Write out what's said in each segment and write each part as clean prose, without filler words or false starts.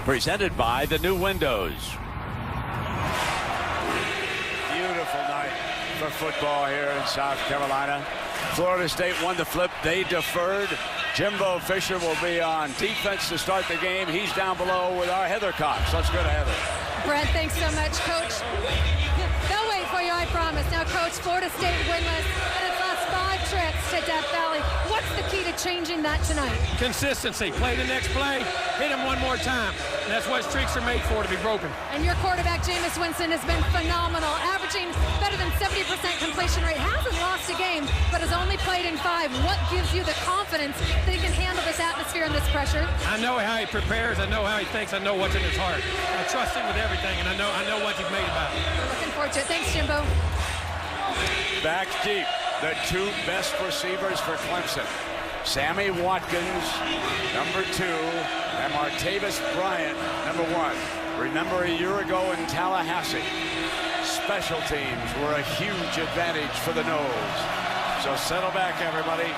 presented by the new windows. Beautiful night for football here in South Carolina. Florida State won the flip. They deferred. Jimbo Fisher will be on defense to start the game. He's down below with our Heather Cox. Let's go to Heather. Brent, thanks so much, Coach. They'll wait for you, I promise. Now, Coach, Florida State winless, and its last 5 trips to Death Valley. What's the key to changing that tonight? Consistency. Play the next play, hit him one more time. And that's what streaks are made for, to be broken. And your quarterback, Jameis Winston, has been phenomenal, averaging better than 70% completion rate. Hasn't lost a game, but has only played in 5. What gives you the confidence that he can handle this atmosphere and this pressure? I know how he prepares. I know how he thinks. I know what's in his heart. I trust him with everything, and I know what he's made about it. Looking forward to it. Thanks, Jimbo. Back deep, the 2 best receivers for Clemson. Sammy Watkins, number 2, and Martavis Bryant, number 1. Remember a year ago in Tallahassee, special teams were a huge advantage for the Noles. So settle back, everybody.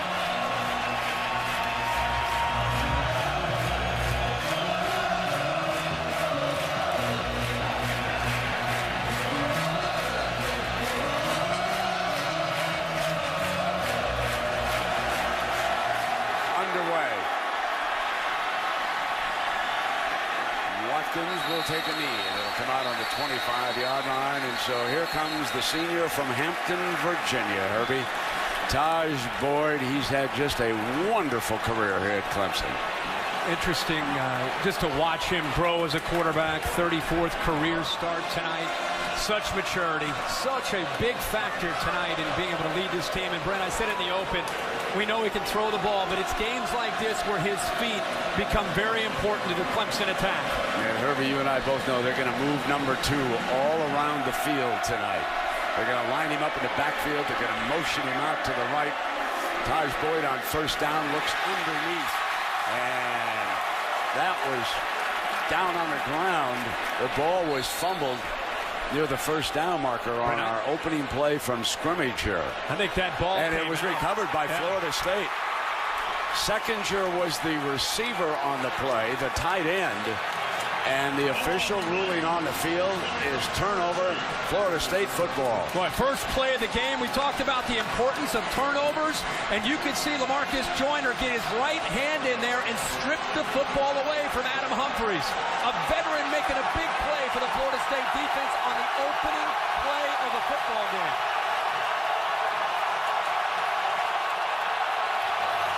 Watkins will take a knee, and it'll come out on the 25-yard line. And so here comes the senior from Hampton, Virginia, Herbie. Taj Boyd, he's had just a wonderful career here at Clemson. Interesting just to watch him grow as a quarterback. 34th career start tonight. Such maturity, such a big factor tonight in being able to lead this team. And Brent, I said in the open, we know he can throw the ball, but it's games like this where his feet become very important to the Clemson attack. And Herbie, you and I both know they're going to move number 2 all around the field tonight. They're going to line him up in the backfield. They're going to motion him out to the right. Taj Boyd on first down looks underneath. And that was down on the ground. The ball was fumbled near the first down marker on our opening play from scrimmage here. I think that ball and it was recovered by Florida State. Seconder was the receiver on the play, the tight end, and the official ruling on the field is turnover, Florida State football. Boy, first play of the game, we talked about the importance of turnovers, and you could see LaMarcus Joyner get his right hand in there and strip the football away from Adam Humphries. A veteran making a big play for the Florida State defense on the opening play of a football game.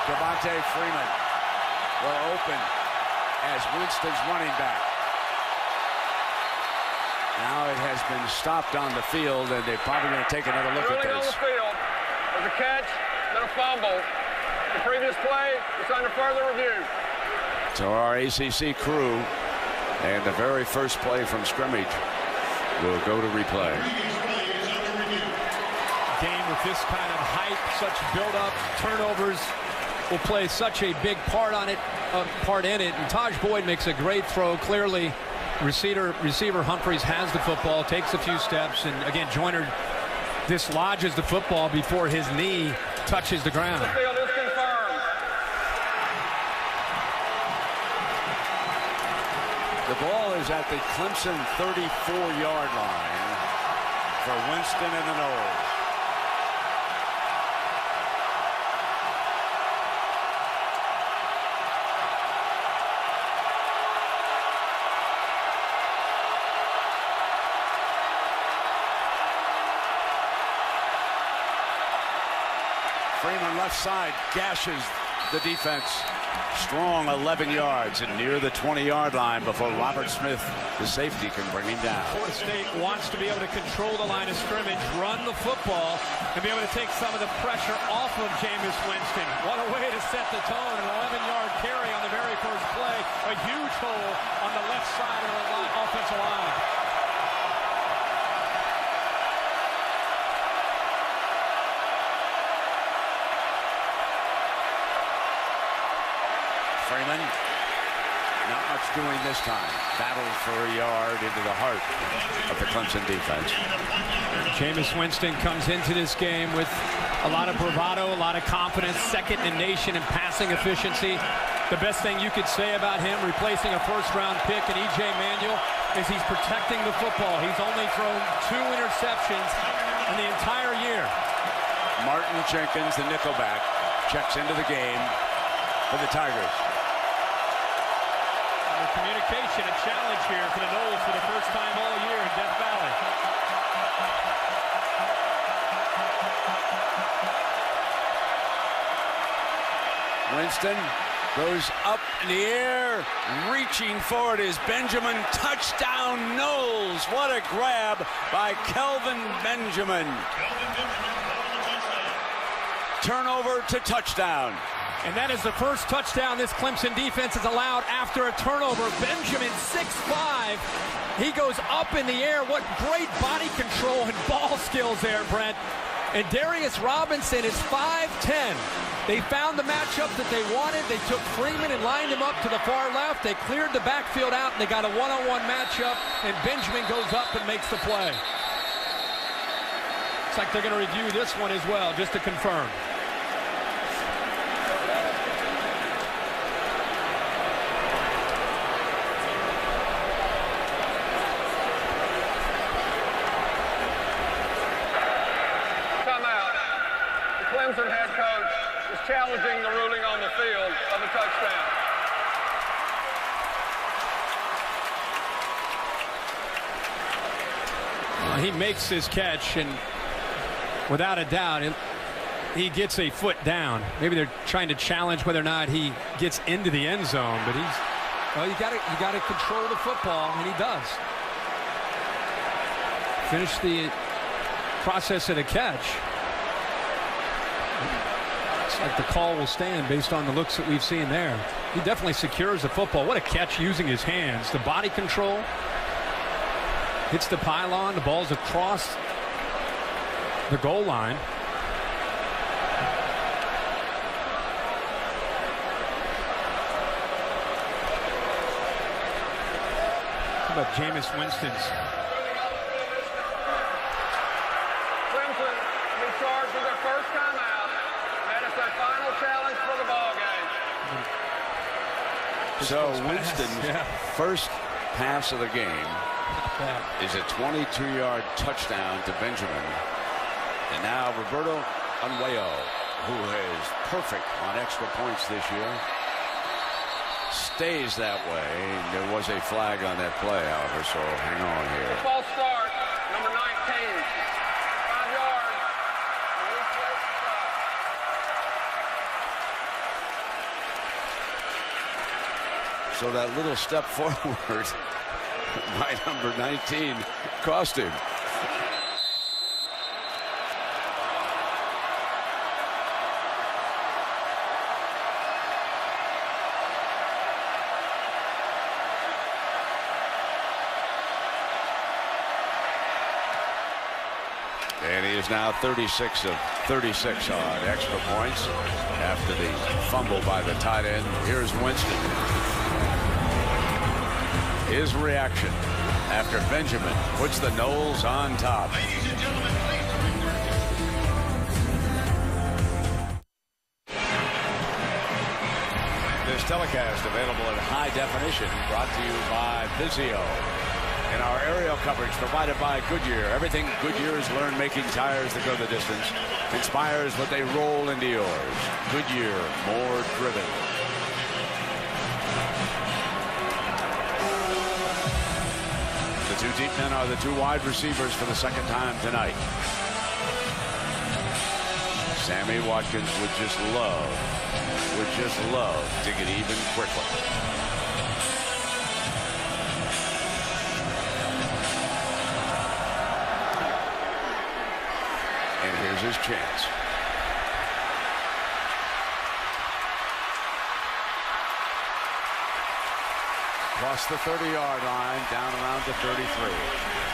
Devontae Freeman will open as Winston's running back. Now it has been stopped on the field, and they're probably going to take another look at this. On the field, there's a catch, then a fumble. The previous play is under further review. So our ACC crew, and the very first play from scrimmage will go to replay. Game with this kind of hype, such build-up, turnovers will play such a big part in it. And Taj Boyd makes a great throw. Clearly, receiver Humphries has the football, takes a few steps, and again, Joyner dislodges the football before his knee touches the ground. The field is confirmed. The ball is at the Clemson 34-yard line for Winston and the Noles. Freeman left side gashes the defense. Strong 11 yards and near the 20-yard line before Robert Smith, the safety, can bring him down. Florida State wants to be able to control the line of scrimmage, run the football, and be able to take some of the pressure off of Jameis Winston. What a way to set the tone. An 11-yard carry on the very first play. A huge hole on the left side of the offensive line. Freeman, not much doing this time. Battle for a yard into the heart of the Clemson defense. Jameis Winston comes into this game with a lot of bravado, a lot of confidence, second in nation in passing efficiency. The best thing you could say about him, replacing a first-round pick in E.J. Manuel, is he's protecting the football. He's only thrown 2 interceptions in the entire year. Martin Jenkins, the nickelback, checks into the game for the Tigers. And the communication, a challenge here for the Noles for the first time all year in Death Valley. Winston goes up in the air, reaching for it is Benjamin. Touchdown, Noles. What a grab by Kelvin Benjamin. Turnover to touchdown. And that is the first touchdown this Clemson defense has allowed after a turnover. Benjamin, 6'5". He goes up in the air. What great body control and ball skills there, Brent. And Darius Robinson is 5'10". They found the matchup that they wanted. They took Freeman and lined him up to the far left. They cleared the backfield out, and they got a one-on-one matchup, and Benjamin goes up and makes the play. Looks like they're going to review this one as well, just to confirm. Clemson head coach is challenging the ruling on the field of a touchdown. He makes his catch, and without a doubt, he gets a foot down. Maybe they're trying to challenge whether or not he gets into the end zone, but you got to control the football, and he does. Finish the process of the catch. Like the call will stand based on the looks that we've seen there. He definitely secures the football. What a catch using his hands. The body control. Hits the pylon. The ball's across the goal line. How about Jameis Winston's? Clemson will be charged with their first timeout. Their final challenge for the ball game. So Winston's first pass of the game is a 22-yard touchdown to Benjamin. And now Roberto Unwayo, who is perfect on extra points this year, stays that way. There was a flag on that play, however, so hang on here. False start, number 19. 5 yards. So that little step forward by number 19 cost him. And he is now 36 of 36 on extra points after the fumble by the tight end. Here's Winston. His reaction after Benjamin puts the Noles on top. This telecast available in high definition, brought to you by Vizio. And our aerial coverage provided by Goodyear. Everything Goodyear's learned making tires that go the distance inspires what they roll into yours. Goodyear, more driven. The two deep men are the two wide receivers for the second time tonight. Sammy Watkins would just love to get even quickly. And here's his chance. Across the 30-yard line, down around the 33.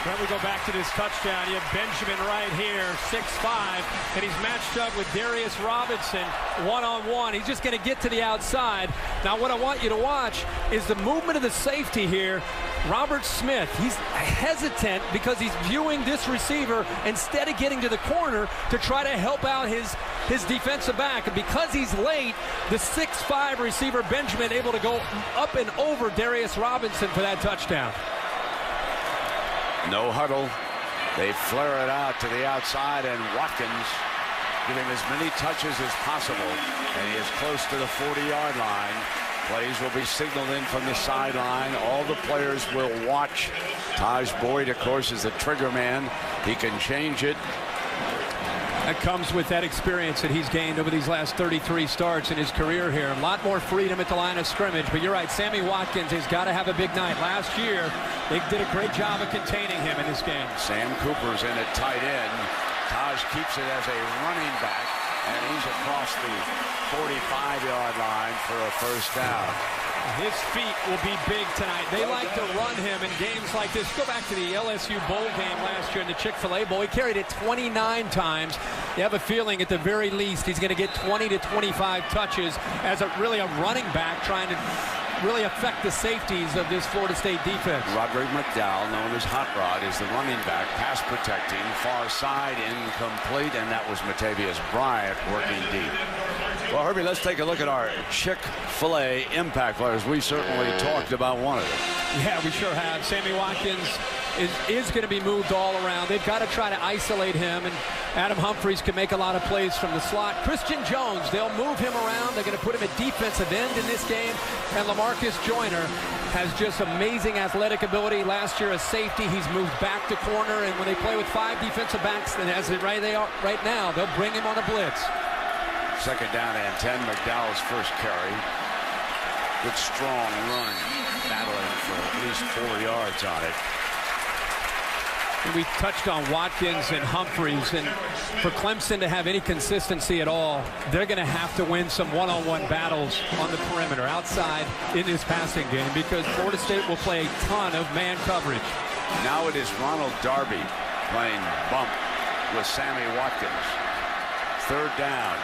When we go back to this touchdown, you have Benjamin right here, 6'5", and he's matched up with Darius Robinson one-on-one. He's just going to get to the outside. Now, what I want you to watch is the movement of the safety here Robert Smith, he's hesitant because he's viewing this receiver instead of getting to the corner to try to help out his defensive back. And because he's late, the 6'5" receiver Benjamin able to go up and over Darius Robinson for that touchdown. No huddle. They flare it out to the outside, and Watkins giving as many touches as possible, and he is close to the 40-yard line. Plays will be signaled in from the sideline. All the players will watch. Taj Boyd, of course, is the trigger man. He can change it. That comes with that experience that he's gained over these last 33 starts in his career here. A lot more freedom at the line of scrimmage. But you're right, Sammy Watkins has got to have a big night. Last year, they did a great job of containing him in this game. Sam Cooper's in at tight end. Taj keeps it as a running back, and he's across the 45-yard line for a first down. His feet will be big tonight. They like to run him in games like this. Go back to the LSU Bowl game last year in the Chick-fil-A Bowl. He carried it 29 times. You have a feeling at the very least he's going to get 20 to 25 touches as really a running back trying to really affect the safeties of this Florida State defense. Roderick McDowell, known as Hot Rod, is the running back, pass protecting, far side, incomplete, and that was Matavius Bryant working deep. Well, Herbie, let's take a look at our Chick-fil-A impact players. We certainly talked about one of them. Yeah, we sure have. Sammy Watkins is going to be moved all around. They've got to try to isolate him, and Adam Humphries can make a lot of plays from the slot. Christian Jones, they'll move him around. They're going to put him at defensive end in this game. And LaMarcus Joyner has just amazing athletic ability. Last year, a safety, he's moved back to corner, and when they play with 5 defensive backs, then as they are right now, they'll bring him on a blitz. Second down and 10, McDowell's first carry. Good strong run, battling for at least 4 yards on it. We touched on Watkins and Humphries, and for Clemson to have any consistency at all, they're going to have to win some one-on-one battles on the perimeter outside in this passing game, because Florida State will play a ton of man coverage. Now it is Ronald Darby playing bump with Sammy Watkins. Third down.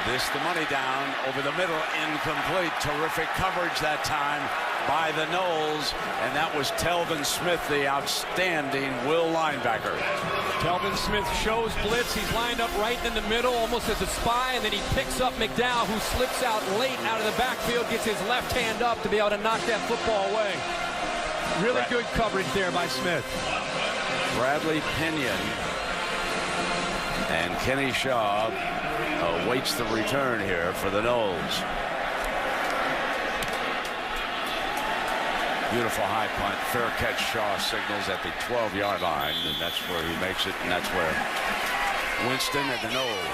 This the money down over the middle, incomplete. Terrific coverage that time by the Noles, and that was Telvin Smith, the outstanding Will linebacker. Telvin Smith shows blitz. He's lined up right in the middle, almost as a spy, and then he picks up McDowell, who slips out late out of the backfield, gets his left hand up to be able to knock that football away. Really good coverage there by Smith. Bradley Pinion and Kenny Shaw awaits the return here for the Noles. Beautiful high punt, fair catch. Shaw signals at the 12-yard line, and that's where he makes it, and that's where Winston and the Noles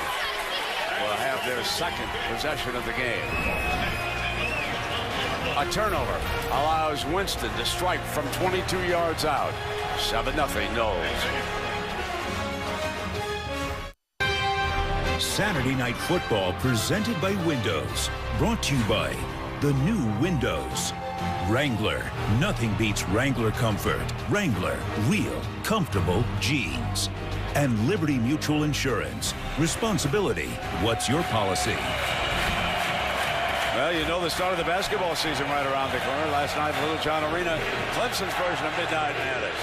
will have their second possession of the game. A turnover allows Winston to strike from 22 yards out. 7-0 Noles. Saturday Night Football presented by Windows. Brought to you by the new Windows. Wrangler. Nothing beats Wrangler comfort. Wrangler. Real. Comfortable jeans. And Liberty Mutual Insurance. Responsibility. What's your policy? Well, you know the start of the basketball season right around the corner. Last night, Little John Arena, Clemson's version of Midnight Madness.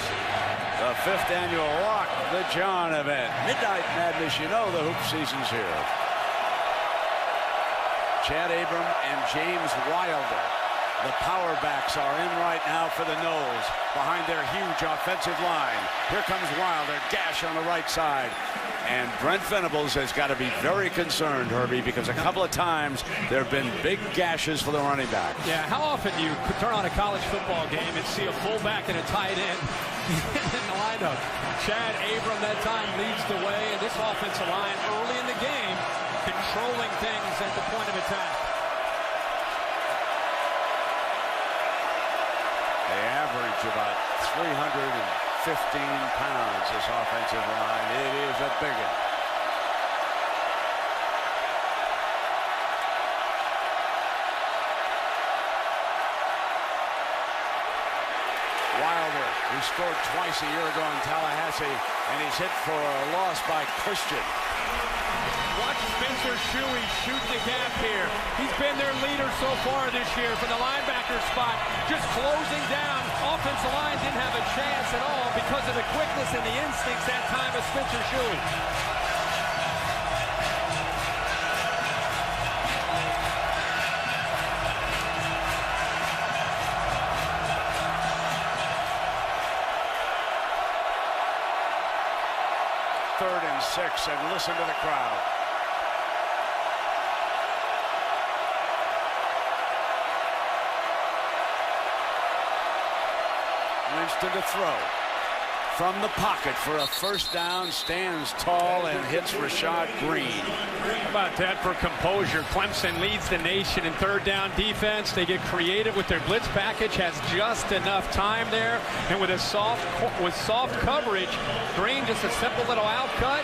The 5th annual Rock the John event. Midnight Madness, you know the hoop season's here. Chad Abram and James Wilder, the power backs, are in right now for the Noles behind their huge offensive line. Here comes Wilder, gash on the right side. And Brent Venables has got to be very concerned, Herbie, because a couple of times there have been big gashes for the running back. Yeah, how often do you turn on a college football game and see a fullback and a tight end in the lineup? Chad Abram that time leads the way, and this offensive line early in the game controlling things at the point of attack. They average about 315 pounds, this offensive line. It is a big one. Wilder, who scored twice a year ago in Tallahassee, and he's hit for a loss by Christian. Watch Spencer Shuey shoot the gap here. He's been their leader so far this year from the linebacker spot, just closing down. Offensive line didn't have a chance at all because of the quickness and the instincts that time of Spencer Shuey. Third and 6, and listen to the crowd. Winston to throw. From the pocket for a first down, stands tall and hits Rashad Green. How about that for composure? Clemson leads the nation in third down defense. They get creative with their blitz package, has just enough time there, and with soft coverage, Green just a simple little outcut,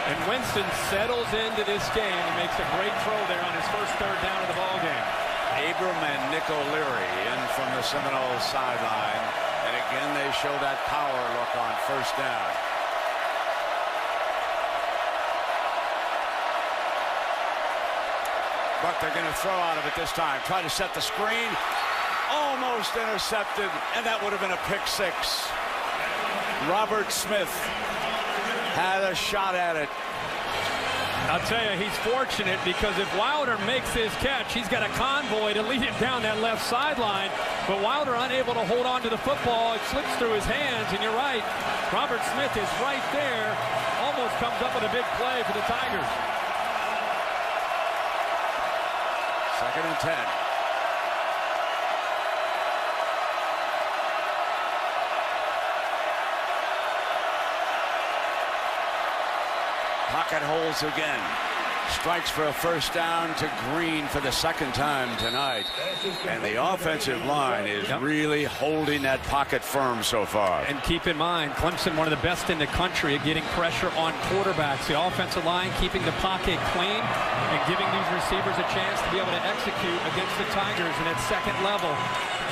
and Winston settles into this game and makes a great throw there on his first third down of the ball game. Abram and Nick O'Leary in from the Seminoles sideline. And again, they show that power look on first down. But they're going to throw out of it this time. Try to set the screen. Almost intercepted, and that would have been a pick six. Robert Smith had a shot at it. I'll tell you, he's fortunate because if Wilder makes his catch, he's got a convoy to lead him down that left sideline. But Wilder unable to hold on to the football. It slips through his hands, and you're right. Robert Smith is right there. Almost comes up with a big play for the Tigers. Second and 10. Pocket holes again. Strikes for a first down to Green for the second time tonight. And the offensive line is really holding that pocket firm so far. And keep in mind, Clemson, one of the best in the country at getting pressure on quarterbacks. The offensive line keeping the pocket clean and giving these receivers a chance to be able to execute against the Tigers in that second level.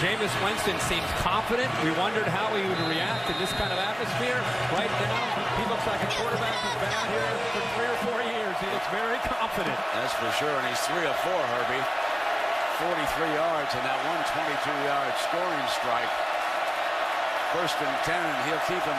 Jameis Winston seems confident. We wondered how he would react in this kind of atmosphere. Right now, he looks like a quarterback who's been out here for 3 or 4 years. He looks very confident. That's for sure, and he's 3 of 4, Herbie. 43 yards and that 122-yard scoring strike. First and 10, and he'll keep him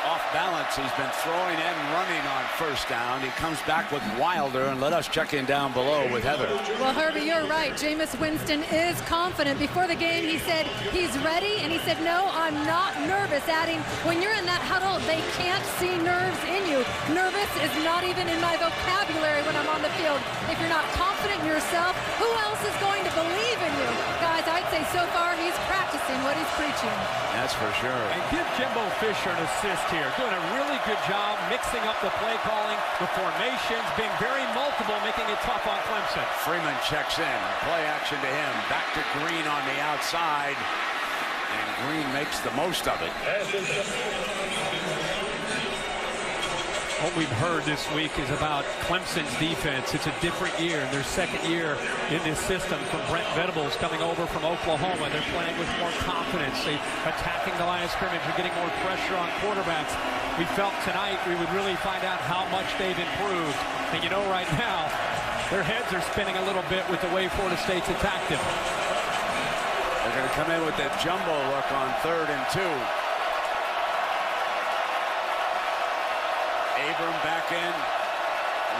off balance. He's been throwing and running on first down. He comes back with Wilder, and let us check in down below with Heather. Well, Herbie, you're right. Jameis Winston is confident. Before the game, he said he's ready, and he said, no, I'm not nervous, adding, when you're in that huddle, they can't see nerves in you. Nervous is not even in my vocabulary when I'm on the field. If you're not confident in yourself, who else is going to believe in you? Guys, I'd say so far he's practicing what he's preaching. That's for sure. And give Jimbo Fisher an assist here. Doing a really good job mixing up the play calling, the formations, being very multiple, making it tough on Clemson. Freeman checks in. Play action to him. Back to Green on the outside. And Green makes the most of it. What we've heard this week is about Clemson's defense. It's a different year, their second year in this system from Brent Venables coming over from Oklahoma. They're playing with more confidence. They're attacking the line of scrimmage and getting more pressure on quarterbacks. We felt tonight we would really find out how much they've improved. And you know right now, their heads are spinning a little bit with the way Florida State's attacked them. They're going to come in with that jumbo look on 3rd and 2. Abram back in.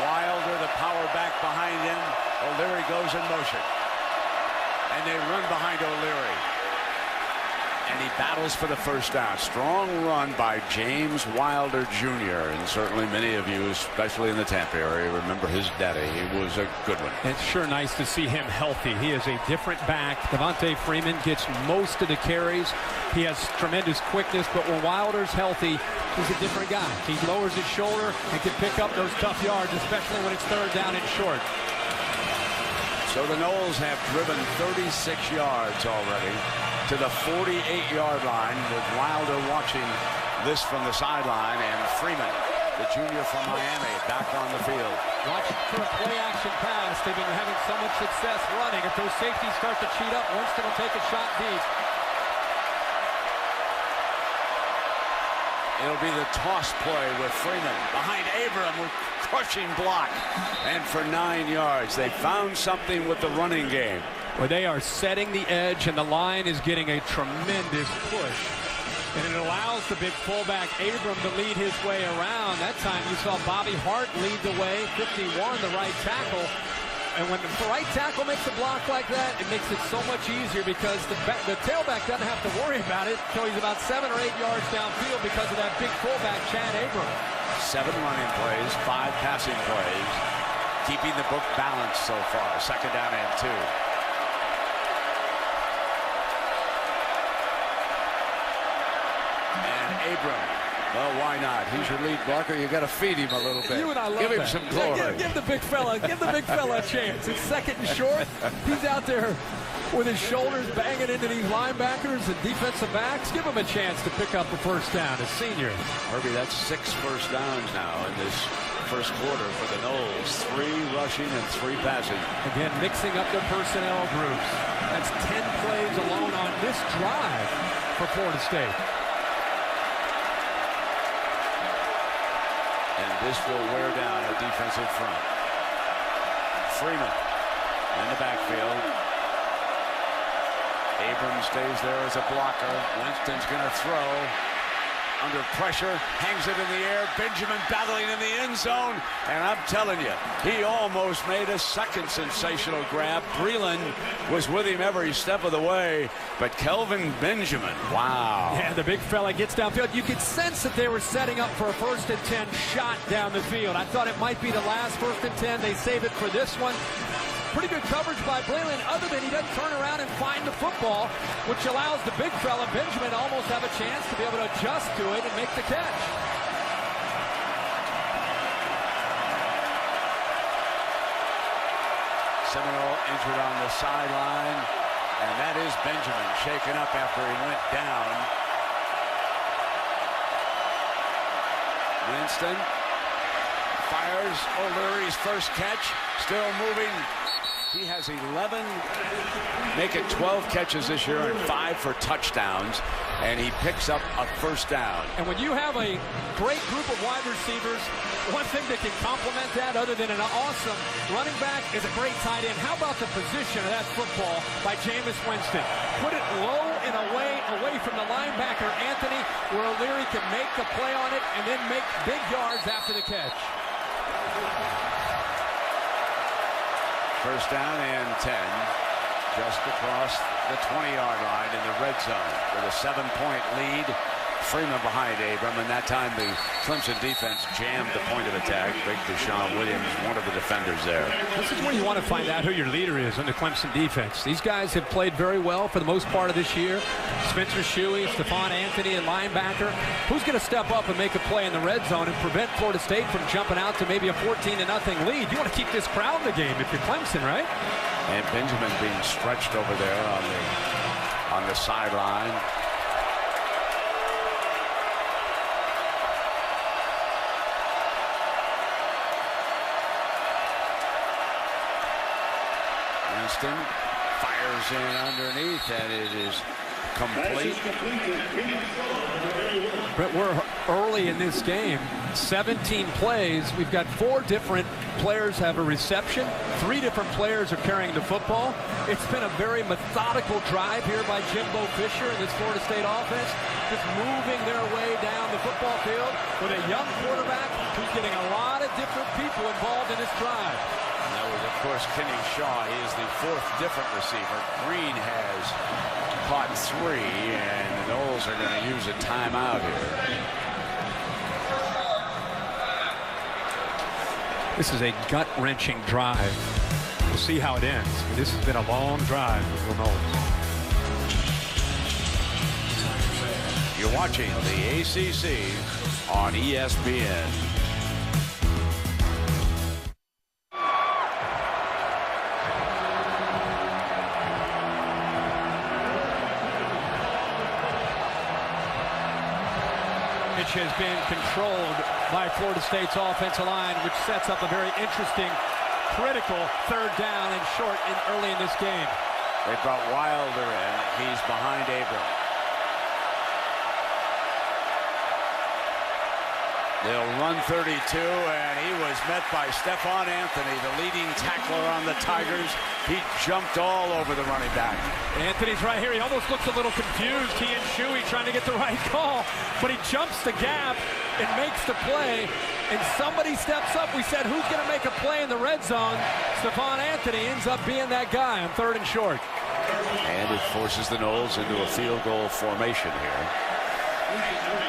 Wilder, the power back behind him. O'Leary goes in motion. And they run behind O'Leary. And he battles for the first down. Strong run by James Wilder Jr. And certainly many of you, especially in the Tampa area, remember his daddy. He was a good one. It's sure nice to see him healthy. He is a different back. Devontae Freeman gets most of the carries. He has tremendous quickness, but when Wilder's healthy, he's a different guy. He lowers his shoulder and can pick up those tough yards, especially when it's third down and short. So the Noles have driven 36 yards already to the 48-yard line, with Wilder watching this from the sideline, and Freeman, the junior from Miami, back on the field. Watch for a play-action pass. They've been having so much success running. If those safeties start to cheat up, Winston will take a shot deep. It'll be the toss play with Freeman behind Abram with crushing block. And for 9 yards, they found something with the running game. Well, they are setting the edge, and the line is getting a tremendous push. And it allows the big fullback Abram to lead his way around. That time you saw Bobby Hart lead the way, 51, the right tackle. And when the right tackle makes a block like that, it makes it so much easier because the tailback doesn't have to worry about it until he's about 7 or 8 yards downfield because of that big fullback, Chad Abram. 7 running plays, 5 passing plays, keeping the book balanced so far. 2nd down and 2. Abram. Well, why not? He's your lead blocker. You got to feed him a little bit. You and I love Give him that. some glory. Yeah, give the big fella a chance. It's 2nd and short. He's out there with his shoulders banging into these linebackers and defensive backs. Give him a chance to pick up a 1st down, a senior. Herbie, that's 6 first downs now in this first quarter for the Noles. 3 rushing and 3 passing. Again, mixing up their personnel groups. That's 10 plays alone on this drive for Florida State. And this will wear down a defensive front. Freeman in the backfield. Abrams stays there as a blocker. Winston's going to throw. Under pressure, hangs it in the air. Benjamin battling in the end zone. And I'm telling you, he almost made a 2nd sensational grab. Breland was with him every step of the way. But Kelvin Benjamin, wow. Yeah, the big fella gets downfield. You could sense that they were setting up for a 1st and 10 shot down the field. I thought it might be the last 1st and 10. They save it for this one. Pretty good coverage by Breland, other than he doesn't turn around and find the football, which allows the big fella, Benjamin, to almost have a chance to be able to adjust to it and make the catch. Seminole injured on the sideline, and that is Benjamin shaken up after he went down. Winston fires. O'Leary's first catch, still moving. He has 11, make it 12 catches this year and 5 for touchdowns, and he picks up a 1st down. And when you have a great group of wide receivers, one thing that can complement that, other than an awesome running back, is a great tight end. How about the position of that football by Jameis Winston? Put it low and away from the linebacker, Anthony, where O'Leary can make the play on it and then make big yards after the catch. 1st down and 10, just across the 20-yard line in the red zone with a 7-point lead. Freeman behind Abram, and that time the Clemson defense jammed the point of attack. Big Deshaun Williams, one of the defenders there. This is where you want to find out who your leader is in the Clemson defense. These guys have played very well for the most part of this year. Spencer Shuey, Stephon Anthony, and linebacker. Who's going to step up and make a play in the red zone and prevent Florida State from jumping out to maybe a 14-0 lead? You want to keep this crowd in the game if you're Clemson, right? And Benjamin being stretched over there on the sideline. Winston fires in underneath, and it is complete. But we're early in this game. 17 plays. We've got 4 different players have a reception. 3 different players are carrying the football. It's been a very methodical drive here by Jimbo Fisher and this Florida State offense, just moving their way down the football field with a young quarterback who's getting a lot of different people involved in this drive. That was, of course, Kenny Shaw. He is the 4th different receiver. Green has caught 3, and the Noles are going to use a timeout here. This is a gut-wrenching drive. We'll see how it ends. This has been a long drive for the Noles. You're watching the ACC on ESPN. Has been controlled by Florida State's offensive line, which sets up a very interesting, critical 3rd down and short early in this game. They brought Wilder in. He's behind Abram. They'll run 32, and he was met by Stephon Anthony, the leading tackler on the Tigers. He jumped all over the running back. Anthony's right here. He almost looks a little confused. He and Shuey trying to get the right call, but he jumps the gap and makes the play, and somebody steps up. We said, who's going to make a play in the red zone? Stephon Anthony ends up being that guy on 3rd and short. And it forces the Noles into a field goal formation here.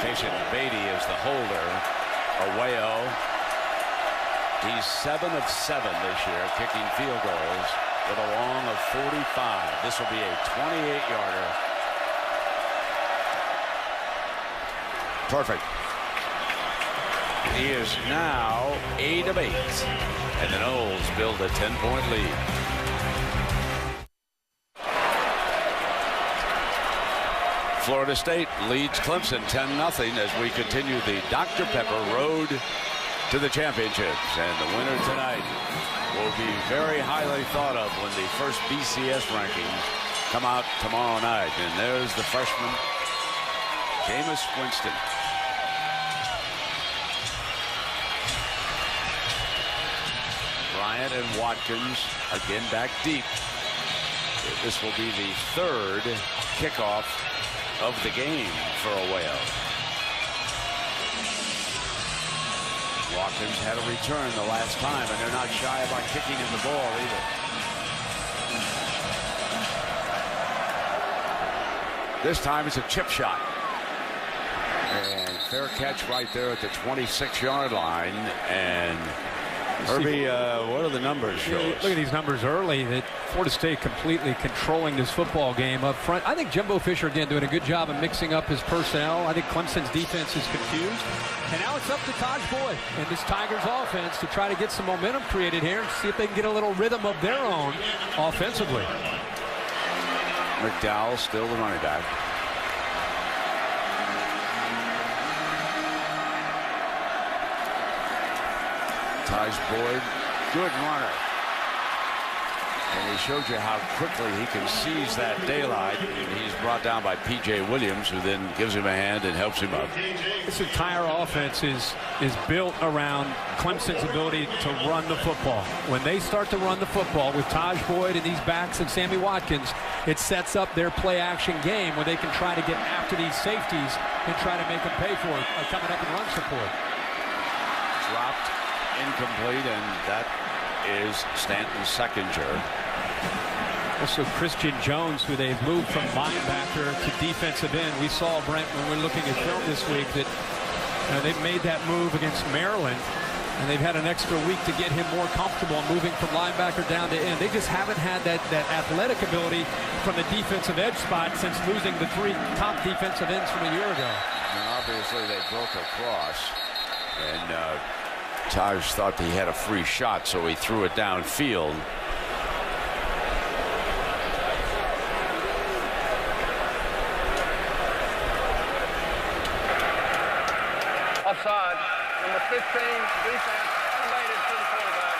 Jason Beatty is the holder. Arroyo, he's 7 of 7 this year, kicking field goals with a long of 45. This will be a 28-yarder. Perfect. He is now 8 of 8, and the Noles build a 10-point lead. Florida State leads Clemson 10-0 as we continue the Dr. Pepper road to the championships. And the winner tonight will be very highly thought of when the first BCS rankings come out tomorrow night. And there's the freshman, Jameis Winston. Bryant and Watkins again back deep. This will be the 3rd kickoff of the game for a whale. Watkins had a return the last time, and they're not shy about kicking in the ball either. This time it's a chip shot. And fair catch right there at the 26-yard line. And Herbie, what are the numbers show us? Look at these numbers early. That Florida State completely controlling this football game up front. I think Jimbo Fisher, again, doing a good job of mixing up his personnel. I think Clemson's defense is confused. And now it's up to Taj Boyd and this Tigers offense to try to get some momentum created here and see if they can get a little rhythm of their own offensively. McDowell still the running back. Taj Boyd, good runner. And he showed you how quickly he can seize that daylight. And he's brought down by P.J. Williams, who then gives him a hand and helps him up. This entire offense is built around Clemson's ability to run the football. When they start to run the football with Taj Boyd and these backs and Sammy Watkins, it sets up their play-action game where they can try to get after these safeties and try to make them pay for it by coming up and run support. Dropped, incomplete, and that is Stanton's second jerk. Also Christian Jones, who they've moved from linebacker to defensive end. We saw, Brent, when we're looking at film this week, that they've made that move against Maryland, and they've had an extra week to get him more comfortable moving from linebacker down to end. They just haven't had that athletic ability from the defensive edge spot since losing the 3 top defensive ends from a year ago. Now, obviously, they broke across, and Taj thought he had a free shot, so he threw it downfield. Offside. Number 15, defense, elevated to the quarterback.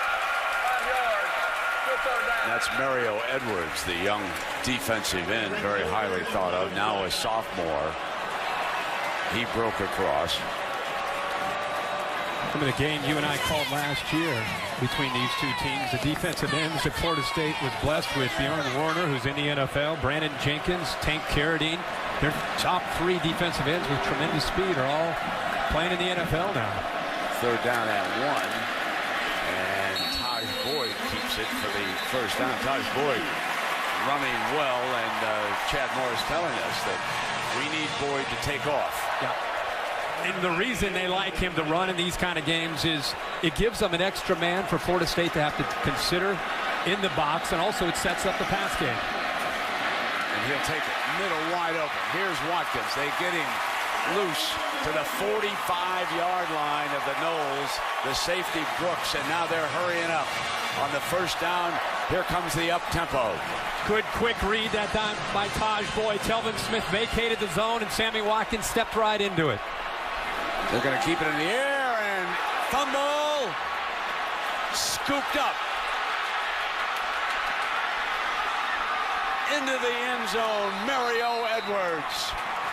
5 yards, still 3rd down. That's Mario Edwards, the young defensive end, very highly thought of, now a sophomore. He broke across. Remember the game you and I called last year between these two teams. The defensive ends that Florida State was blessed with. Bjorn Warner, who's in the NFL, Brandon Jenkins, Tank Carradine. Their top 3 defensive ends with tremendous speed are all playing in the NFL now. 3rd down and 1. And Taj Boyd keeps it for the 1st down. Taj Boyd running well, and Chad Morris telling us that we need Boyd to take off. Yeah. And the reason they like him to run in these kind of games is it gives them an extra man for Florida State to have to consider in the box, and also it sets up the pass game. And he'll take it middle wide open. Here's Watkins. They get him loose to the 45-yard line of the Noles. The safety Brooks, and now they're hurrying up on the 1st down. Here comes the up-tempo. Good quick read that time by Taj Boyd. Telvin Smith vacated the zone, and Sammy Watkins stepped right into it. They're going to keep it in the air, and fumble, scooped up into the end zone. Mario Edwards,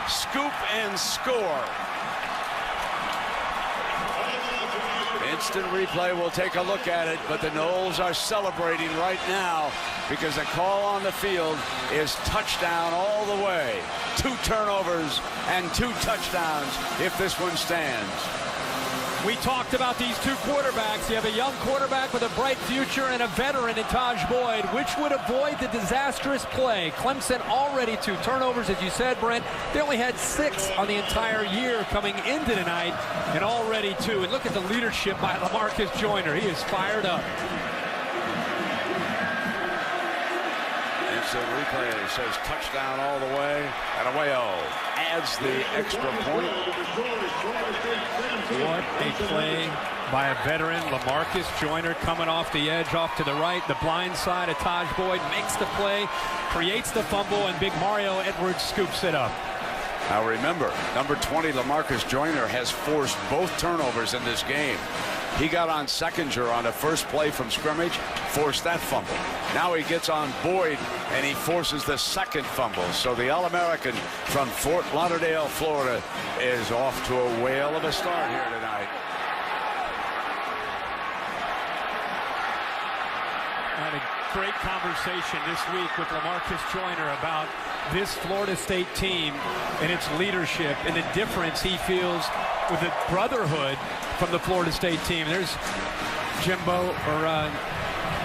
scoop and score. Instant replay, we'll take a look at it, but the Noles are celebrating right now because the call on the field is touchdown all the way. 2 turnovers and 2 touchdowns if this one stands. We talked about these 2 quarterbacks. You have a young quarterback with a bright future and a veteran in Taj Boyd, which would avoid the disastrous play. Clemson already 2 turnovers, as you said, Brent. They only had 6 on the entire year coming into tonight, and already 2. And look at the leadership by LaMarcus Joyner. He is fired up. Instant replay says touchdown all the way, and Away-O adds the extra point. What a play by a veteran, LaMarcus Joyner, coming off the edge, off to the right. The blind side of Taj Boyd makes the play, creates the fumble, and big Mario Edwards scoops it up. Now remember, number 20, LaMarcus Joyner, has forced both turnovers in this game. He got on Seconder on the first play from scrimmage, forced that fumble. Now he gets on Boyd, and he forces the second fumble. So the All-American from Fort Lauderdale, Florida, is off to a whale of a start here tonight. I had a great conversation this week with LaMarcus Joyner about this Florida State team and its leadership and the difference he feels with the brotherhood from the Florida State team. There's Jimbo, or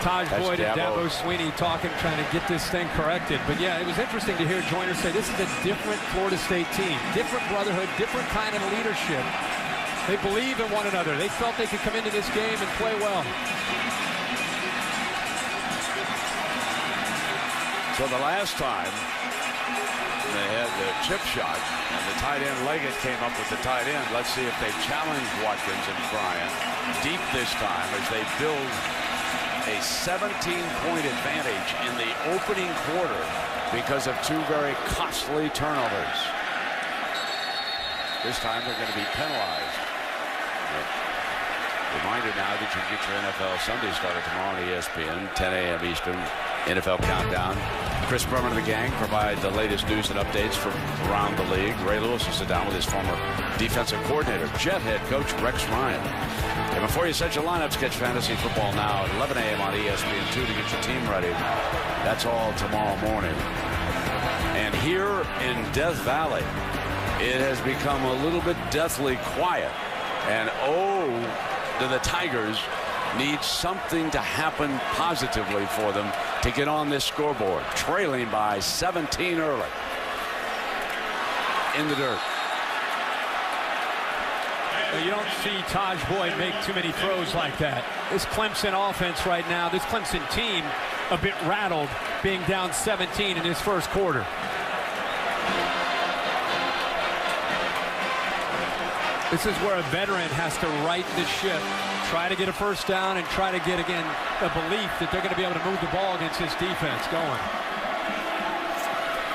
Taj Boyd and Dabo Sweeney talking, trying to get this thing corrected. But yeah, it was interesting to hear Joyner say this is a different Florida State team, different brotherhood, different kind of leadership. They believe in one another. They felt they could come into this game and play well. So the last time they had the chip shot and the tight end Leggett came up with the tight end. Let's see if they challenge Watkins and Bryant deep this time as they build a 17-point advantage in the opening quarter because of 2 very costly turnovers. This time they're going to be penalized. Reminder now that you can get your NFL Sunday started tomorrow on ESPN, 10 a.m. Eastern, NFL Countdown. Chris Berman and the gang provide the latest news and updates from around the league. Ray Lewis will sit down with his former defensive coordinator, Jet head coach Rex Ryan. And before you set your lineups, catch fantasy football now at 11 a.m. on ESPN2 to get your team ready. That's all tomorrow morning. And here in Death Valley, it has become a little bit deathly quiet. And do the Tigers need something to happen positively for them to get on this scoreboard, trailing by 17 early. In the dirt. Well, you don't see Taj Boyd make too many throws like that. This Clemson offense right now, this Clemson team, a bit rattled, being down 17 in his first quarter. This is where a veteran has to right the ship, try to get a first down, and try to get, again, a belief that they're going to be able to move the ball against his defense going.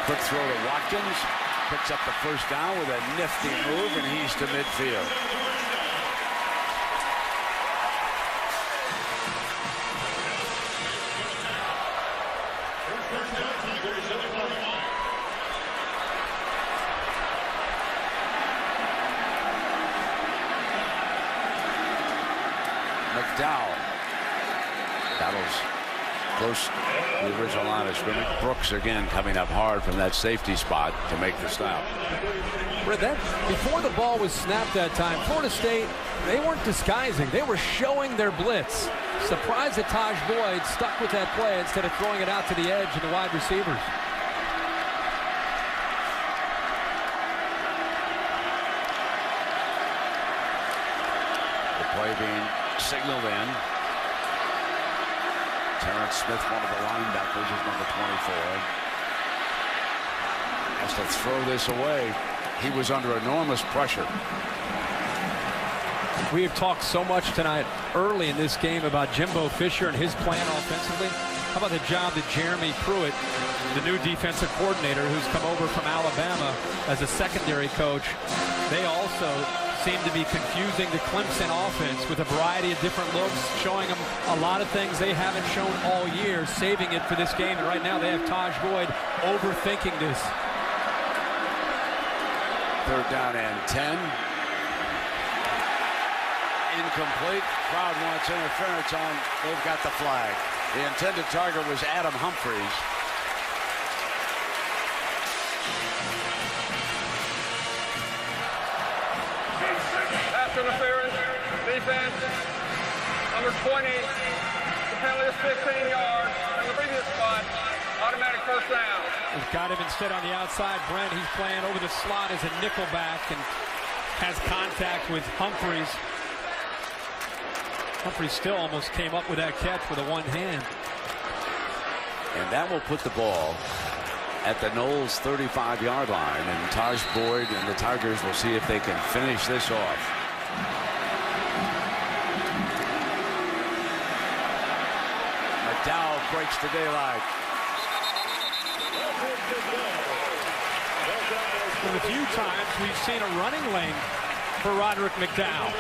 Quick throw to Watkins. Picks up the first down with a nifty move, and he's to midfield. McDowell battles close to the original line of scrimmage. Brooks again coming up hard from that safety spot to make the stop. Before the ball was snapped that time, Florida State, they weren't disguising. They were showing their blitz. Surprised that Taj Boyd stuck with that play instead of throwing it out to the edge and the wide receivers. The play being signaled in. Terrence Smith, one of the linebackers, is number 24. Has to throw this away. He was under enormous pressure. We have talked so much tonight early in this game about Jimbo Fisher and his plan offensively. How about the job that Jeremy Pruitt, the new defensive coordinator who's come over from Alabama as a secondary coach, they also seem to be confusing the Clemson offense with a variety of different looks, showing them a lot of things they haven't shown all year, saving it for this game. And right now they have Taj Boyd overthinking this. Third down and 10. incomplete. Crowd wants interference on. They've got the flag. The intended target was Adam Humphries. Pass interference, defense, number 20. The penalty is 15 yards. In the previous spot, automatic first down. He's got him instead on the outside. Brent, he's playing over the slot as a nickelback and has contact with Humphries. Humphries still almost came up with that catch with a one hand. And that will put the ball at the Knowles 35-yard line. And Taj Boyd and the Tigers will see if they can finish this off. McDowell breaks the daylight. And a few times we've seen a running lane for Roderick McDowell.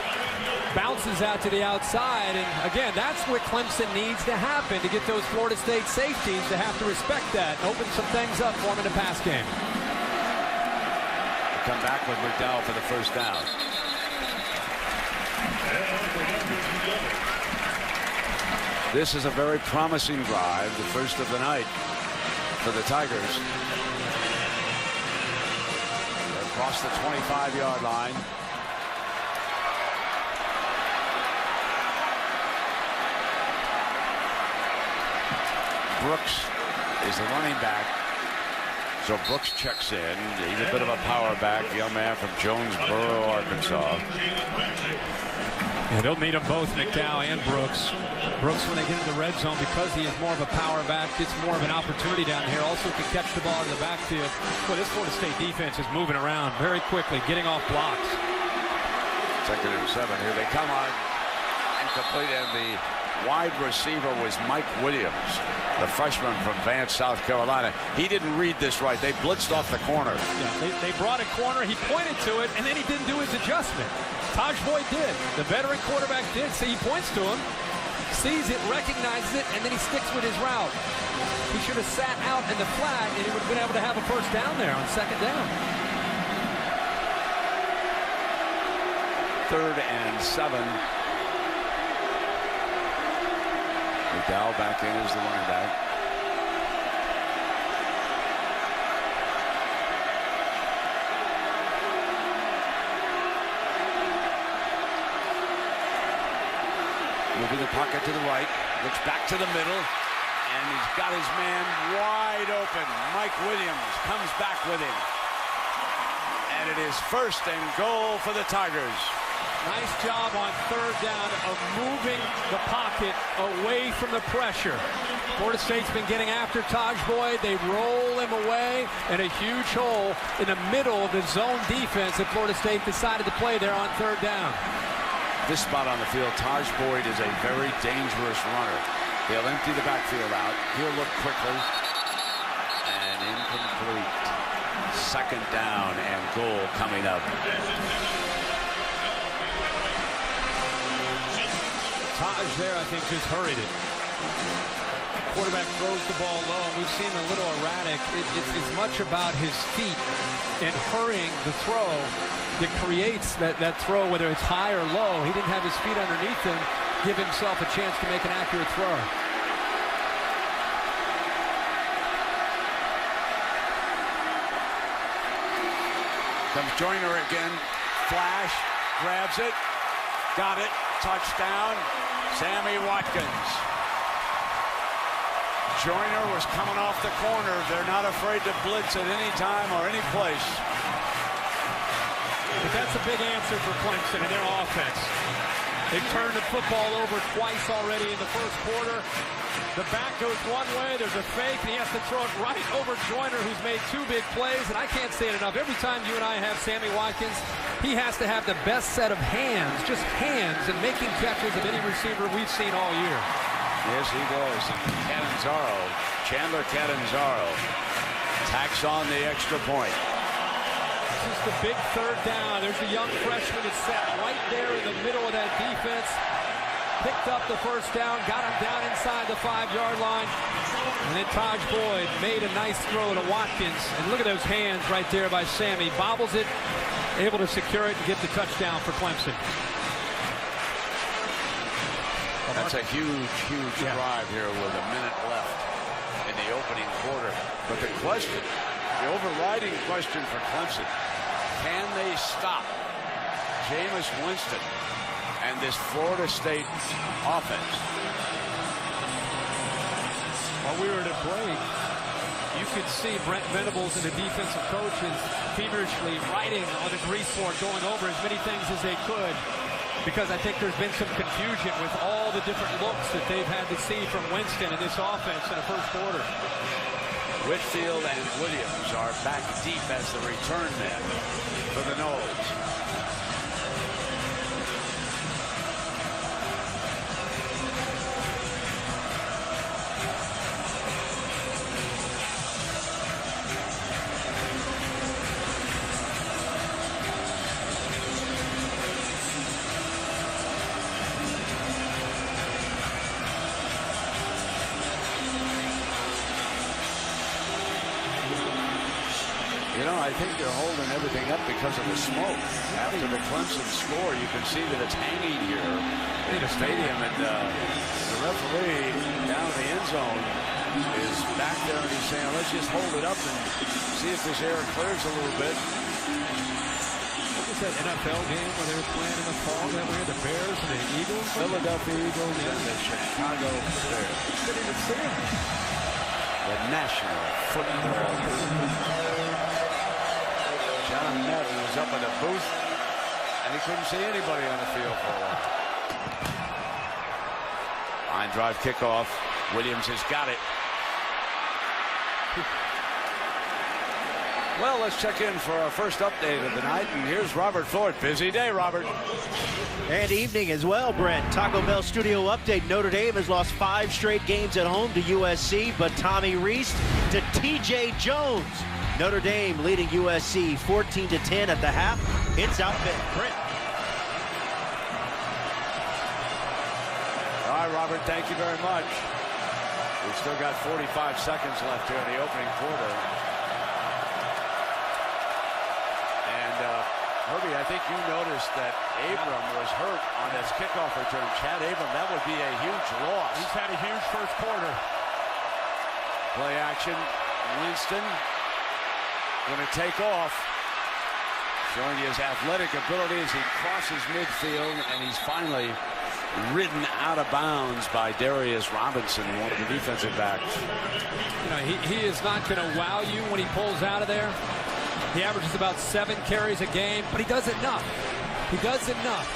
Bounces out to the outside, and again, that's what Clemson needs to happen to get those Florida State safeties to have to respect that and open some things up for them in the pass game. Come back with McDowell for the first down. This is a very promising drive, the first of the night for the Tigers. They're across the 25-yard line. Brooks is the running back. So Brooks checks in. He's a bit of a power back, young man from Jonesboro, Arkansas. Yeah, they'll need them both, McDowell and Brooks. Brooks, when they get into the red zone, because he is more of a power back, gets more of an opportunity down here. Also can catch the ball in the backfield. Boy, this Florida State defense is moving around very quickly, getting off blocks. 2nd and 7. Here they come on. Incomplete, and the wide receiver was Mike Williams, the freshman from Vance, South Carolina. He didn't read this right. They blitzed off the corner. Yeah, they brought a corner. He pointed to it, and then he didn't do his adjustment. Taj Boyd did. The veteran quarterback did. So he points to him, sees it, recognizes it, and then he sticks with his route. He should have sat out in the flat, and he would have been able to have a first down there on 2nd down. 3rd and 7. McDowell back in as the running back. Moving the pocket to the right, looks back to the middle, and he's got his man wide open. Mike Williams comes back with him. And it is 1st and goal for the Tigers. Nice job on 3rd down of moving the pocket away from the pressure. Florida State's been getting after Taj Boyd. They roll him away, and a huge hole in the middle of the zone defense that Florida State decided to play there on 3rd down. This spot on the field, Taj Boyd is a very dangerous runner. They'll empty the backfield out. He'll look quickly. And incomplete. 2nd down and goal coming up. Taj there, I think, just hurried it. Quarterback throws the ball low, and we've seen a little erratic. It's as much about his feet and hurrying the throw that creates that throw, whether it's high or low. He didn't have his feet underneath him, give himself a chance to make an accurate throw. Comes Joyner again. Flash, grabs it, got it, touchdown. Sammy Watkins. Joyner was coming off the corner. They're not afraid to blitz at any time or any place. But that's a big answer for Clemson in their offense. They've turned the football over twice already in the 1st quarter. The back goes one way, there's a fake, and he has to throw it right over Joyner, who's made 2 big plays, and I can't say it enough. Every time you and I have Sammy Watkins, he has to have the best set of hands, just hands, and making catches of any receiver we've seen all year. Yes, he does. Catanzaro, Chandler Catanzaro, tacks on the extra point. This is the big 3rd down. There's a young freshman that's sat right there in the middle of that defense. Picked up the first down, got him down inside the 5-yard line. And then Taj Boyd made a nice throw to Watkins. And look at those hands right there by Sammy. Bobbles it, able to secure it and get the touchdown for Clemson. That's a huge, huge drive here with a minute left in the opening quarter. But the question, the overriding question for Clemson, can they stop Jameis Winston and this Florida State offense? While we were at a break, you could see Brent Venables and the defensive coaches feverishly writing on the grease board, going over as many things as they could, because I think there's been some confusion with all the different looks that they've had to see from Winston in this offense in the first quarter. Whitfield and Williams are back deep as the return men for the Noles. You know, I think they're holding everything up because of the smoke. After the Clemson score, you can see that it's hanging here in the stadium, and the referee down in the end zone is back there, and he's saying, let's just hold it up and see if this air clears a little bit. What was that NFL game where they were playing in the fall that way? The Bears and the Eagles? Philadelphia Eagles and the Chicago Bears. Couldn't even see them. The National Football League. John Madden was up in the booth, and he couldn't see anybody on the field for a while. Line drive kickoff. Williams has got it. Well, let's check in for our first update of the night, and here's Robert Ford. Busy day, Robert. And evening as well, Brent. Taco Bell studio update. Notre Dame has lost 5 straight games at home to USC, but Tommy Rees to TJ Jones. Notre Dame leading USC 14-10 at the half. It's outfit Brent. All right, Robert, thank you very much. We've still got 45 seconds left here in the opening quarter. And Herbie, I think you noticed that Abram was hurt on his kickoff return. Chad Abram, that would be a huge loss. He's had a huge first quarter. Play action. Winston going to take off. Showing you his athletic ability as he crosses midfield, and he's finally ridden out of bounds by Darius Robinson, one of the defensive backs. You know, he is not going to wow you when he pulls out of there. He averages about 7 carries a game, but he does enough. He does enough.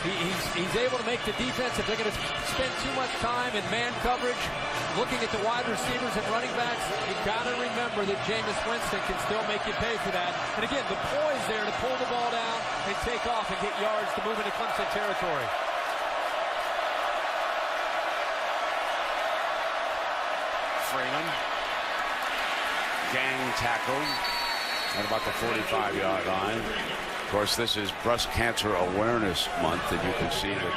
He's able to make the defense, if they're going to spend too much time in man coverage, looking at the wide receivers and running backs, you've got to remember that Jameis Winston can still make you pay for that. And again, the poise there to pull the ball down and take off and get yards to move into Clemson territory. Freeman. Gang tackle at about the 45-yard line. Of course, this is Breast Cancer Awareness Month, and you can see that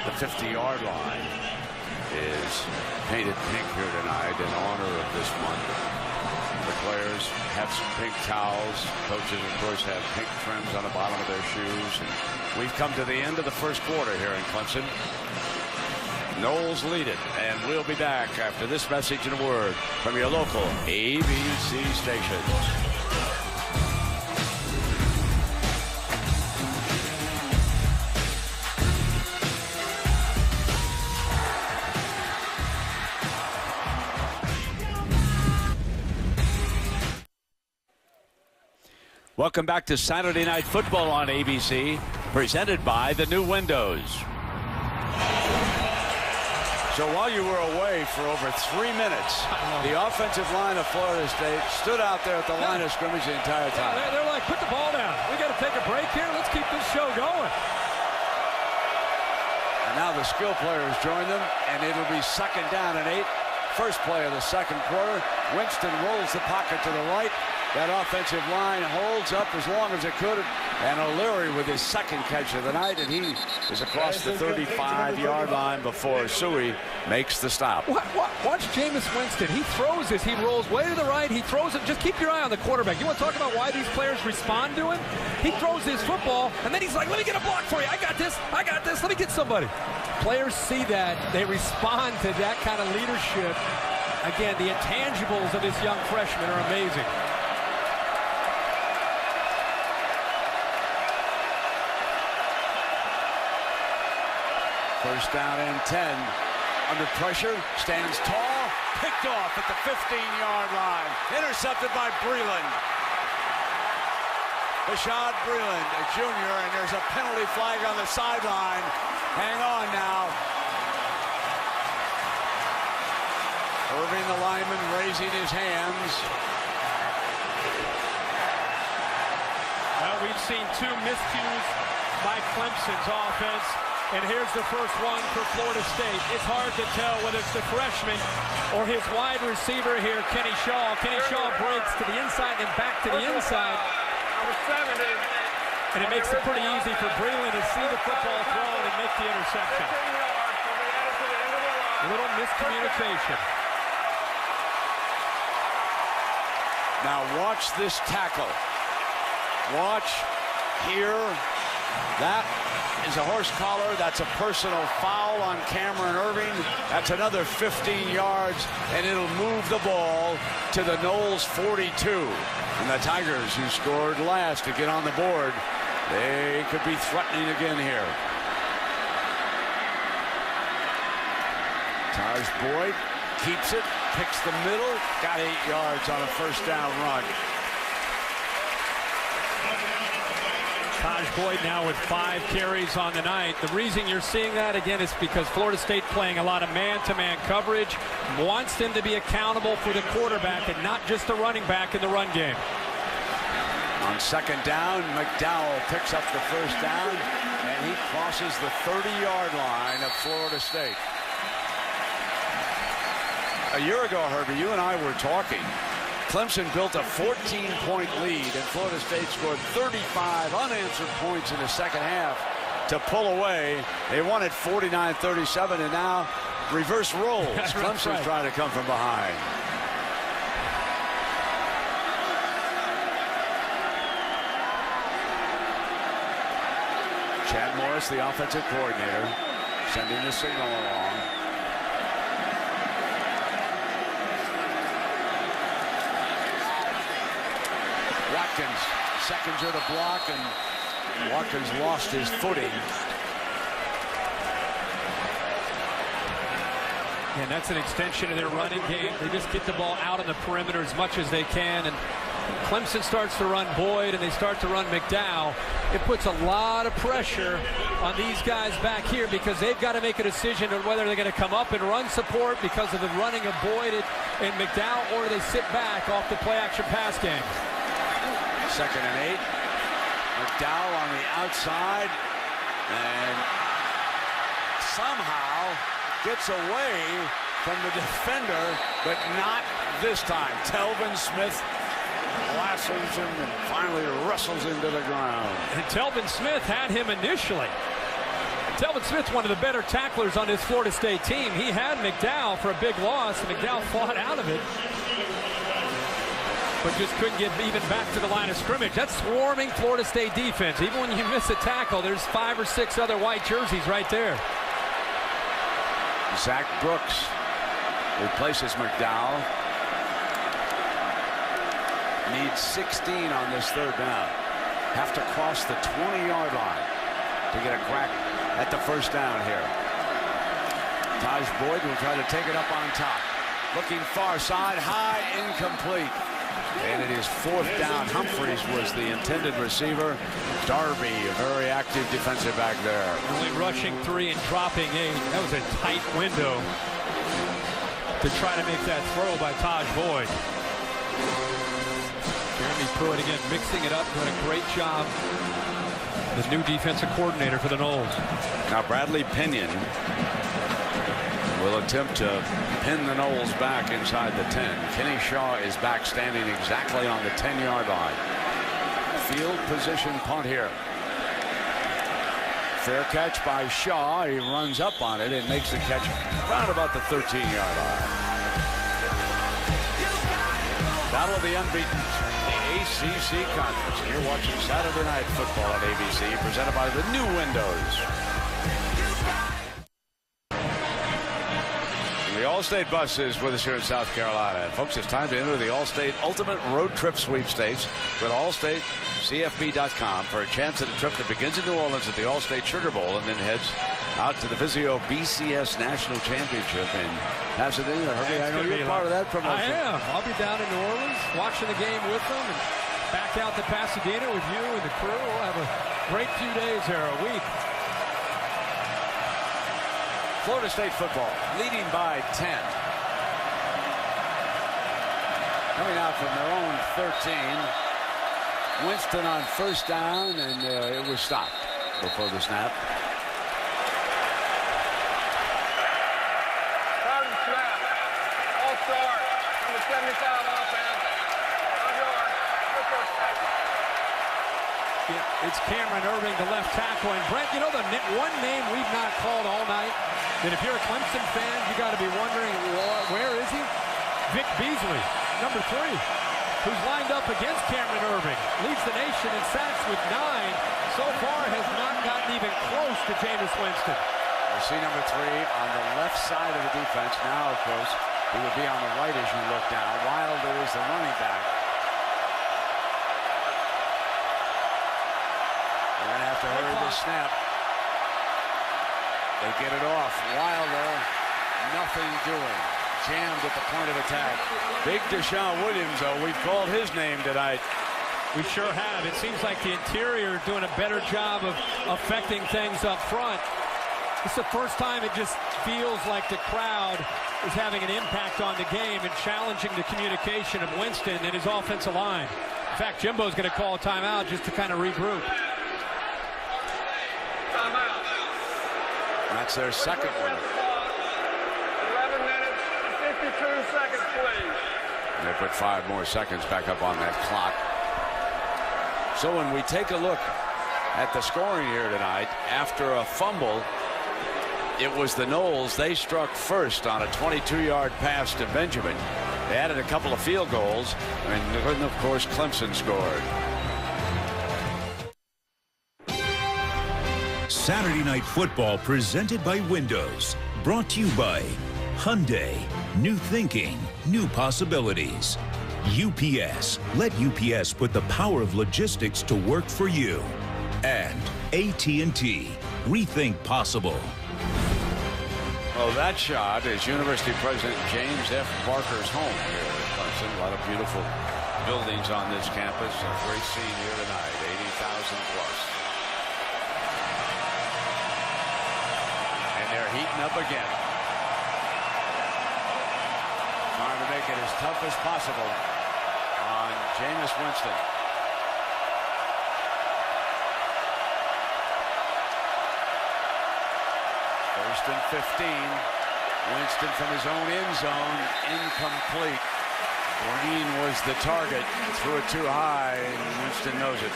the 50-yard line is painted pink here tonight in honor of this month. The players have some pink towels. Coaches, of course, have pink trims on the bottom of their shoes. And we've come to the end of the first quarter here in Clemson. Noles lead it, and we'll be back after this message and a word from your local ABC station. Welcome back to Saturday Night Football on ABC, presented by the new Windows. So while you were away for over 3 minutes, the offensive line of Florida State stood out there at the line of scrimmage the entire time. Yeah, they're like, put the ball down. We got to take a break here. Let's keep this show going. And now the skill players join them, and it'll be 2nd down and 8. First play of the second quarter. Winston rolls the pocket to the right. That offensive line holds up as long as it could. And O'Leary with his 2nd catch of the night, and he is across the 35-yard line before Suey makes the stop. Watch Jameis Winston. He throws as he rolls way to the right. He throws it. Just keep your eye on the quarterback. You want to talk about why these players respond to him? He throws his football, and then he's like, let me get a block for you. I got this. I got this. Let me get somebody. players see that, they respond to that kind of leadership. Again, the intangibles of this young freshman are amazing. First down and 10. Under pressure, stands tall, picked off at the 15-yard line. Intercepted by Breland. Bashad Breland, a junior, and there's a penalty flag on the sideline. Hang on now. Irving, the lineman, raising his hands. Well, we've seen two miscues by Clemson's offense, and here's the first one for Florida State. It's hard to tell whether it's the freshman or his wide receiver here, Kenny Shaw. Kenny Shaw breaks to the inside and back to the inside. Number 70. And it makes it pretty easy for Breland to see the football thrown and make the interception. 15 yards will be added to the end of the line. A little miscommunication. Now watch this tackle. Watch here. That is a horse collar. That's a personal foul on Cameron Irving. That's another 15 yards, and it'll move the ball to the Noles 42. And the Tigers, who scored last to get on the board, they could be threatening again here. Taj Boyd keeps it, picks the middle, got 8 yards on a first down run. Taj Boyd now with 5 carries on the night. The reason you're seeing that, again, is because Florida State playing a lot of man-to-man coverage, wants them to be accountable for the quarterback and not just the running back in the run game. On second down, McDowell picks up the first down, and he crosses the 30-yard line of Florida State. A year ago, Herbie, you and I were talking. Clemson built a 14-point lead, and Florida State scored 35 unanswered points in the second half to pull away. They won at 49-37, and now reverse roles. Clemson's trying to come from behind. Chad Morris, the offensive coordinator, sending the signal along. Watkins seconds her to block, and Watkins lost his footing. And that's an extension of their running game. They just get the ball out on the perimeter as much as they can. And Clemson starts to run Boyd, and they start to run McDowell. It puts a lot of pressure on these guys back here because they've got to make a decision on whether they're going to come up and run support because of the running of Boyd and McDowell, or they sit back off the play-action pass game. Second and 8. McDowell on the outside, and somehow gets away from the defender, but not this time. Telvin Smith lassos him and finally wrestles into the ground. And Telvin Smith had him initially. Telvin Smith, one of the better tacklers on this Florida State team. He had McDowell for a big loss, and McDowell fought out of it, but just couldn't get even back to the line of scrimmage. That's swarming Florida State defense. Even when you miss a tackle, there's 5 or 6 other white jerseys right there. Zach Brooks replaces McDowell. Needs 16 on this third down. Have to cross the 20-yard line to get a crack at the first down here. Taj Boyd will try to take it up on top. Looking far side, high, incomplete. And it is fourth down. Humphreys was the intended receiver. Darby, a very active defensive back there. Only rushing 3 and dropping 8. That was a tight window to try to make that throw by Taj Boyd. Jeremy Pruitt again mixing it up, doing a great job. The new defensive coordinator for the Noles. Now Bradley Pinion will attempt to pin the Noles back inside the 10. Kenny Shaw is back, standing exactly on the 10-yard line. Field position punt here. Fair catch by Shaw. He runs up on it and makes the catch right about the 13-yard line. Battle of the unbeaten, the ACC Conference. And you're watching Saturday Night Football on ABC, presented by the new Windows. The Allstate bus is with us here in South Carolina. And folks, it's time to enter the Allstate Ultimate Road Trip Sweepstakes. Go to AllstateCFP.com for a chance at a trip that begins in New Orleans at the Allstate Sugar Bowl and then heads out to the Vizio BCS National Championship in Pasadena. Herbie, I know you're part of that promotion. I am. I'll be down in New Orleans watching the game with them and back out to Pasadena with you and the crew. We'll have a great few days there, a week. Florida State football leading by 10. Coming out from their own 13. Winston on first down, and it was stopped before the snap. It's Cameron Irving, the left tackle. And Brent, you know the one name we've not called all night? That if you're a Clemson fan, you got to be wondering, where is he? Vic Beasley, number 3, who's lined up against Cameron Irving. Leads the nation in sacks with 9. So far has not gotten even close to Jameis Winston. You see number 3 on the left side of the defense. Now, of course, he would be on the right as you look down. Wilder is the running back. They're going to have to hurry the snap. They get it off. Wilder, nothing doing. Jammed at the point of attack. Big Deshaun Williams, though, we've called his name tonight. We sure have. It seems like the interior doing a better job of affecting things up front. It's the first time it just feels like the crowd is having an impact on the game and challenging the communication of Winston and his offensive line. In fact, Jimbo's going to call a timeout just to kind of regroup. That's their second one. 11 minutes and 52 seconds, please. And they put 5 more seconds back up on that clock. So when we take a look at the scoring here tonight, after a fumble, it was the Noles. They struck first on a 22-yard pass to Benjamin. They added a couple of field goals, and of course Clemson scored. Saturday Night Football presented by Windows. Brought to you by Hyundai. New thinking, new possibilities. UPS. Let UPS put the power of logistics to work for you. And AT&T. Rethink possible. Well, that shot is University President James F. Barker's home here at Clemson. A lot of beautiful buildings on this campus. A great scene here tonight. 80,000 plus. And they're heating up again. Trying to make it as tough as possible on Jameis Winston. First and 15. Winston from his own end zone. Incomplete. Green was the target. Threw it too high, and Winston knows it.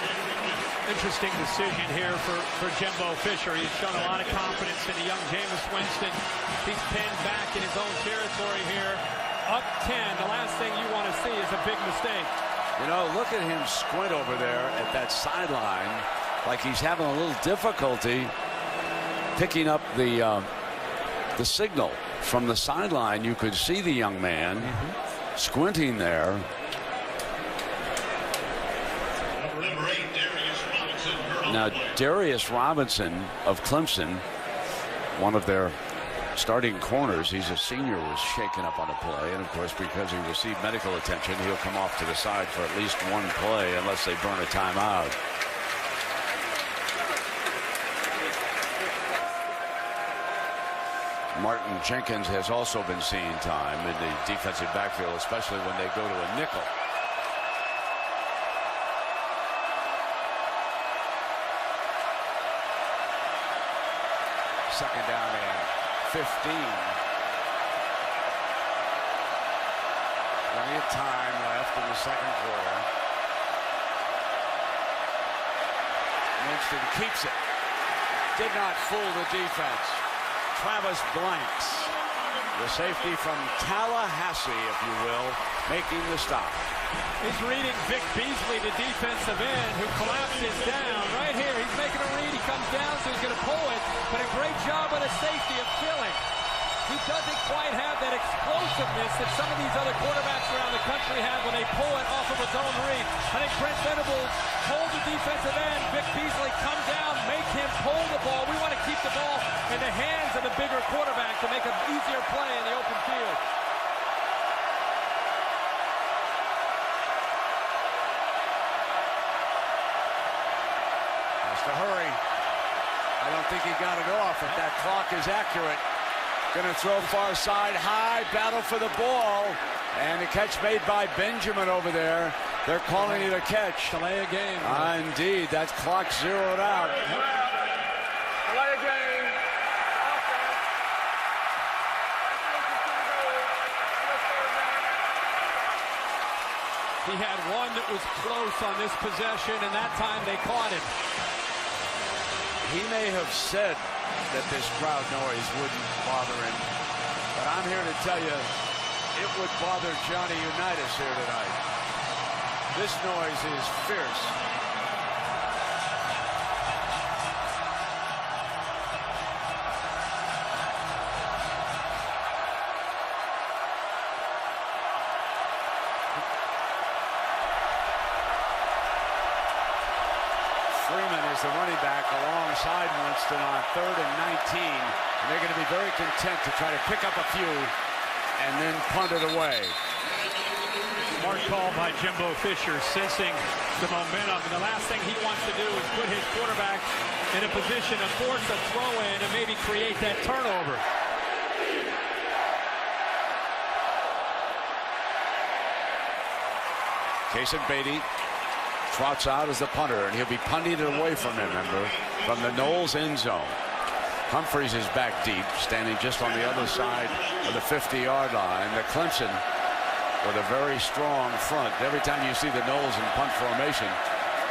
Interesting decision here for Jimbo Fisher. He's shown a lot of confidence in the young Jameis Winston. He's pinned back in his own territory here. Up 10. The last thing you want to see is a big mistake. You know, look at him squint over there at that sideline like he's having a little difficulty picking up the signal from the sideline. You could see the young man squinting there. Now, Darius Robinson of Clemson, one of their starting corners, he's a senior, was shaken up on a play. And, of course, because he received medical attention, he'll come off to the side for at least one play unless they burn a timeout. Martin Jenkins has also been seeing time in the defensive backfield, especially when they go to a nickel. Second down and 15. Plenty of time left in the second quarter. Winston keeps it. Did not fool the defense. Travis Blanks, the safety from Tallahassee, if you will, making the stop. He's reading Vic Beasley, the defensive end, who collapses down. Right here, he's making a read. He comes down, so he's going to pull it. But a great job by the safety of filling. He doesn't quite have that explosiveness that some of these other quarterbacks around the country have when they pull it off of a zone read. I think Brent Venables holds the defensive end. Vic Beasley come down, make him pull the ball. We want to keep the ball in the hands of the bigger quarterback to make an easier play in the open field. Has to hurry. I don't think he got it off if that clock is accurate. Going to throw far side, high, battle for the ball. And the catch made by Benjamin over there. They're calling it a catch. Delay a game. Indeed, that clock zeroed out. Delay a game. He had one that was close on this possession, and that time they caught it. He may have said that this crowd noise wouldn't bother him, but I'm here to tell you it would bother Johnny Unitas here tonight. This noise is fierce. Freeman is the running back alongside Winston on 3rd and 19. And they're going to be very content to try to pick up a few and then punt it away. Smart call by Jimbo Fisher, sensing the momentum. And the last thing he wants to do is put his quarterback in a position to force a throw in and maybe create that turnover. Kason Beatty trots out as the punter, and he'll be punting it away from him, remember, from the Knowles end zone. Humphreys is back deep, standing just on the other side of the 50-yard line. The Clemson with a very strong front. Every time you see the Knowles in punt formation,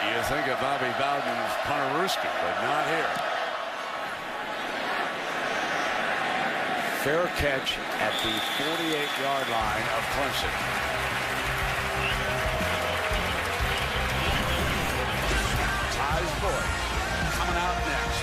you think of Bobby Bowden's Punterooski, but not here. Fair catch at the 48-yard line of Clemson. Ty's Boyd coming out next.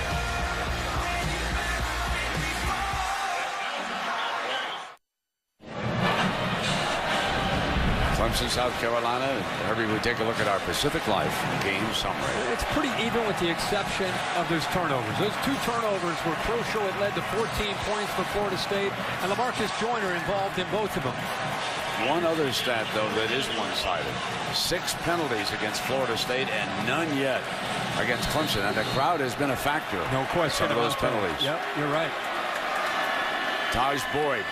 Clemson, South Carolina. Herbie, we take a look at our Pacific Life game summary. It's pretty even with the exception of those turnovers. Those two turnovers were crucial. It led to 14 points for Florida State, and LaMarcus Joyner involved in both of them. One other stat, though, that is one-sided. 6 penalties against Florida State and none yet against Clemson. And the crowd has been a factor. No question. Some of those penalties. Yep, you're right. Taj Boyd,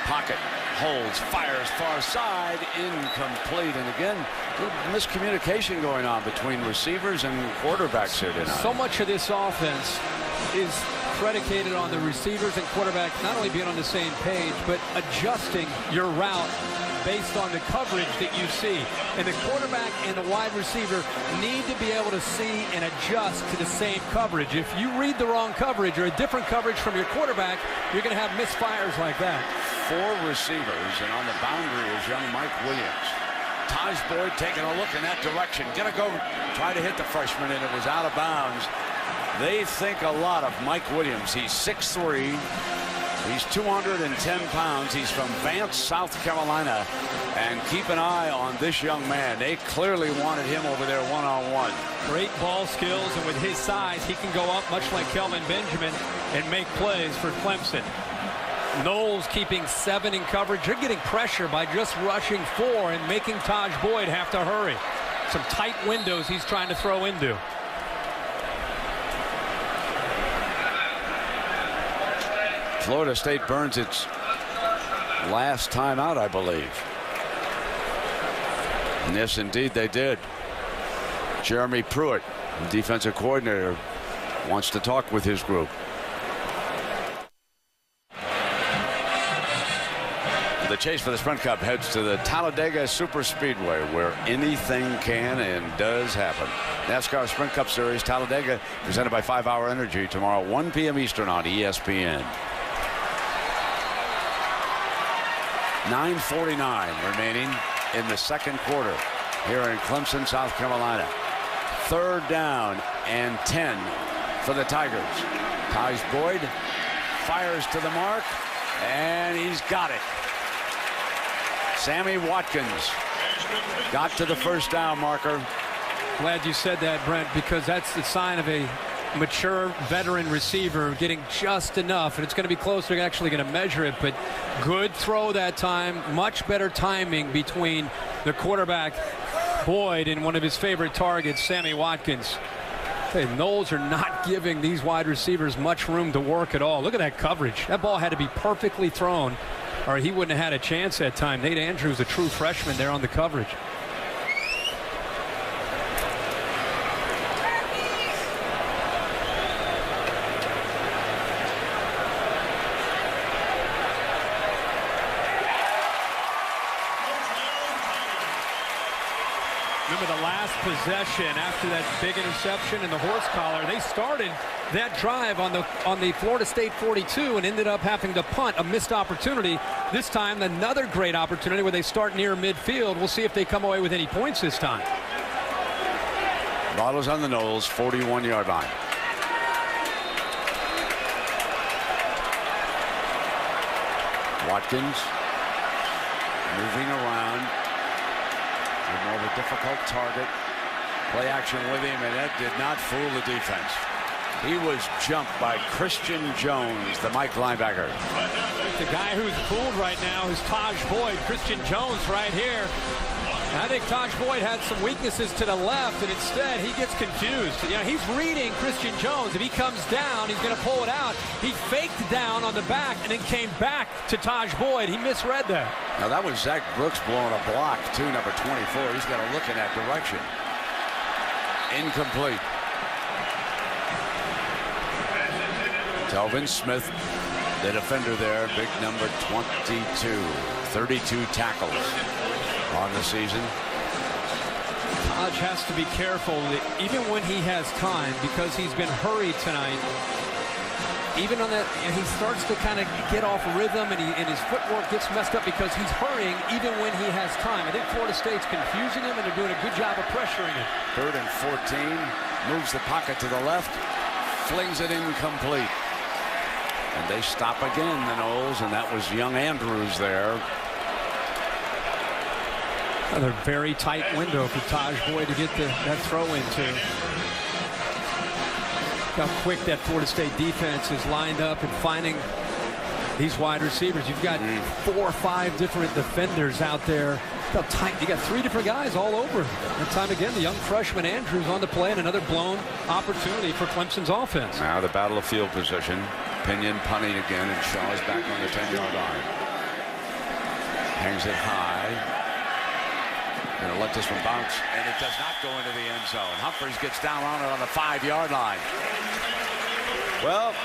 pocket, holds, fires far side, incomplete. And again, miscommunication going on between receivers and quarterbacks here tonight. So much of this offense is predicated on the receivers and quarterbacks not only being on the same page, but adjusting your route based on the coverage that you see. And the quarterback and the wide receiver need to be able to see and adjust to the same coverage. If you read the wrong coverage or a different coverage from your quarterback, you're going to have misfires like that. 4 receivers, and on the boundary is young Mike Williams. Taj Boyd taking a look in that direction. Gonna go try to hit the freshman, and it was out of bounds. They think a lot of Mike Williams. He's 6'3". He's 210 pounds. He's from Vance, South Carolina. And keep an eye on this young man. They clearly wanted him over there one-on-one. Great ball skills, and with his size, he can go up much like Kelvin Benjamin and make plays for Clemson. Knowles keeping 7 in coverage. They're getting pressure by just rushing 4 and making Taj Boyd have to hurry. Some tight windows he's trying to throw into. Florida State burns its last timeout, I believe. And yes, indeed, they did. Jeremy Pruitt, the defensive coordinator, wants to talk with his group. The chase for the Sprint Cup heads to the Talladega Superspeedway, where anything can and does happen. NASCAR Sprint Cup Series, Talladega, presented by 5 Hour Energy, tomorrow 1 p.m. Eastern on ESPN. 9:49 remaining in the second quarter here in Clemson, South Carolina. 3rd down and 10 for the Tigers. Taj Boyd fires to the mark, And he's got it. Sammy Watkins got to the first down marker. Glad you said that, Brent, because that's the sign of a mature veteran receiver getting just enough, and it's going to be close. They're actually going to measure it, but good throw that time. Much better timing between the quarterback, Boyd, and one of his favorite targets, Sammy Watkins. Hey, Knowles are not giving these wide receivers much room to work at all. Look at that coverage. That ball had to be perfectly thrown, or he wouldn't have had a chance that time. Nate Andrews, a true freshman, there on the coverage. Remember the last possession after that big interception and the horse collar, they started that drive on the Florida State 42 and ended up having to punt, a missed opportunity. This time another great opportunity where they start near midfield. We'll see if they come away with any points this time. Ball is on the Knowles 41-yard line. Watkins moving around. More of a difficult target. Play action with him, and that did not fool the defense. He was jumped by Christian Jones, the Mike linebacker. The guy who's fooled right now is Taj Boyd. Christian Jones right here. I think Taj Boyd had some weaknesses to the left, and instead he gets confused. You know, he's reading Christian Jones. If he comes down, he's going to pull it out. He faked down on the back and then came back to Taj Boyd. He misread that. Now that was Zach Brooks blowing a block too, number 24. He's got to look in that direction. Incomplete. Telvin Smith, the defender there, big number 22. 32 tackles on the season. Taj has to be careful that even when he has time, because he's been hurried tonight, even on that, and he starts to kind of get off rhythm, and his footwork gets messed up because he's hurrying even when he has time. I think Florida State's confusing him, and they're doing a good job of pressuring him. 3rd and 14, moves the pocket to the left, flings it incomplete. And they stop again, the Knowles, and that was young Andrews there. Another very tight window for Taj Boyd to get that throw into. How quick that Florida State defense is lined up and finding these wide receivers. You've got 4 or 5 different defenders out there. How tight. You got 3 different guys all over. And time again, the young freshman Andrews on the play, and another blown opportunity for Clemson's offense. Now the battle of field position. Pinion punting again, and Shaw's back on the 10-yard line. Hangs it high. Going to let this one bounce, and it does not go into the end zone. Humphries gets down on it on the 5-yard line. Well,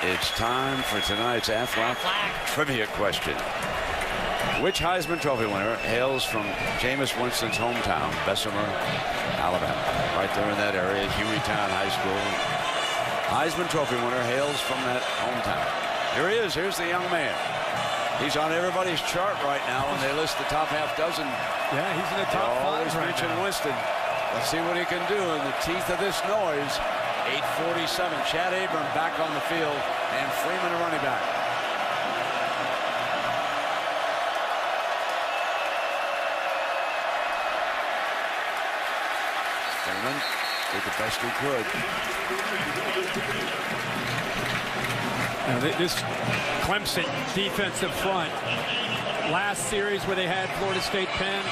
it's time for tonight's Aflac trivia question. Which Heisman Trophy winner hails from Jameis Winston's hometown, Bessemer, Alabama? Right there in that area, Hueytown High School. Heisman Trophy winner hails from that hometown. Here he is. Here's the young man. He's on everybody's chart right now, and they list the top half dozen. Yeah, he's in the top 5 always right reaching now. Winston. Let's see what he can do in the teeth of this noise. 8:47. Chad Abram back on the field, and Freeman a running back. Freeman did the best he could. Now, this Clemson defensive front, last series where they had Florida State pinned,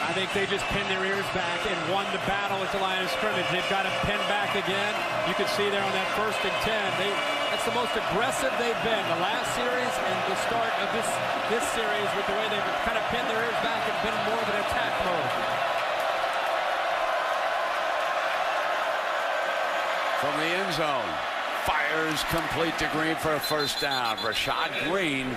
I think they just pinned their ears back and won the battle at the line of scrimmage. They've got to pin back again. You can see there on that 1st and 10. That's the most aggressive they've been. The last series and the start of this series with the way they've kind of pinned their ears back and been more of an attack mode. From the end zone. Fires complete to Green for a first down. Rashad Green.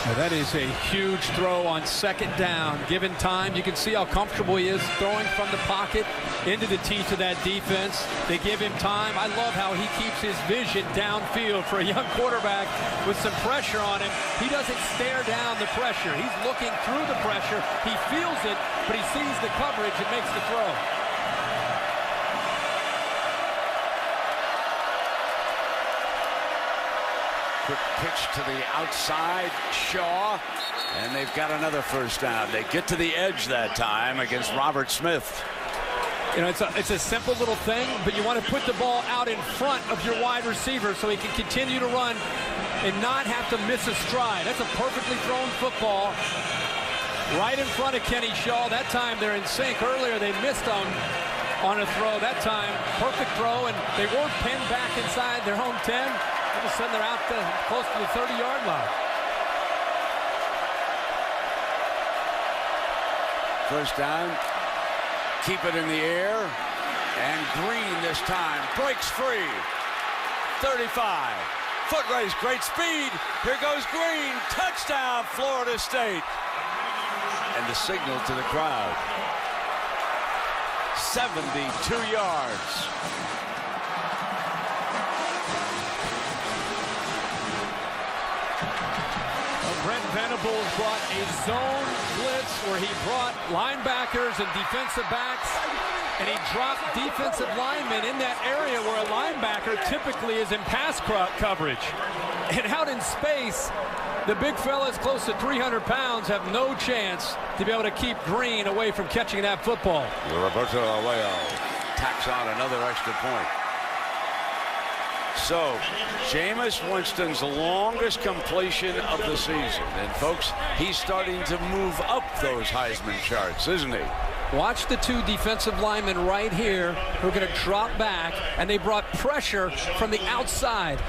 Now that is a huge throw on 2nd down. Given time, you can see how comfortable he is throwing from the pocket into the teeth of that defense. They give him time. I love how he keeps his vision downfield for a young quarterback with some pressure on him. He doesn't stare down the pressure. He's looking through the pressure. He feels it, but he sees the coverage and makes the throw. pitch to the outside, Shaw, and they've got another first down. They get to the edge that time against Robert Smith. You know, it's a simple little thing, but you want to put the ball out in front of your wide receiver so he can continue to run and not have to miss a stride. That's a perfectly thrown football right in front of Kenny Shaw. That time they're in sync. Earlier they missed on a throw. That time, perfect throw, and they weren't pinned back inside their home 10. All of a sudden they're out close to the 30-yard line. First down. Keep it in the air, and Green this time breaks free. 35, foot race, great speed. Here goes Green, touchdown, Florida State. And the signal to the crowd. 72 yards. Brent Venables brought a zone blitz where he brought linebackers and defensive backs, and he dropped defensive linemen in that area where a linebacker typically is in pass coverage. And out in space, the big fellas close to 300 pounds have no chance to be able to keep Green away from catching that football. Roberto Arroyo tacks on another extra point. So, Jameis Winston's longest completion of the season. And, folks, he's starting to move up those Heisman charts, isn't he? Watch the two defensive linemen right here who are going to drop back, and they brought pressure from the outside.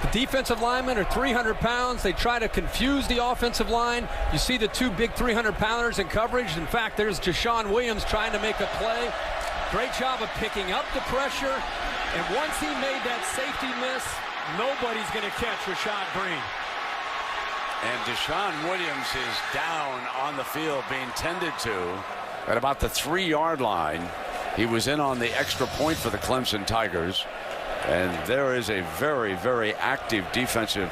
The defensive linemen are 300 pounds. They try to confuse the offensive line. You see the two big 300-pounders in coverage. In fact, there's Deshaun Williams trying to make a play. Great job of picking up the pressure. And once he made that safety miss, nobody's going to catch Rashad Green. And Deshaun Williams is down on the field being tended to at about the 3-yard line. He was in on the extra point for the Clemson Tigers. And there is a very, very active defensive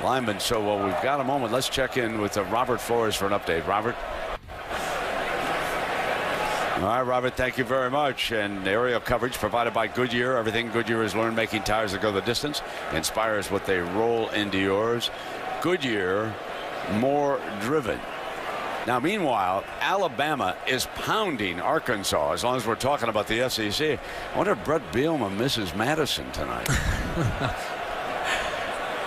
lineman. So while we've got a moment, let's check in with Robert Flores for an update. Robert? All right, Robert, thank you very much. And aerial coverage provided by Goodyear. Everything Goodyear has learned making tires that go the distance inspires what they roll into yours. Goodyear, more driven. Now, meanwhile, Alabama is pounding Arkansas, as long as we're talking about the SEC. I wonder if Brett Bielema misses Madison tonight.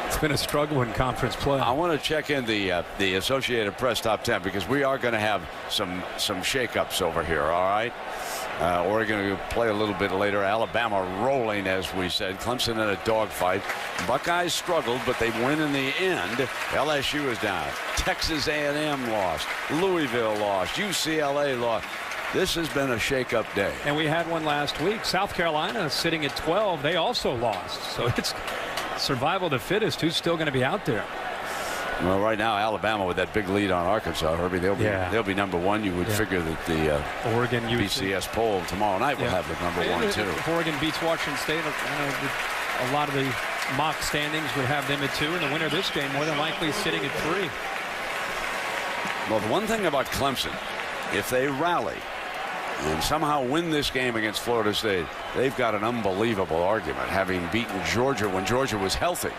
It's been a struggle in conference play. I want to check in the Associated Press top 10 because we are going to have some shakeups over here. All right, we're going to play a little bit later. Alabama rolling, as we said. Clemson in a dogfight. Buckeyes struggled, but they win in the end. LSU is down. Texas A&M lost. Louisville lost. UCLA lost. This has been a shake-up day. And we had one last week. South Carolina sitting at 12. They also lost. So it's survival of the fittest. Who's still going to be out there? Well, right now, Alabama with that big lead on Arkansas, Herbie, they'll be number one. You would figure that the Oregon BCS poll tomorrow night will have the number one, too. If Oregon beats Washington State, a lot of the mock standings would have them at 2, and the winner of this game more than likely is sitting at 3. Well, the one thing about Clemson, if they rally and somehow win this game against Florida State, they've got an unbelievable argument, having beaten Georgia when Georgia was healthy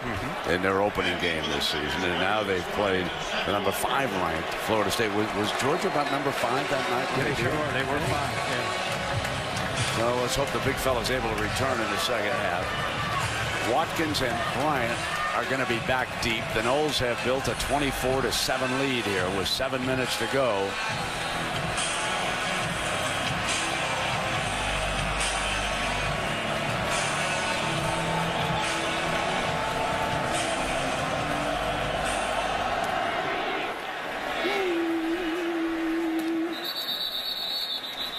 in their opening game this season. And now they've played the number 5 ranked Florida State. Was Georgia about number 5 that night? Yeah, they were 5. Yeah. Well, let's hope the big fella's able to return in the second half. Watkins and Bryant are going to be back deep. The Noles have built a 24-7 lead here with 7 minutes to go.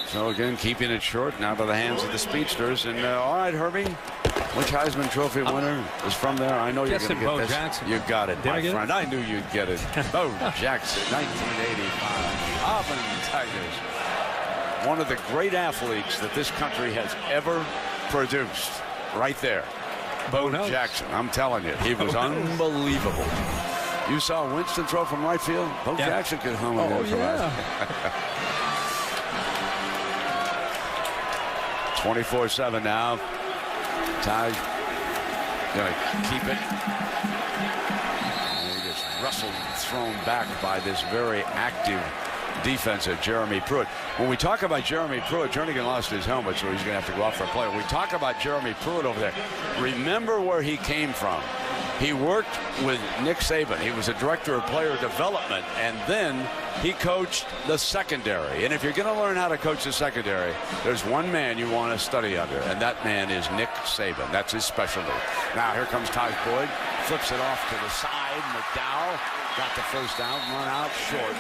So again, keeping it short now to the hands of the speedsters. And all right, Herbie, which Heisman Trophy winner is from there? I know you're going to get Bo this. Jackson. You got it, my friend. It? I knew you'd get it. Bo Jackson, 1985. Auburn Tigers. One of the great athletes that this country has ever produced. Right there. Bo Jackson. I'm telling you, he was unbelievable. You saw Winston throw from right field? Bo Jackson could hum it in from right. 24-7 now. Ty going to keep it. wrestled, thrown back by this very active defensive Jeremy Pruitt. When we talk about Jeremy Pruitt, Jernigan lost his helmet, so he's going to have to go out for a play. When we talk about Jeremy Pruitt over there, remember where he came from. He worked with Nick Saban. He was a director of player development, and then he coached the secondary. And if you're going to learn how to coach the secondary, there's one man you want to study under, and that man is Nick Saban. That's his specialty. Now here comes Taj Boyd, flips it off to the side. McDowell got the first down, run out short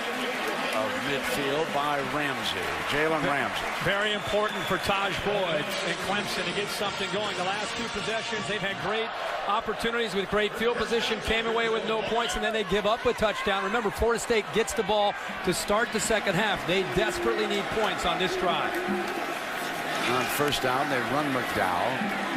of midfield by Ramsey, Jalen Ramsey. Very important for Taj Boyd and Clemson to get something going. The last 2 possessions, they've had great opportunities with great field position, came away with no points, and then they give up a touchdown. Remember, Florida State gets the ball to start the second half. They desperately need points on this drive. On first down, they run McDowell.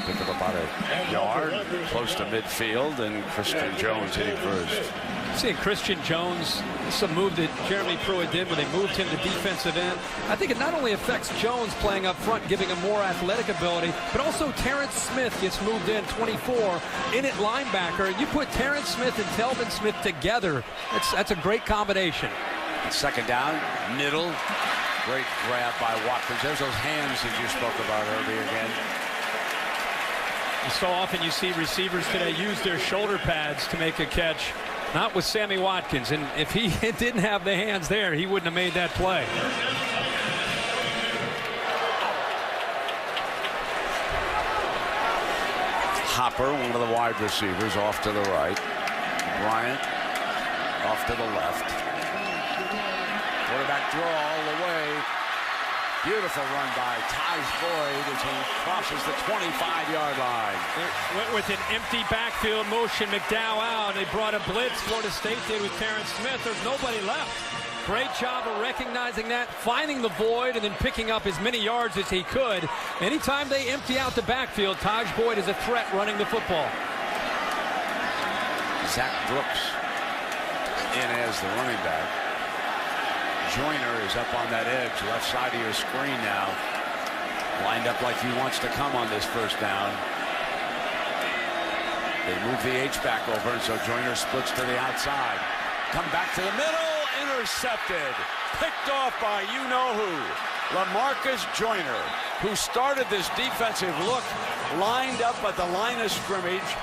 Pick up about a yard, close to midfield, and Christian Jones hitting first. See, Christian Jones, it's a move that Jeremy Pruitt did when they moved him to defensive end. I think it not only affects Jones playing up front, giving him more athletic ability, but also Terrence Smith gets moved in, 24, in at linebacker. You put Terrence Smith and Telvin Smith together, that's a great combination. Second down, middle, great grab by Watkins. There's those hands that you spoke about earlier again. So often you see receivers today use their shoulder pads to make a catch. Not with Sammy Watkins, and if he didn't have the hands there, he wouldn't have made that play. Hopper, one of the wide receivers, off to the right. Bryant off to the left. Quarterback draw all the way. Beautiful run by Taj Boyd as he crosses the 25-yard line. Went with an empty backfield motion. McDowell out. They brought a blitz. Florida State did with Terrence Smith. There's nobody left. Great job of recognizing that, finding the void, and then picking up as many yards as he could. Anytime they empty out the backfield, Taj Boyd is a threat running the football. Zach Brooks in as the running back. Joyner is up on that edge, left side of your screen now. Lined up like he wants to come on this first down. They move the H-back over, and so Joyner splits to the outside. Come back to the middle, intercepted. Picked off by you-know-who. LaMarcus Joyner, who started this defensive look, lined up at the line of scrimmage,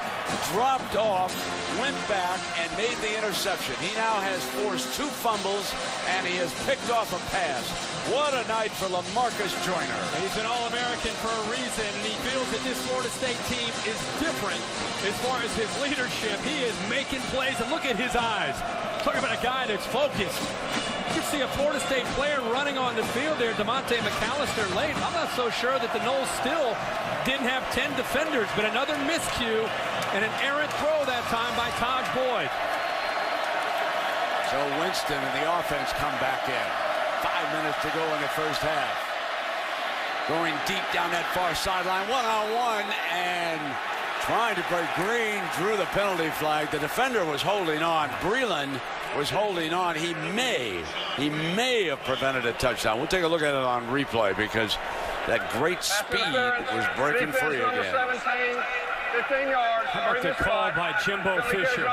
dropped off, went back, and made the interception. He now has forced 2 fumbles, and he has picked off a pass. What a night for LaMarcus Joyner. He's an All-American for a reason, and he feels that this Florida State team is different as far as his leadership. He is making plays, and look at his eyes. Talk about a guy that's focused. You can see a Florida State player running on the field there, DeMonte McAllister late. I'm not so sure that the Noles still didn't have 10 defenders, but another miscue and an errant throw that time by Taj Boyd. So Winston and the offense come back in. 5 minutes to go in the first half. Going deep down that far sideline, one-on-one, and trying to break Green, drew the penalty flag. The defender was holding on. Breland was holding on. He may have prevented a touchdown. We'll take a look at it on replay because that great speed was breaking free again. 15 yards. How about the call by Jimbo Fisher?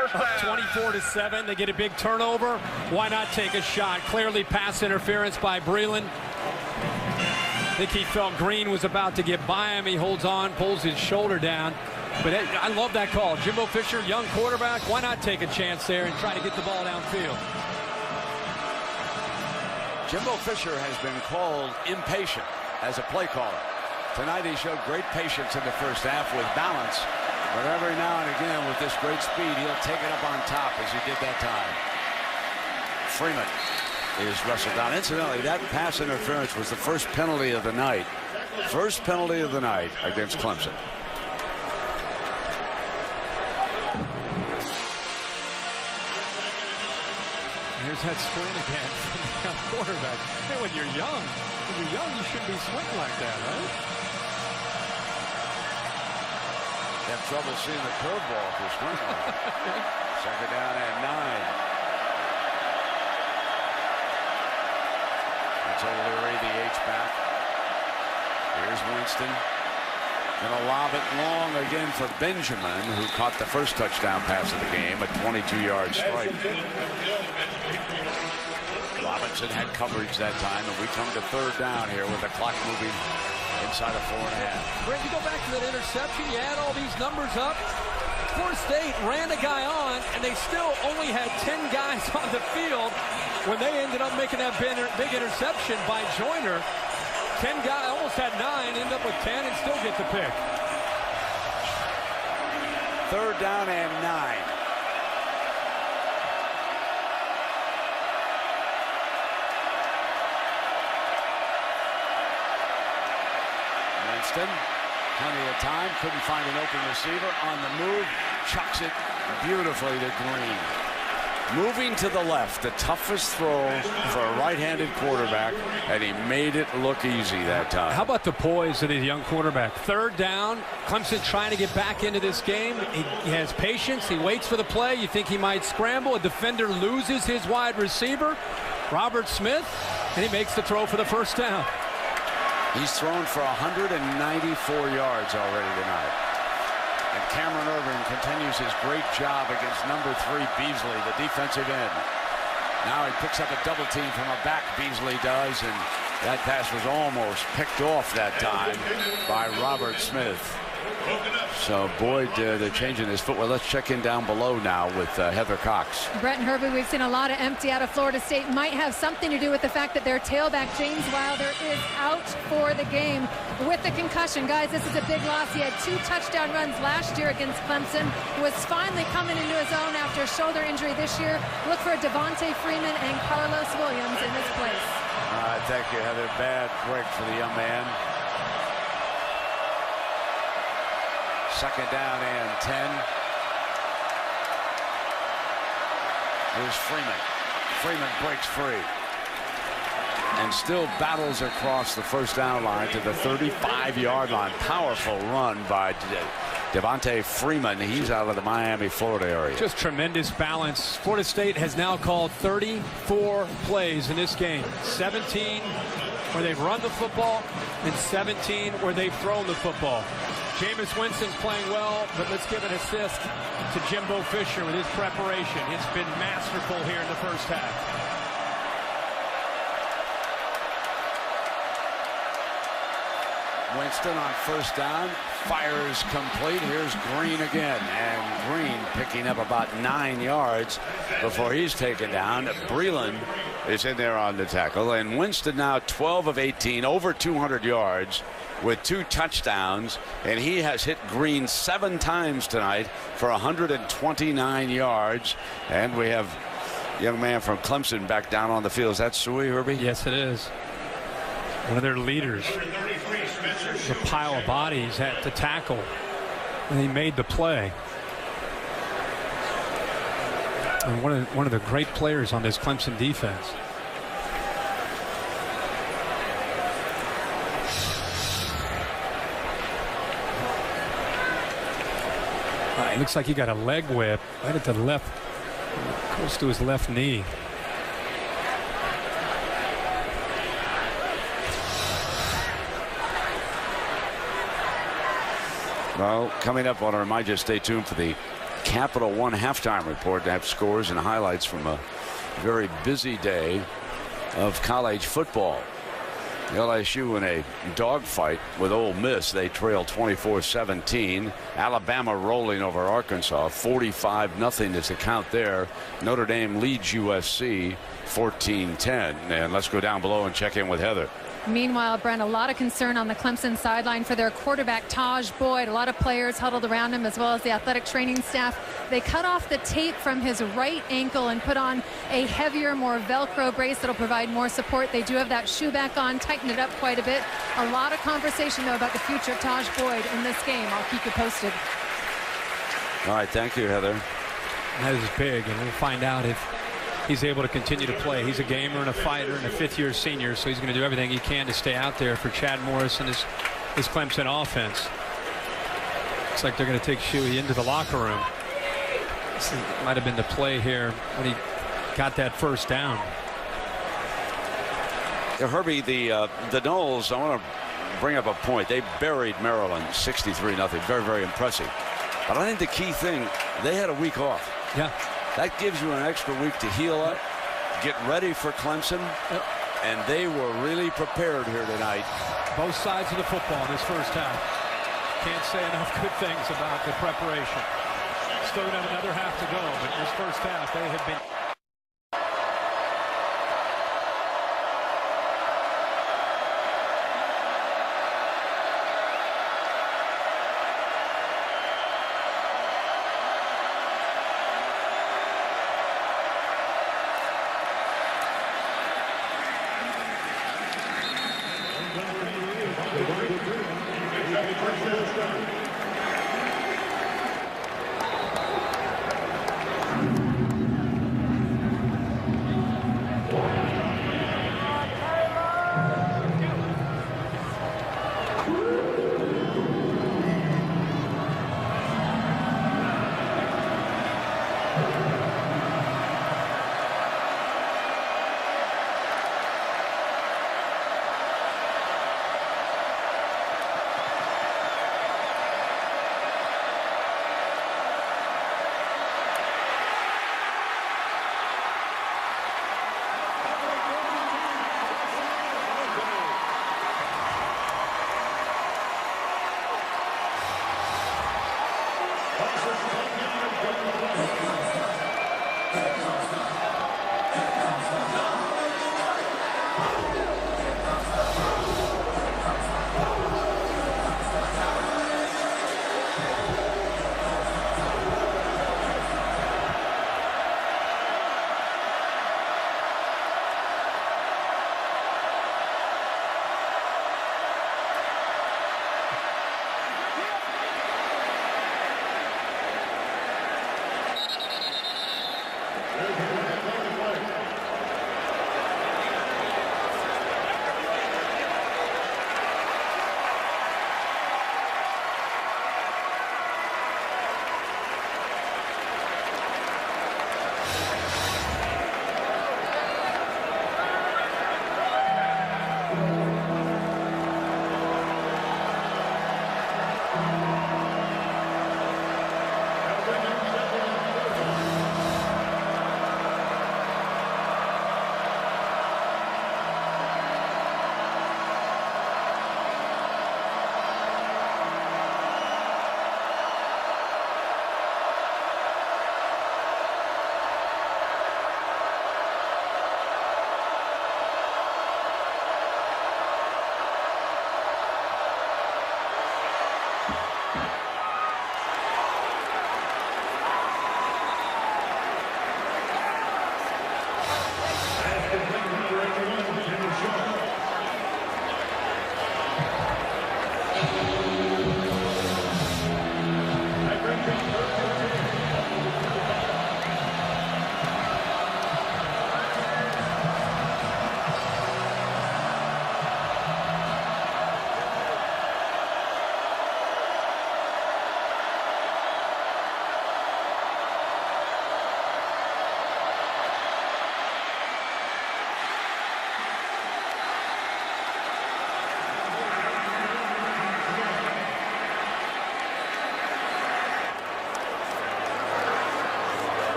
24-7. They get a big turnover. Why not take a shot? Clearly pass interference by Breland. I think he felt Green was about to get by him. He holds on, pulls his shoulder down. But I love that call. Jimbo Fisher, young quarterback. Why not take a chance there and try to get the ball downfield? Jimbo Fisher has been called impatient as a play caller. Tonight he showed great patience in the first half with balance. But every now and again with this great speed, he'll take it up on top as he did that time. Freeman is wrestled down. Incidentally, that pass interference was the first penalty of the night. First penalty of the night against Clemson. Here's that screen again from the quarterback. Hey, when you're young, you shouldn't be swinging like that, right? Have trouble seeing the curveball if you're swinging. Second down and 9. That's O'Leary, the H-back. Here's Winston. Gonna lob it long again for Benjamin, who caught the first touchdown pass of the game, a 22-yard strike. Robinson had coverage that time, and we come to third down here with the clock moving inside of 4.5. Brent, you go back to that interception, you add all these numbers up. Florida State ran a guy on, and they still only had 10 guys on the field when they ended up making that big interception by Joyner. 10 guys, almost had 9, end up with 10 and still get the pick. Third down and 9. Winston, plenty of time, couldn't find an open receiver on the move, chucks it beautifully to Green. Moving to the left, the toughest throw for a right-handed quarterback, and he made it look easy that time. How about the poise of the young quarterback? Third down, Clemson trying to get back into this game. He has patience, he waits for the play. You think he might scramble, a defender loses his wide receiver, Robert Smith, and he makes the throw for the first down. He's thrown for 194 yards already tonight. And Cameron Irvin continues his great job against number 3 Beasley, the defensive end. Now he picks up a double team from a back, Beasley does, and that pass was almost picked off that time by Robert Smith. So Boyd, they're changing his footwear. Let's check in down below now with Heather Cox. Brett and Herbie, we've seen a lot of empty out of Florida State. Might have something to do with the fact that their tailback, James Wilder, is out for the game with the concussion. Guys, this is a big loss. He had 2 touchdown runs last year against Clemson. Was finally coming into his own after a shoulder injury this year. Look for Devontae Freeman and Carlos Williams in his place. Thank you, Heather. Bad break for the young man. Second down and 10. Here's Freeman. Freeman breaks free. And still battles across the first down line to the 35-yard line. Powerful run by Devontae Freeman. He's out of the Miami, Florida area. Just tremendous balance. Florida State has now called 34 plays in this game. 17 where they've run the football and 17 where they've thrown the football. Jameis Winston's playing well, but let's give an assist to Jimbo Fisher with his preparation. It's been masterful here in the first half. Winston on first down, fires complete. Here's Green again, and Green picking up about 9 yards before he's taken down. Breland is in there on the tackle, and Winston now 12 of 18, over 200 yards with 2 touchdowns, and he has hit Green 7 times tonight for 129 yards. And we have a young man from Clemson back down on the field. Is that Suey, Herbie? Yes, it is. One of their leaders. The pile of bodies at the tackle, and he made the play. And one of the great players on this Clemson defense. It looks like he got a leg whip right at the left, close to his left knee. Well, coming up, I want to remind you to stay tuned for the Capital One halftime report to have scores and highlights from a very busy day of college football. LSU in a dogfight with Ole Miss. They trail 24-17. Alabama rolling over Arkansas. 45-0 is the count there. Notre Dame leads USC 14-10. And let's go down below and check in with Heather. Meanwhile, Brent, a lot of concern on the Clemson sideline for their quarterback, Taj Boyd. A lot of players huddled around him, as well as the athletic training staff. They cut off the tape from his right ankle and put on a heavier, more Velcro brace that'll provide more support. They do have that shoe back on, tighten it up quite a bit. A lot of conversation, though, about the future of Taj Boyd in this game. I'll keep you posted. All right, thank you, Heather. That is big, and we'll find out if he's able to continue to play. He's a gamer and a fighter and a fifth-year senior, so he's going to do everything he can to stay out there for Chad Morris and his Clemson offense. Looks like they're going to take Shuey into the locker room. This might have been the play here when he got that first down. Yeah, Herbie, the Noles, I want to bring up a point. They buried Maryland 63-0. Very, very impressive. But I think the key thing, they had a week off. Yeah. That gives you an extra week to heal up, get ready for Clemson, and they were really prepared here tonight. Both sides of the football in this first half. Can't say enough good things about the preparation. Still gonna have another half to go, but this first half, they have been...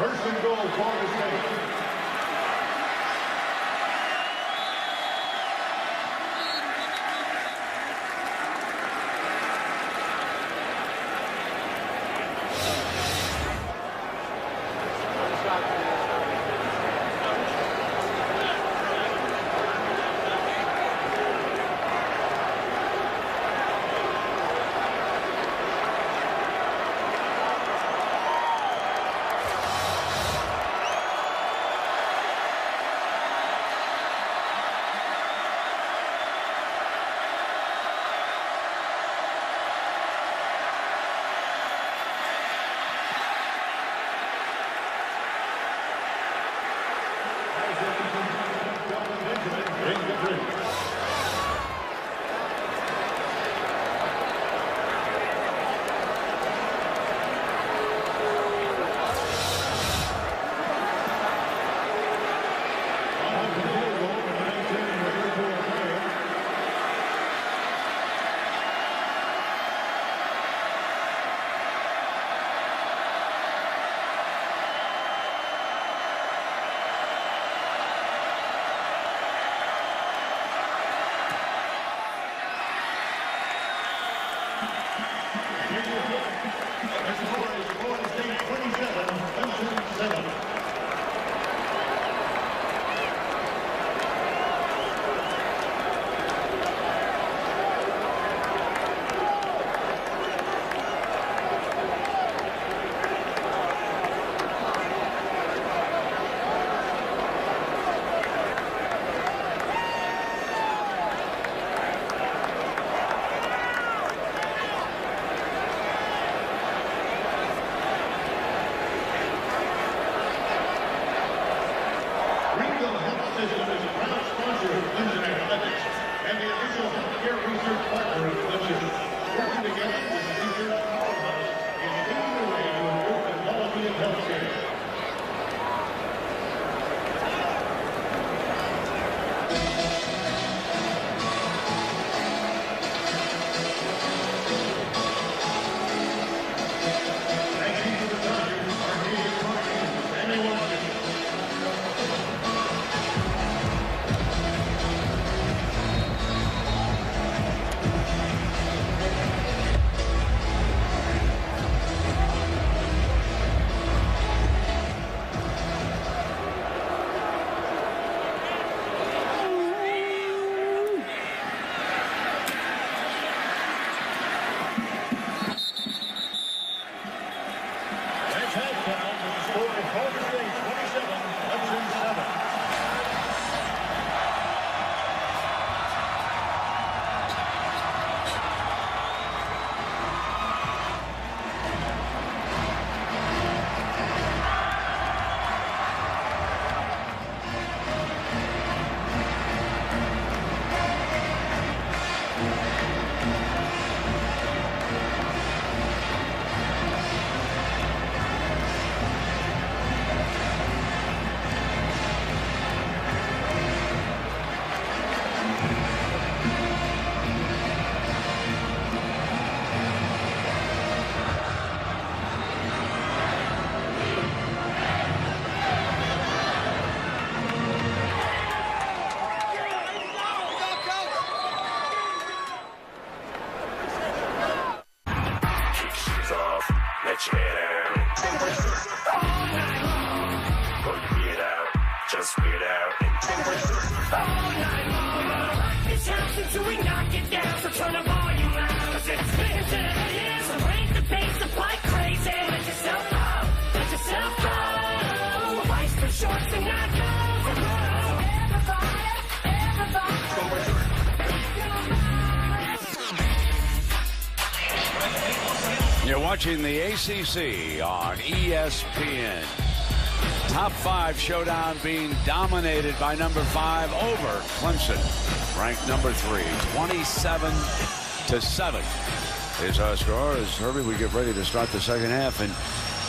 First and goal, Florida State. Florida State 27, Clemson 7. You're watching the ACC on ESPN. Top 5 showdown being dominated by number 5 over Clemson, ranked number 3, 27-7 is our score. As Herbie, we get ready to start the second half, and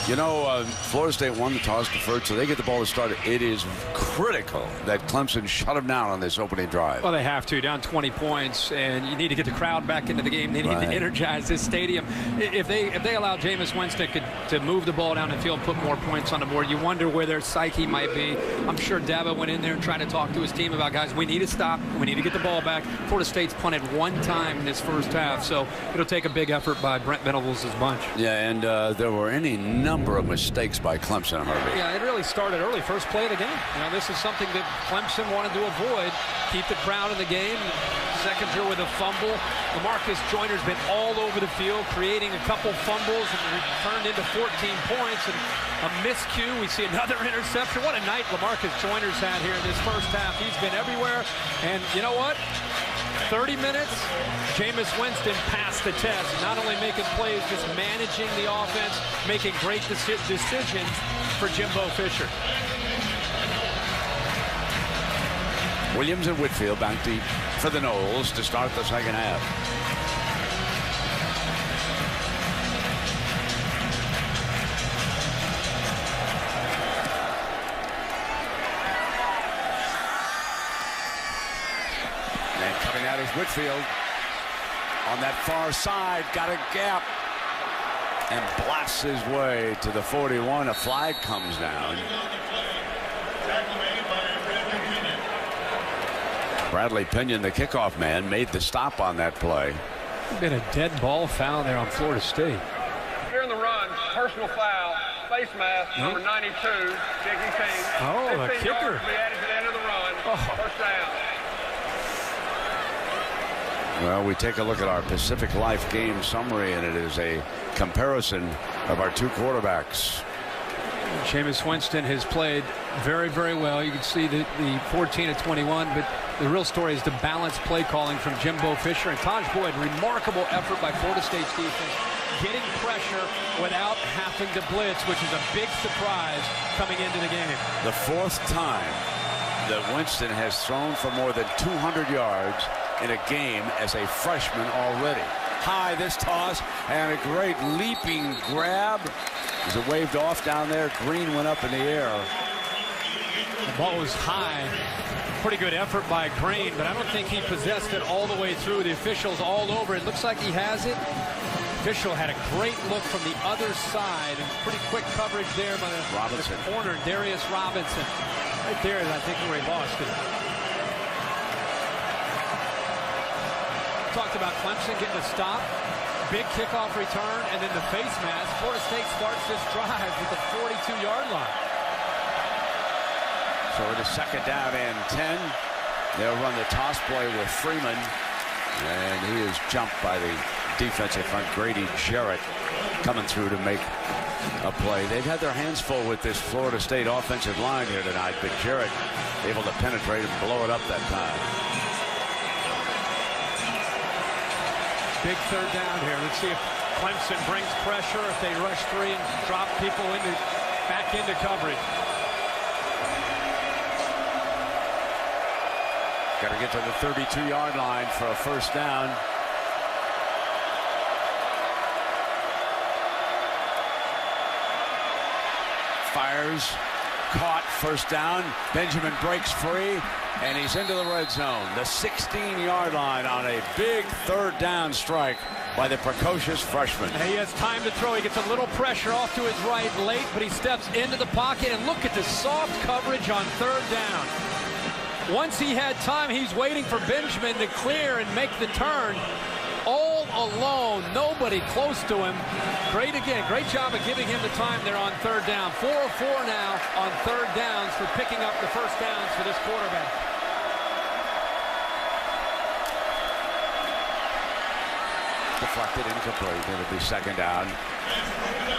you know, Florida State won the toss deferred, so they get the ball to start. It is critical that Clemson shut them down on this opening drive. Well, they have to, down 20 points, and you need to get the crowd back into the game. They need to energize this stadium. If they allow Jameis Winston to move the ball down the field, put more points on the board, you wonder where their psyche might be. I'm sure Dabo went in there and tried to talk to his team about, guys, we need to stop. We need to get the ball back. Florida State's punted one time in this first half, so it'll take a big effort by Brent Venables' bunch. Yeah, and there were any number of mistakes by Clemson, Herbie. Yeah, it really started early. First play of the game. You know, this is something that Clemson wanted to avoid. Keep the crowd in the game. Second year with a fumble. LaMarcus Joyner's been all over the field, creating a couple fumbles and turned into 14 points. And a miscue. We see another interception. What a night LaMarcus Joyner's had here in this first half. He's been everywhere. And you know what? 30 minutes, Jameis Winston passed the test. Not only making plays, just managing the offense, making great decisions for Jimbo Fisher. Williams and Whitfield back deep for the Noles to start the second half. And coming out is Whitfield on that far side, got a gap and blasts his way to the 41. A flag comes down. Bradley Pinion, the kickoff man, made the stop on that play. Been a dead ball foul there on Florida State. Here in the run, personal foul, face mask, number 92, kicking team. Oh, the 15 kicker. yards to be added to the end of the run. First down. Well, we take a look at our Pacific Life game summary, and it is a comparison of our two quarterbacks. Jameis Winston has played very, very well. You can see the 14 of 21, but the real story is the balanced play calling from Jimbo Fisher and Taj Boyd. Remarkable effort by Florida State's defense, getting pressure without having to blitz, which is a big surprise coming into the game. The fourth time that Winston has thrown for more than 200 yards in a game as a freshman already. High this toss, and a great leaping grab. As it waved off down there, Green went up in the air. The ball was high. Pretty good effort by Green, but I don't think he possessed it all the way through. The officials all over. It looks like he has it. Official had a great look from the other side, and pretty quick coverage there by the Robinson. Corner, Darius Robinson. Right there is, I think, where he lost it. Talked about Clemson getting a stop. Big kickoff return, and then the face mask. Florida State starts this drive with the 42-yard line. So it is second down and 10. They'll run the toss play with Freeman, and he is jumped by the defensive front, Grady Jarrett, coming through to make a play. They've had their hands full with this Florida State offensive line here tonight, but Jarrett able to penetrate and blow it up that time. Big third down here. Let's see if Clemson brings pressure, if they rush three and drop people back into coverage. Got to get to the 32-yard line for a first down. Fires, caught, first down. Benjamin breaks free, and he's into the red zone. The 16-yard line on a big third down strike by the precocious freshman. And he has time to throw. He gets a little pressure off to his right late, but he steps into the pocket, and look at the soft coverage on third down. Once he had time, he's waiting for Benjamin to clear and make the turn. All alone, nobody close to him. Great job of giving him the time there on third down. 4 of 4 now on third downs for picking up the first downs for this quarterback. Deflected, incomplete. It'll be second down.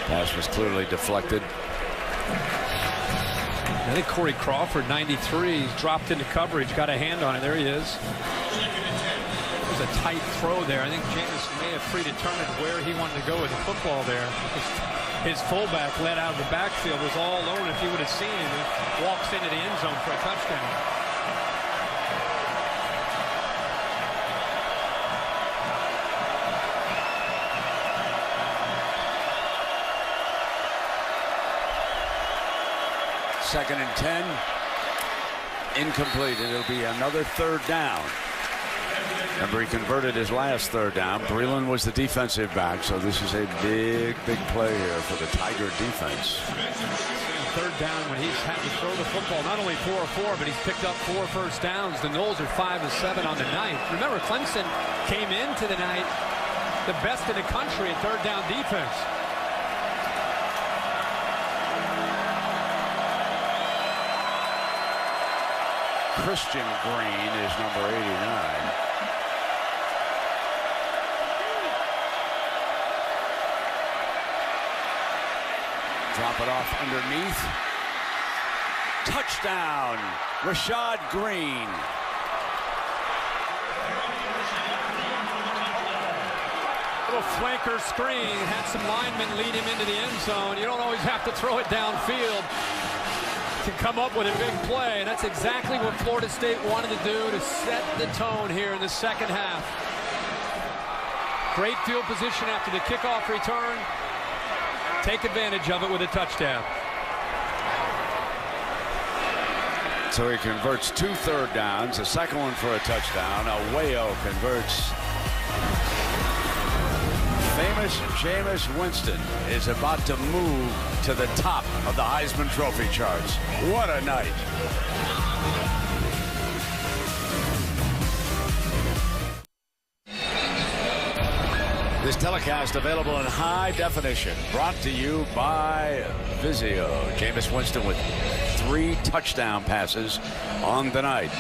Pass was clearly deflected. I think Corey Crawford, 93, he's dropped into coverage, got a hand on it. There he is. It was a tight throw there. I think Jameis may have predetermined where he wanted to go with the football there. His fullback led out of the backfield, was all alone. If you would have seen him, he walks into the end zone for a touchdown. Second and 10. Incomplete, and it'll be another third down. Remember, he converted his last third down. Breland was the defensive back, so this is a big, big play here for the Tiger defense. Third down when he's had to throw the football. Not only 4 of 4, but he's picked up 4 first downs. The Noles are 5 of 7 on the night. Remember, Clemson came into the night the best in the country at third down defense. Christian Green is number 89. Drop it off underneath. Touchdown, Rashad Green. Little flanker screen, had some linemen lead him into the end zone. You don't always have to throw it downfield to come up with a big play, and that's exactly what Florida State wanted to do to set the tone here in the second half. Great field position after the kickoff return. Take advantage of it with a touchdown. So he converts 2 third downs, a second one for a touchdown. Awayo converts. Famous Jameis Winston is about to move to the top of the Heisman Trophy charts. What a night. This telecast available in high definition. Brought to you by Vizio. Jameis Winston with 3 touchdown passes on the night.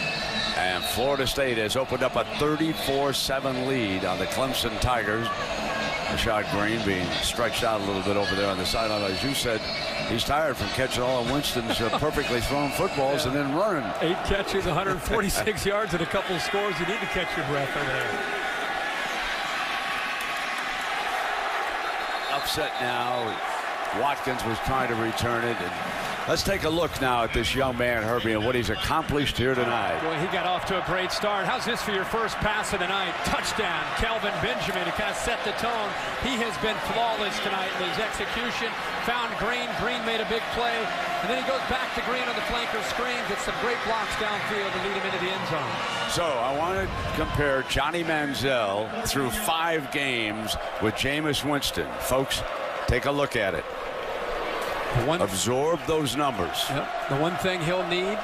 And Florida State has opened up a 34-7 lead on the Clemson Tigers. Rashad Green being stretched out a little bit over there on the sideline. As you said, he's tired from catching all of Winston's perfectly thrown footballs and then running. 8 catches, 146 yards, and a couple of scores. You need to catch your breath over there. Upset now. Watkins was trying to return it. And let's take a look now at this young man, Herbie, and what he's accomplished here tonight. Boy, he got off to a great start. How's this for your first pass of the night? Touchdown, Kelvin Benjamin, to kind of set the tone. He has been flawless tonight in his execution. Found Green. Green made a big play. And then he goes back to Green on the flanker screen, gets some great blocks downfield to lead him into the end zone. So I want to compare Johnny Manziel through 5 games with Jameis Winston. Folks, take a look at it. Absorb those numbers. Yep. The one thing he'll need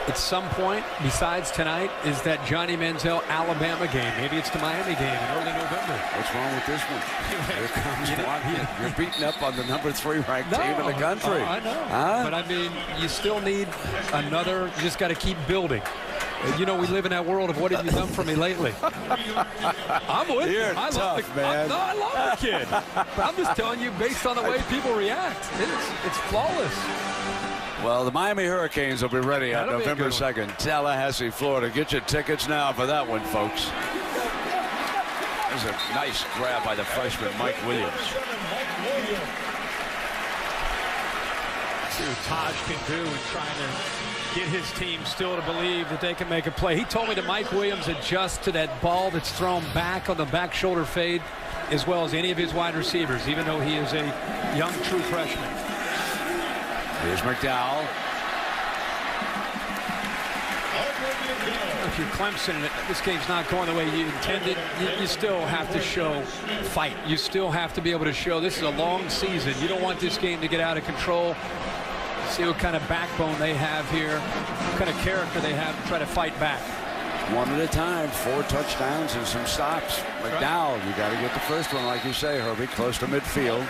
at some point, besides tonight, is that Johnny Manziel Alabama game. Maybe it's the Miami game in early November. What's wrong with this one? Here comes one. You're beating up on the number 3 ranked team in the country. I know. But I mean, you still need another. You just got to keep building. You know, we live in that world of what have you done for me lately? I'm with you. I love the man. I love the kid. I'm just telling you, based on the way people react, it's flawless. Well, the Miami Hurricanes will be ready on November 2nd. Tallahassee, Florida. Get your tickets now for that one, folks. There's a nice grab by the freshman, Mike Williams. See what Taj can do in trying to get his team still to believe that they can make a play. He told me that Mike Williams adjusts to that ball that's thrown back on the back shoulder fade as well as any of his wide receivers, even though he is a young, true freshman. Here's McDowell. If you're Clemson, this game's not going the way you intended, you still have to show fight. You still have to be able to show this is a long season. You don't want this game to get out of control. See what kind of backbone they have here, what kind of character they have to try to fight back. One at a time, 4 touchdowns and some stops. McDowell, you got to get the first one, like you say, Herbie, close to midfield.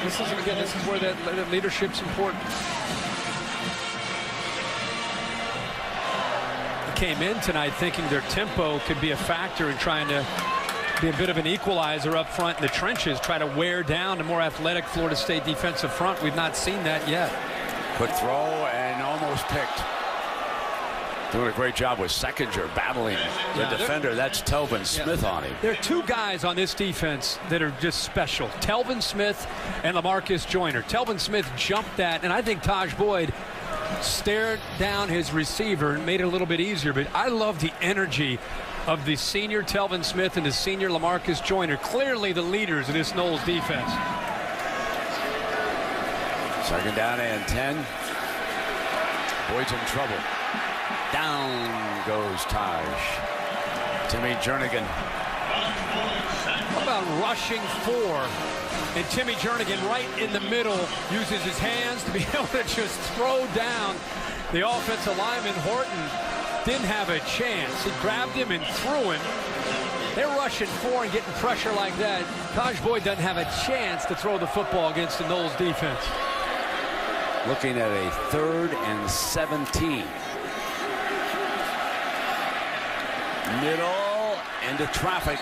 This is where that leadership's important. They came in tonight thinking their tempo could be a factor in trying to be a bit of an equalizer up front in the trenches, try to wear down the more athletic Florida State defensive front. We've not seen that yet. Quick throw and almost picked. Doing a great job with Seckinger battling the defender. That's Telvin Smith on him. There are 2 guys on this defense that are just special. Telvin Smith and LaMarcus Joyner. Telvin Smith jumped that, and I think Taj Boyd stared down his receiver and made it a little bit easier. But I love the energy of the senior Telvin Smith and the senior LaMarcus Joyner. Clearly the leaders of this Noles defense. 2nd down and 10. Boyd's in trouble. Down goes Taj. Timmy Jernigan. How about rushing 4? And Timmy Jernigan right in the middle uses his hands to be able to just throw down the offensive lineman. Horton didn't have a chance. He grabbed him and threw him. They're rushing 4 and getting pressure like that. Taj Boyd doesn't have a chance to throw the football against the Noles defense. Looking at a 3rd and 17. Middle into traffic.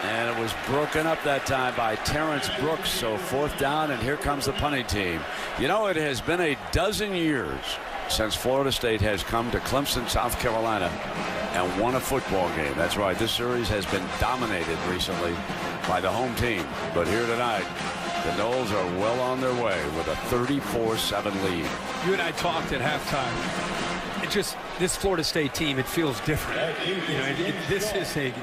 And it was broken up that time by Terrence Brooks. So 4th down, and here comes the punting team. You know, it has been a dozen years since Florida State has come to Clemson, South Carolina, and won a football game. That's right. This series has been dominated recently by the home team. But here tonight, the Noles are well on their way with a 34-7 lead. You and I talked at halftime. It just, this Florida State team, it feels different. You know, this is a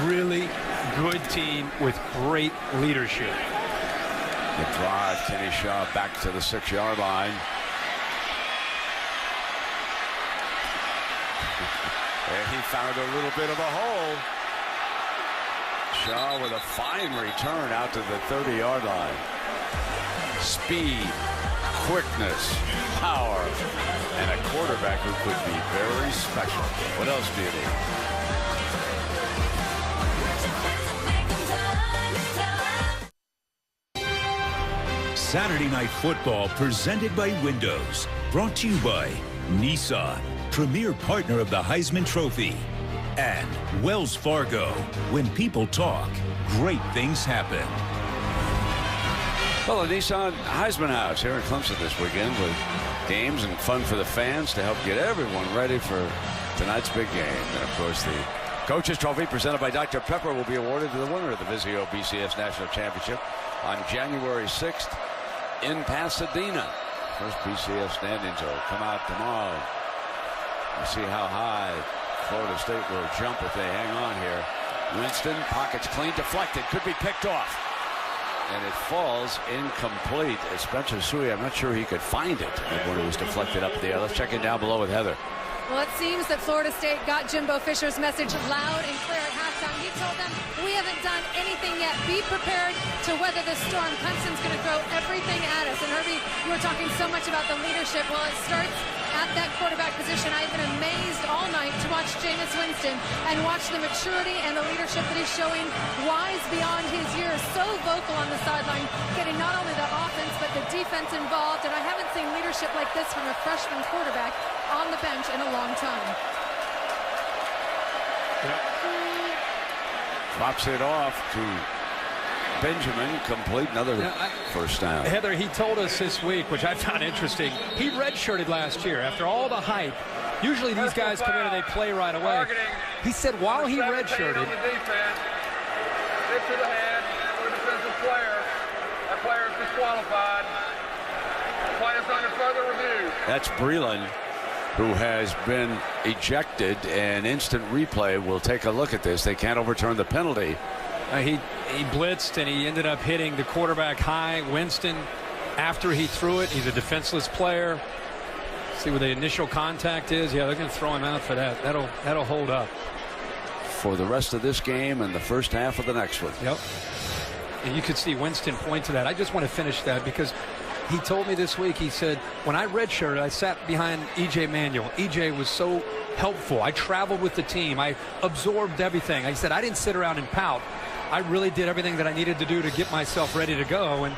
really good team with great leadership. The drive, Kenny Shaw back to the 6-yard line. And he found a little bit of a hole. Shaw with a fine return out to the 30-yard line. Speed, quickness, power, and a quarterback who could be very special. What else do you need? Saturday Night Football presented by Windows. Brought to you by Nissan, premier partner of the Heisman Trophy. And Wells Fargo. When people talk, great things happen. Well, the Nissan Heisman House here in Clemson this weekend with games and fun for the fans to help get everyone ready for tonight's big game. And, of course, the Coaches Trophy presented by Dr. Pepper will be awarded to the winner of the Vizio BCS National Championship on January 6th in Pasadena. First BCS standings will come out tomorrow. We'll see how high Florida State will jump if they hang on here. Winston, pockets clean, deflected, could be picked off. And it falls incomplete. Spencer Sui, I'm not sure he could find it when it was deflected up there. Let's check it down below with Heather. Well, it seems that Florida State got Jimbo Fisher's message loud and clear at halftime. He told them, we haven't done anything yet. Be prepared to weather the storm. Clemson's going to throw everything at us. And Herbie, you were talking so much about the leadership. Well, it starts at that quarterback position. I've been amazed all night to watch Jameis Winston and watch the maturity and the leadership that he's showing, wise beyond his years, so vocal on the sideline, getting not only the offense but the defense involved. And I haven't seen leadership like this from a freshman quarterback on the bench in a long time. Drops it off to Benjamin, complete, another first down. Heather, he told us this week, which I found interesting, he redshirted last year after all the hype. Usually these guys come in and they play right away. He said while he redshirted, on the defense, hit to the head of a defensive player. That player is disqualified. The play is under further review. That's Breland, who has been ejected, and instant replay will take a look at this. They can't overturn the penalty. He blitzed and he ended up hitting the quarterback high. Winston, after he threw it, he's a defenseless player. See what the initial contact is. Yeah, they're going to throw him out for that. That'll hold up for the rest of this game and the first half of the next one. Yep. And you could see Winston point to that. I just want to finish that because he told me this week, he said, when I redshirted, I sat behind E.J. Manuel. E.J. was so helpful. I traveled with the team. I absorbed everything. I said, I didn't sit around and pout. I really did everything that I needed to do to get myself ready to go. And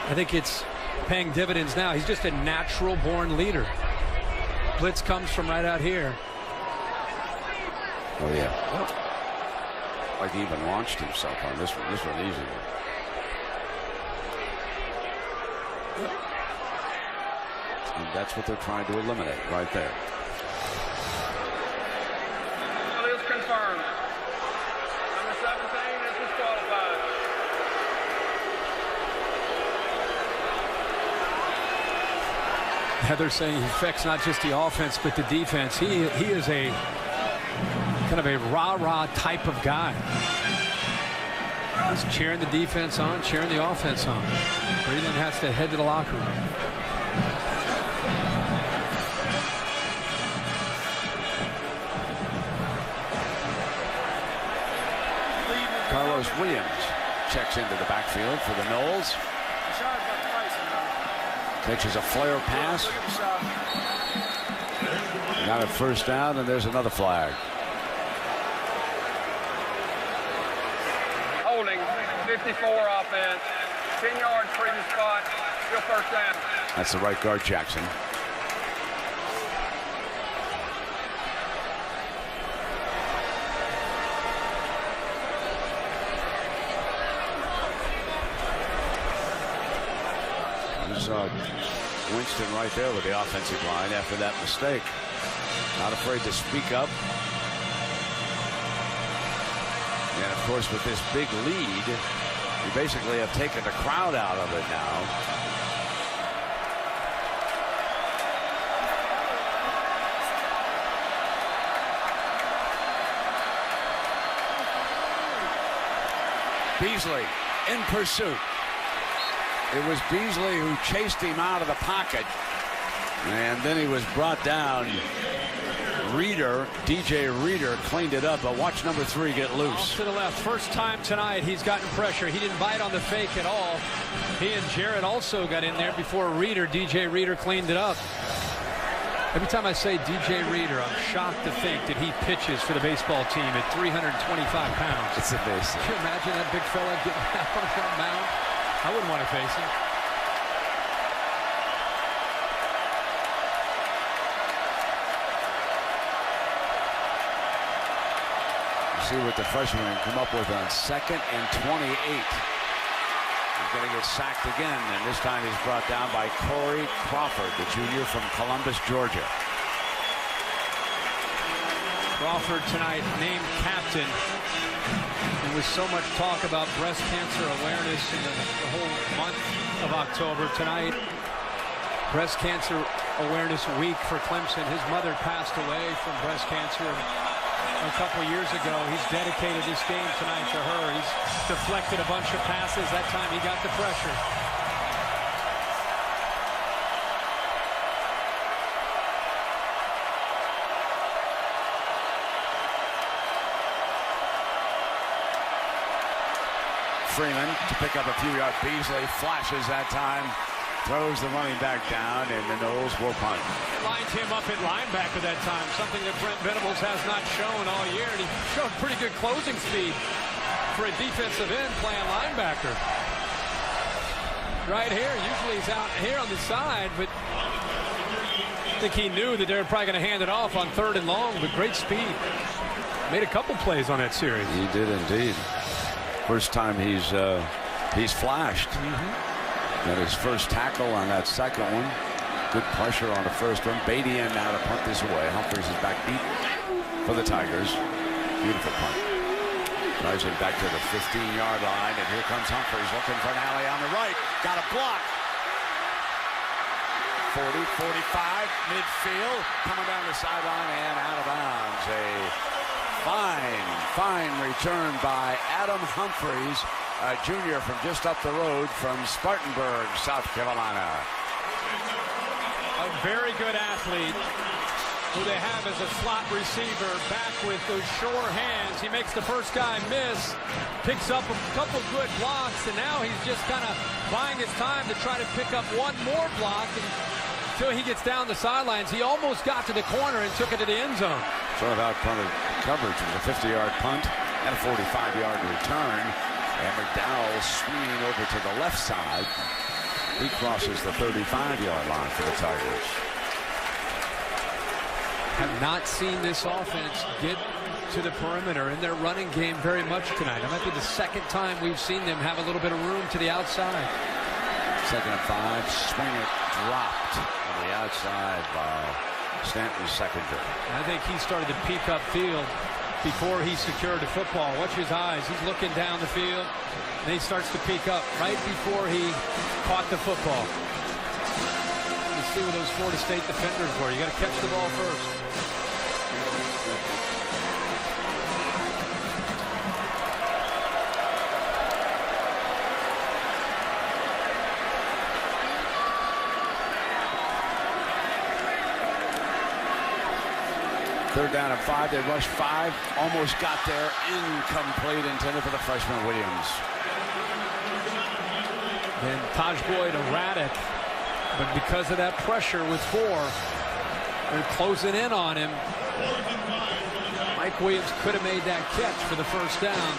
I think it's paying dividends now. He's just a natural-born leader. Blitz comes from right out here. Oh, yeah. Oh. Like he even launched himself on this one. This one easy. And that's what they're trying to eliminate right there. It is confirmed. Number 17 is disqualified. Heather saying he affects not just the offense but the defense. He is a kind of a rah-rah type of guy. He's cheering the defense on, cheering the offense on. Breland has to head to the locker room. Carlos Williams checks into the backfield for the Noles. Catches a flare pass. Got a first down, and there's another flag. Holding, 54 offense, 10 yards previous spot, still first down. That's the right guard, Jackson. You saw Winston right there with the offensive line after that mistake. Not afraid to speak up. And of course, with this big lead, you basically have taken the crowd out of it now. Beasley in pursuit. It was Beasley who chased him out of the pocket, and then he was brought down. Reader, DJ Reader, cleaned it up, but watch number 3 get loose. Off to the left. First time tonight he's gotten pressure. He didn't bite on the fake at all. He and Jarrett also got in there before Reader. DJ Reader cleaned it up. Every time I say DJ Reader, I'm shocked to think that he pitches for the baseball team at 325 pounds. It's amazing. Can you imagine that big fella getting out on that mound? I wouldn't want to face him. See what the freshman can come up with on 2nd and 28. He's going to get sacked again, and this time he's brought down by Corey Crawford, the junior from Columbus, Georgia. Crawford tonight named captain. And with so much talk about breast cancer awareness in the whole month of October, tonight, Breast Cancer Awareness Week for Clemson. His mother passed away from breast cancer a couple years ago. He's dedicated this game tonight to her. He's deflected a bunch of passes. That time he got the pressure. Freeman to pick up a few yards. Beasley flashes that time, throws the running back down, and the Noles will punt. Lined him up at linebacker that time, something that Brent Venables has not shown all year, and he showed pretty good closing speed for a defensive end playing linebacker. Right here, usually he's out here on the side, but I think he knew that they were probably going to hand it off on 3rd and long, but great speed. Made a couple plays on that series. He did indeed. First time he's flashed. Got his first tackle on that second one. Good pressure on the first one. Beatty in now to punt this away. Humphries is back deep for the Tigers. Beautiful punt. Drives it back to the 15-yard line, and here comes Humphries looking for an alley on the right. Got a block. 40, 45, midfield, coming down the sideline and out of bounds. A fine return by Adam Humphries, a junior from just up the road from Spartanburg, South Carolina. A very good athlete who they have as a slot receiver, back with those sure hands. He makes the first guy miss, picks up a couple good blocks, and now he's just kind of buying his time to try to pick up one more block until he gets down the sidelines. He almost got to the corner and took it to the end zone. Sort of out-punted coverage. It was a 50-yard punt and a 45-yard return. And McDowell swinging over to the left side. He crosses the 35-yard line for the Tigers. Have not seen this offense get to the perimeter in their running game very much tonight. It might be the second time we've seen them have a little bit of room to the outside. 2nd and 5, swing it, dropped on the outside by Stanton's secondary. I think he started to peek upfield before he secured the football. Watch his eyes. He's looking down the field, and he starts to peek up right before he caught the football. Let's see what those Florida State defenders were. You got to catch the ball first. Third down and 5. They rushed 5. Almost got there. Incomplete, intended for the freshman Williams. Then Taj Boyd erratic, but because of that pressure with 4, they're closing in on him. Mike Williams could have made that catch for the first down.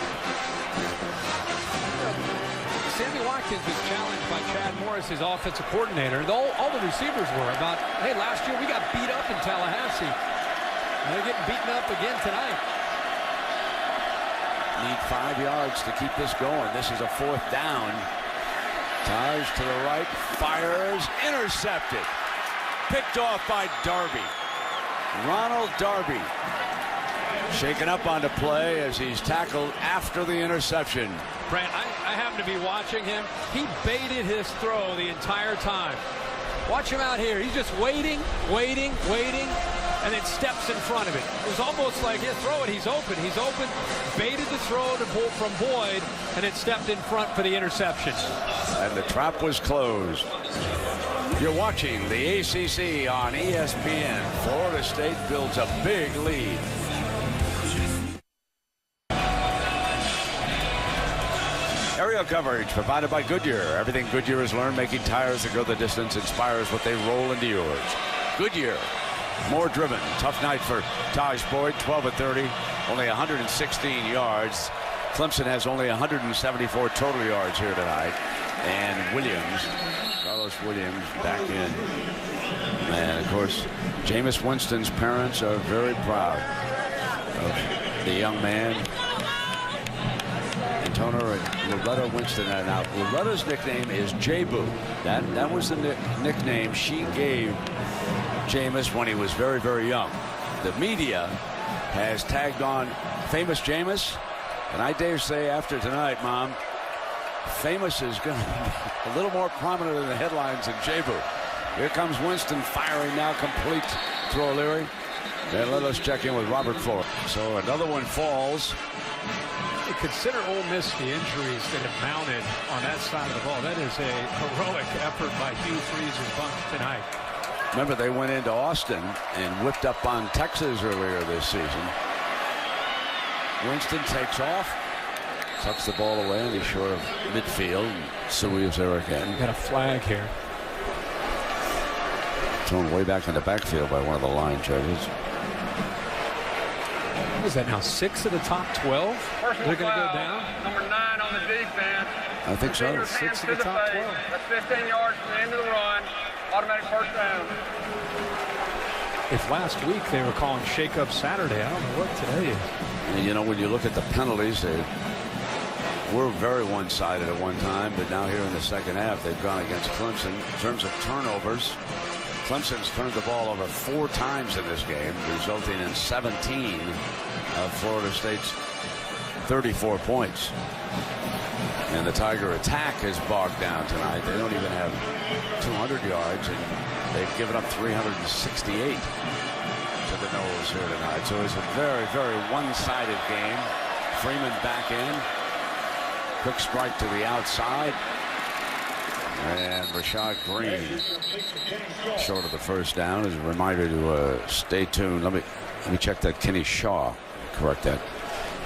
Sammy Watkins was challenged by Chad Morris, his offensive coordinator. All the receivers were about, hey, last year we got beat up in Tallahassee. They're getting beaten up again tonight. Need 5 yards to keep this going. This is a 4th down. Taj to the right, fires, intercepted. Picked off by Darby. Ronald Darby. Shaken up on the play as he's tackled after the interception. Brent, I happen to be watching him. He baited his throw the entire time. Watch him out here. He's just waiting, and then steps in front of it. It was almost like, yeah, throw it, he's open, baited the throw from Boyd, and then stepped in front for the interception. And the trap was closed. You're watching the ACC on ESPN. Florida State builds a big lead. Aerial coverage provided by Goodyear. Everything Goodyear has learned making tires that go the distance inspires what they roll into yours. Goodyear, more driven. Tough night for Taj Boyd, 12 of 30, only 116 yards. Clemson has only 174 total yards here tonight. And Carlos Williams back in. And of course, Jameis Winston's parents are very proud of the young man. Antonio and Loretta Winston. Now, Loretta's nickname is J-Boo. That was the nickname she gave Jameis when he was very, very young. The media has tagged on Famous Jameis, and I dare say after tonight, Mom, Famous is going to be a little more prominent in the headlines than J-Boo. Here comes Winston firing now, complete to O'Leary. And let us check in with Robert Flores. So another one falls. You consider Ole Miss the injuries that have mounted on that side of the ball. That is a heroic effort by Hugh Freeze's bunch tonight. Remember, they went into Austin and whipped up on Texas earlier this season. Winston takes off, tucks the ball away, and he's short of midfield. Sui is there again. You got a flag here. Thrown way back in the backfield by one of the line judges. What is that now? 6 of the top 12? They're going to go down? Number 9 on the defense. I think so. 6 of the top 12. That's 15 yards from the end of the run. Automatic first down. If last week they were calling Shake-Up Saturday, I don't know what today is. And you know, when you look at the penalties, they were very one-sided at one time, but now here in the second half, they've gone against Clemson. In terms of turnovers, Clemson's turned the ball over 4 times in this game, resulting in 17 of Florida State's 34 points. And the Tiger attack is bogged down tonight. They don't even have 200 yards, and they've given up 368 to the Noles here tonight. So it's a very, very one-sided game. Freeman back in. Quick strike to the outside. And Rashad Green short of the first down. As a reminder to stay tuned. Let me check that. Kenny Shaw, correct that.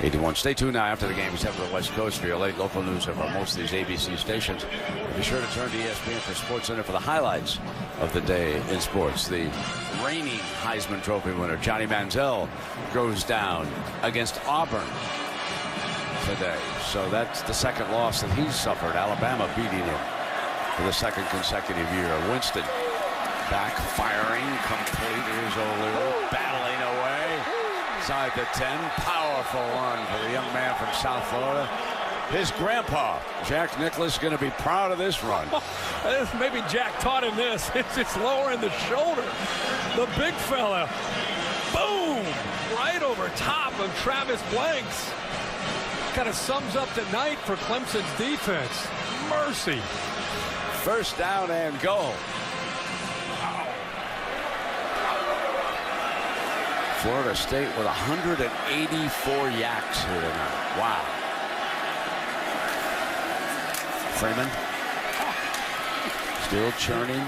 81. Stay tuned now after the game. Except for the West Coast for your late local news over most of these ABC stations. Be sure to turn to ESPN for Sports Center for the highlights of the day in sports. The reigning Heisman Trophy winner Johnny Manziel goes down against Auburn today. So that's the second loss that he's suffered. Alabama beating him for the second consecutive year. Winston back firing complete. Here's O'Leary battling away. Inside the 10. Powerful run for the young man from South Florida. His grandpa, Jack Nicklaus, going to be proud of this run. Maybe Jack taught him this. It's just lowering the shoulder. The big fella. Boom! Right over top of Travis Blanks. Kind of sums up the night for Clemson's defense. Mercy. First down and goal. Florida State with 184 yaks here tonight. Wow. Freeman still churning.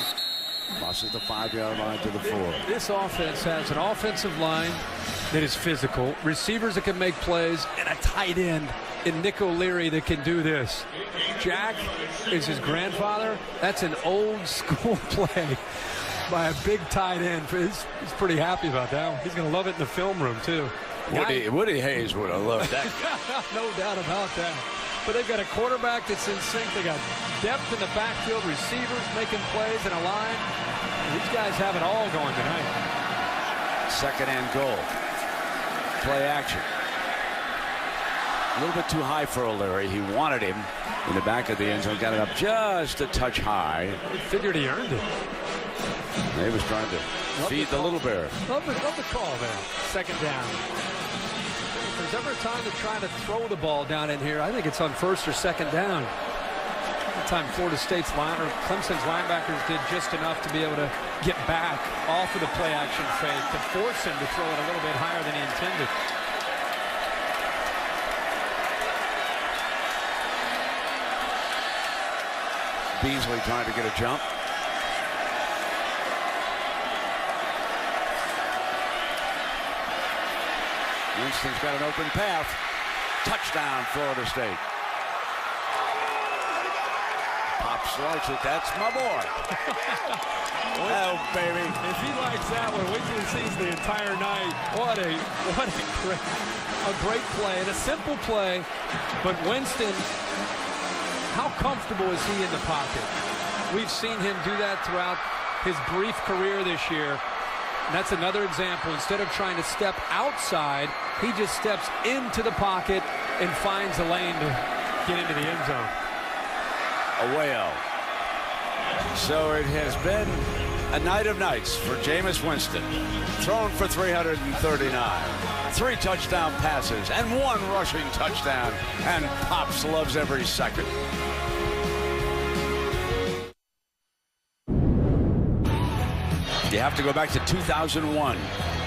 Crosses the 5-yard line to the 4. This offense has an offensive line that is physical, receivers that can make plays, and a tight end in Nick O'Leary that can do this. Jack is his grandfather. That's an old school play by a big tight end. He's pretty happy about that one. He's going to love it in the film room, too. Woody Hayes would have loved that. No doubt about that. But they've got a quarterback that's in sync. They got depth in the backfield, receivers making plays in a line. These guys have it all going tonight. Second and goal. Play action. A little bit too high for O'Leary. He wanted him in the back of the end zone. Got it up just a touch high. He figured he earned it. He was trying to feed the little bear. Love the call there. Second down. If there's ever a time to try to throw the ball down in here, I think it's on first or second down. The time Florida State's Clemson's linebackers did just enough to be able to get back off of the play action fake to force him to throw it a little bit higher than he intended. Beasley trying to get a jump. Winston's got an open path. Touchdown, Florida State. Pops likes it. That's my boy. Oh, baby. If he likes that one, wait till he sees the entire night. What a great play and a simple play. But Winston, how comfortable is he in the pocket? We've seen him do that throughout his brief career this year. And that's another example. Instead of trying to step outside, he just steps into the pocket and finds a lane to get into the end zone. Away out. So it has been a night of nights for Jameis Winston. Thrown for 339. 3 touchdown passes and 1 rushing touchdown. And Pops loves every second. You have to go back to 2001.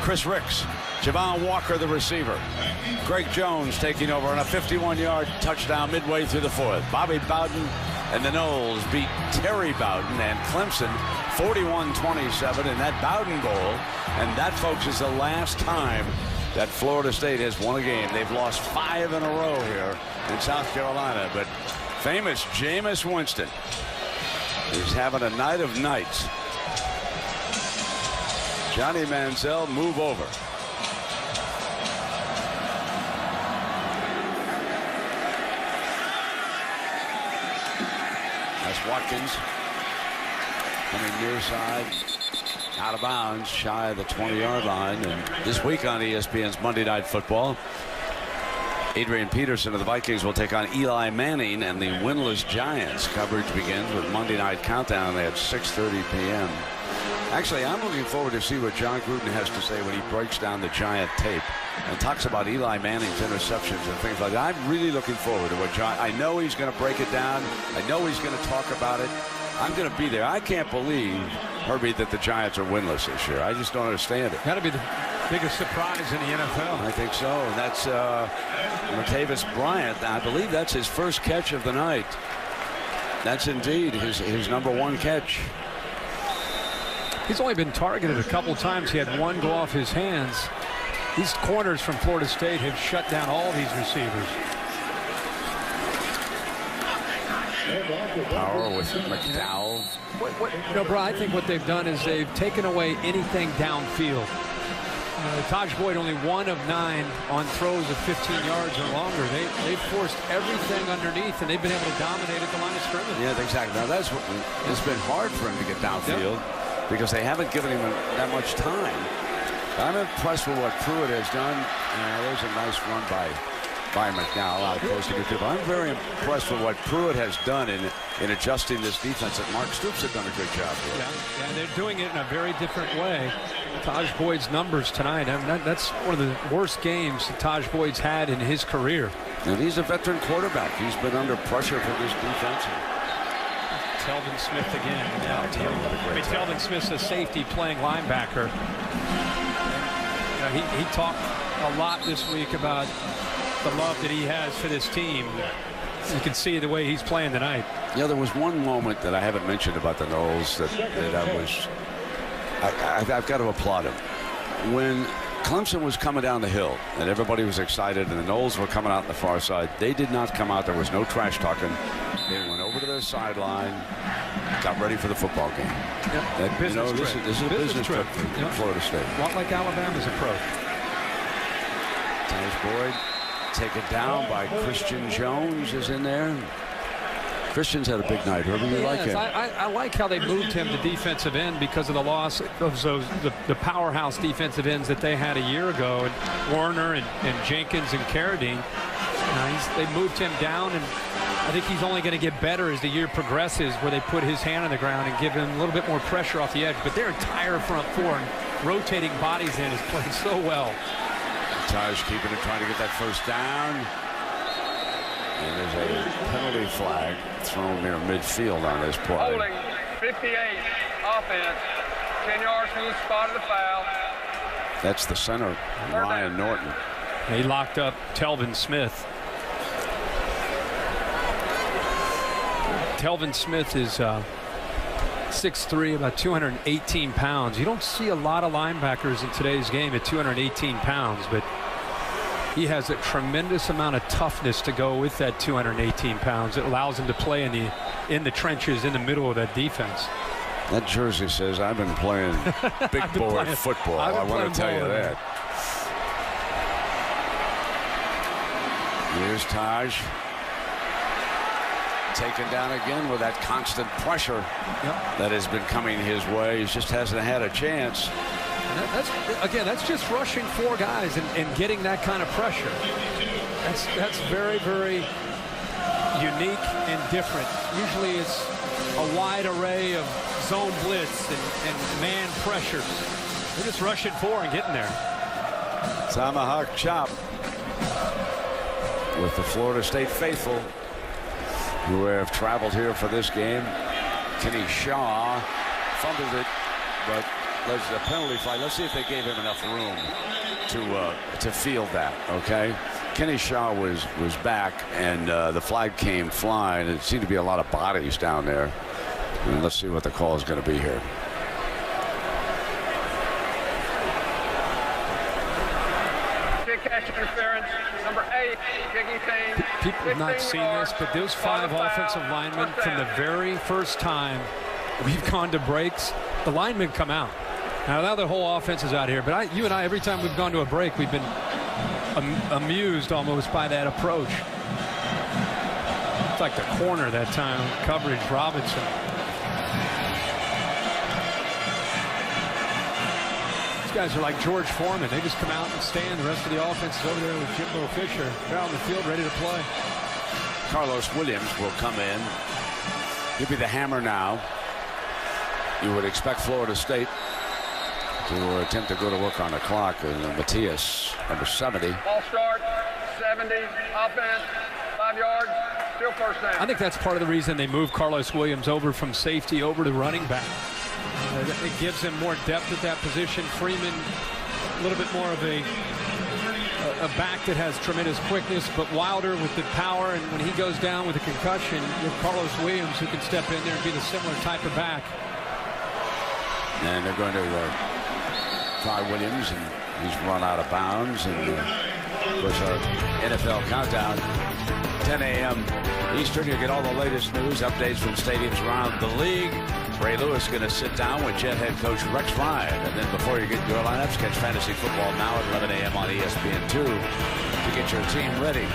Chris Ricks, Javon Walker, the receiver. Greg Jones taking over on a 51-yard touchdown midway through the 4th. Bobby Bowden and the Knowles beat Terry Bowden and Clemson 41-27 in that Bowden Bowl. And that, folks, is the last time that Florida State has won a game. They've lost 5 in a row here in South Carolina. But famous Jameis Winston is having a night of nights. Johnny Manziel, move over. That's Watkins coming near side, out of bounds, shy of the 20-yard line. And this week on ESPN's Monday Night Football, Adrian Peterson of the Vikings will take on Eli Manning and the winless Giants. Coverage begins with Monday Night Countdown at 6:30 p.m. Actually, I'm looking forward to see what John Gruden has to say when he breaks down the Giant tape and talks about Eli Manning's interceptions and things like that. I'm really looking forward to what John. I know he's going to break it down. I know he's going to talk about it. I'm going to be there. I can't believe, Herbie, that the Giants are winless this year. I just don't understand it. Got to be the biggest surprise in the NFL. I think so. And that's Martavis Bryant. I believe that's his first catch of the night. That's indeed his #1 catch. He's only been targeted a couple times. He had 1 go off his hands. These corners from Florida State have shut down all these receivers. Power with McDowell. Brian, I think what they've done is they've taken away anything downfield. Taj Boyd only 1 of 9 on throws of 15 yards or longer. They've forced everything underneath, and they've been able to dominate at the line of scrimmage. Yeah, exactly. Now, that's what it's been hard for him to get downfield. Yep. Because they haven't given him that much time. I'm impressed with what Pruitt has done. There's a nice run by McDowell out close to good people. I'm very impressed with what Pruitt has done in adjusting this defense. That Mark Stoops has done a good job with. Yeah, they're doing it in a very different way. Taj Boyd's numbers tonight, that's one of the worst games that Taj Boyd's had in his career. And he's a veteran quarterback. He's been under pressure from this defense. Telvin Smith again. Telvin Smith's a safety playing linebacker. He talked a lot this week about the love that he has for this team. You can see the way he's playing tonight. Yeah, there was one moment that I haven't mentioned about the Knowles that I've got to applaud him. When Clemson was coming down the hill and everybody was excited and the Knowles were coming out on the far side, they did not come out. There was no trash talking. They went over to their sideline, got ready for the football game. Yep. This is a business trip for Florida State. A lot like Alabama's approach. Taj Boyd taken down by Christian Jones is in there. Christian's had a big night. Herbie, you like him? I like how they moved him to defensive end because of the loss of the powerhouse defensive ends that they had a year ago, and Warner and Jenkins and Carradine. They moved him down, and I think he's only going to get better as the year progresses, where they put his hand on the ground and give him a little bit more pressure off the edge. But their entire front four and rotating bodies in has played so well. Taj keeping it, trying to get that first down. And there's a penalty flag thrown near midfield on this play. Holding 58 offense, 10 yards from the spot of the foul. That's the center, Ryan Norton. He locked up Telvin Smith. Telvin Smith is 6'3", about 218 pounds. You don't see a lot of linebackers in today's game at 218 pounds, but he has a tremendous amount of toughness to go with that 218 pounds. It allows him to play in the trenches in the middle of that defense. That jersey says, I've been playing big boy football. I want to tell you that. Here's Taj. Taken down again with that constant pressure that has been coming his way. He just hasn't had a chance. And that's just rushing 4 guys and getting that kind of pressure. That's very, very unique and different. Usually it's a wide array of zone blitz and man pressures. They're just rushing 4 and getting there. Tomahawk chop with the Florida State faithful who have traveled here for this game. Kenny Shaw fumbled it, but there's a penalty flag. Let's see if they gave him enough room to field that. Okay, Kenny Shaw was back, and the flag came flying. It seemed to be a lot of bodies down there. And let's see what the call is going to be here. Catch interference, number 8, kicking team. People have not seen this, but those 5 offensive linemen, from the very first time we've gone to breaks, the linemen come out. Now the whole offense is out here, but you and I, every time we've gone to a break, we've been amused almost by that approach. It's like the corner that time, coverage, Robinson. Guys are like George Foreman. They just come out and stand. The rest of the offense is over there with Jimbo Fisher. They're out on the field ready to play. Carlos Williams will come in. He'll be the hammer now. You would expect Florida State to attempt to go to work on the clock. Matias, number 70. Ball start, 70, offense, 5 yards, still first down. I think that's part of the reason they moved Carlos Williams over from safety over to running back. It gives him more depth at that position. Freeman, a little bit more of a back that has tremendous quickness, but Wilder with the power, and when he goes down with a concussion, with Carlos Williams who can step in there and be the similar type of back. And they're going to try Williams, and he's run out of bounds. And of course, our NFL countdown, 10 a.m. Eastern. You'll get all the latest news, updates from stadiums around the league. Ray Lewis going to sit down with Jet head coach Rex Ryan. And then before you get your lineups, catch Fantasy Football now at 11 a.m. on ESPN2 to get your team ready.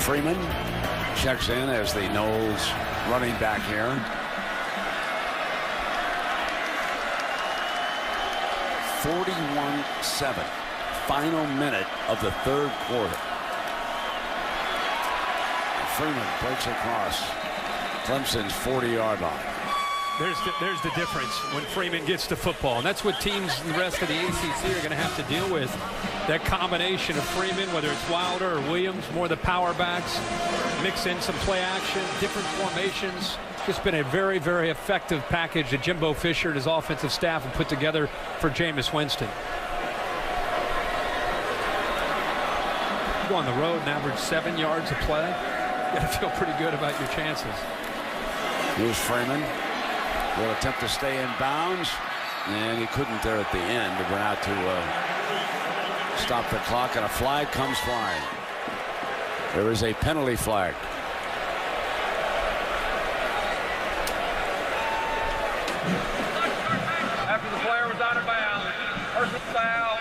Freeman checks in as the Knowles running back here. (41-7). Final minute of the third quarter. Freeman breaks across Clemson's 40-yard line. There's the difference when Freeman gets to football, and that's what teams in the rest of the ACC are going to have to deal with. That combination of Freeman, whether it's Wilder or Williams, more the power backs, mix in some play action, different formations. Just been a very, very effective package that Jimbo Fisher and his offensive staff have put together for Jameis Winston. Go on the road and average 7 yards a play. You got to feel pretty good about your chances. Here's Freeman. Will attempt to stay in bounds, and he couldn't there at the end. It went out to stop the clock, and a flag comes flying. There is a penalty flag. After the player was out of bounds, personal foul,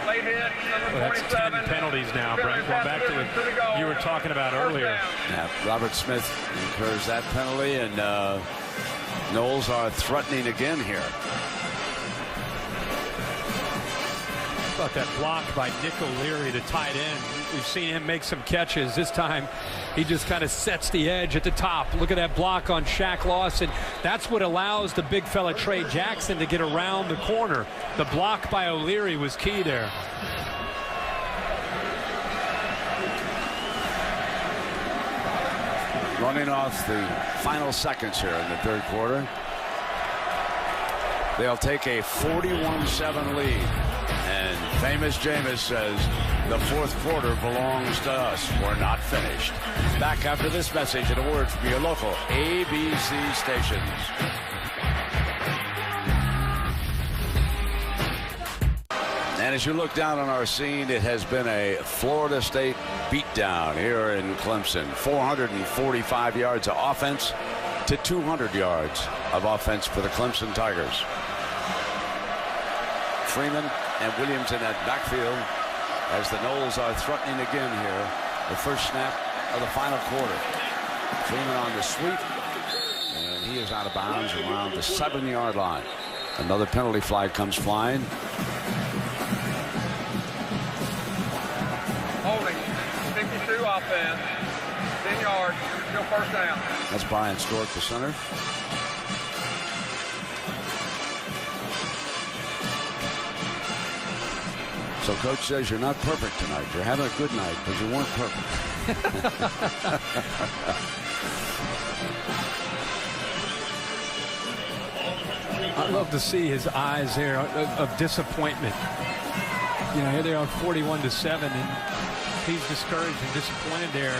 late hit, number 47. Well, that's 10 penalties now, Brent. Going back to what you were talking about earlier. Yeah, Robert Smith incurs that penalty, and Knowles are threatening again here. About that block by Nick O'Leary, the tight end. We've seen him make some catches. This time, he just kind of sets the edge at the top. Look at that block on Shaq Lawson. That's what allows the big fella Trey Jackson to get around the corner. The block by O'Leary was key there. Running off the final seconds here in the third quarter. They'll take a 41-7 lead. And famous Jameis says the fourth quarter belongs to us. We're not finished. Back after this message and a word from your local ABC stations. And as you look down on our scene, it has been a Florida State beatdown here in Clemson. 445 yards of offense to 200 yards of offense for the Clemson Tigers. Freeman and Williams in that backfield as the Knowles are threatening again here. The first snap of the final quarter. Freeman on the sweep, and he is out of bounds around the 7-yard line. Another penalty flag comes flying. Holding, 52 offense, 10 yards, still first down. That's Brian Stork, the center. So coach says you're not perfect tonight. You're having a good night, but you weren't perfect. I love to see his eyes there of disappointment. You know, here they are 41-7, and he's discouraged and disappointed there.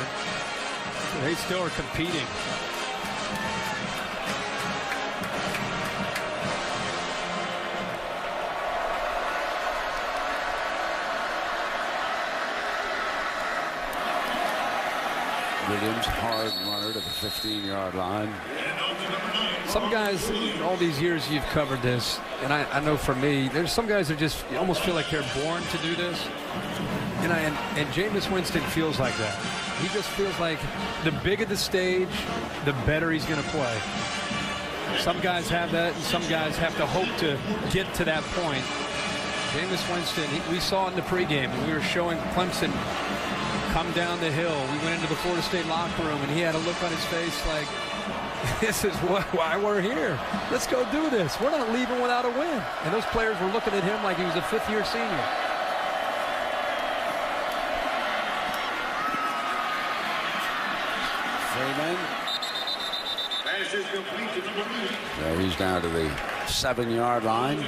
They still are competing. Williams, hard runner to the 15-yard line. Some guys, all these years you've covered this, and I know for me, there's some guys that just almost feel like they're born to do this. And Jameis Winston feels like that. He just feels like the bigger the stage, the better he's going to play. Some guys have that, and some guys have to hope to get to that point. Jameis Winston, we saw it in the pregame, and we were showing Clemson come down the hill. We went into the Florida State locker room, and he had a look on his face like, this is why we're here. Let's go do this. We're not leaving without a win. And those players were looking at him like he was a fifth-year senior. Freeman. Yeah, he's down to the 7-yard line.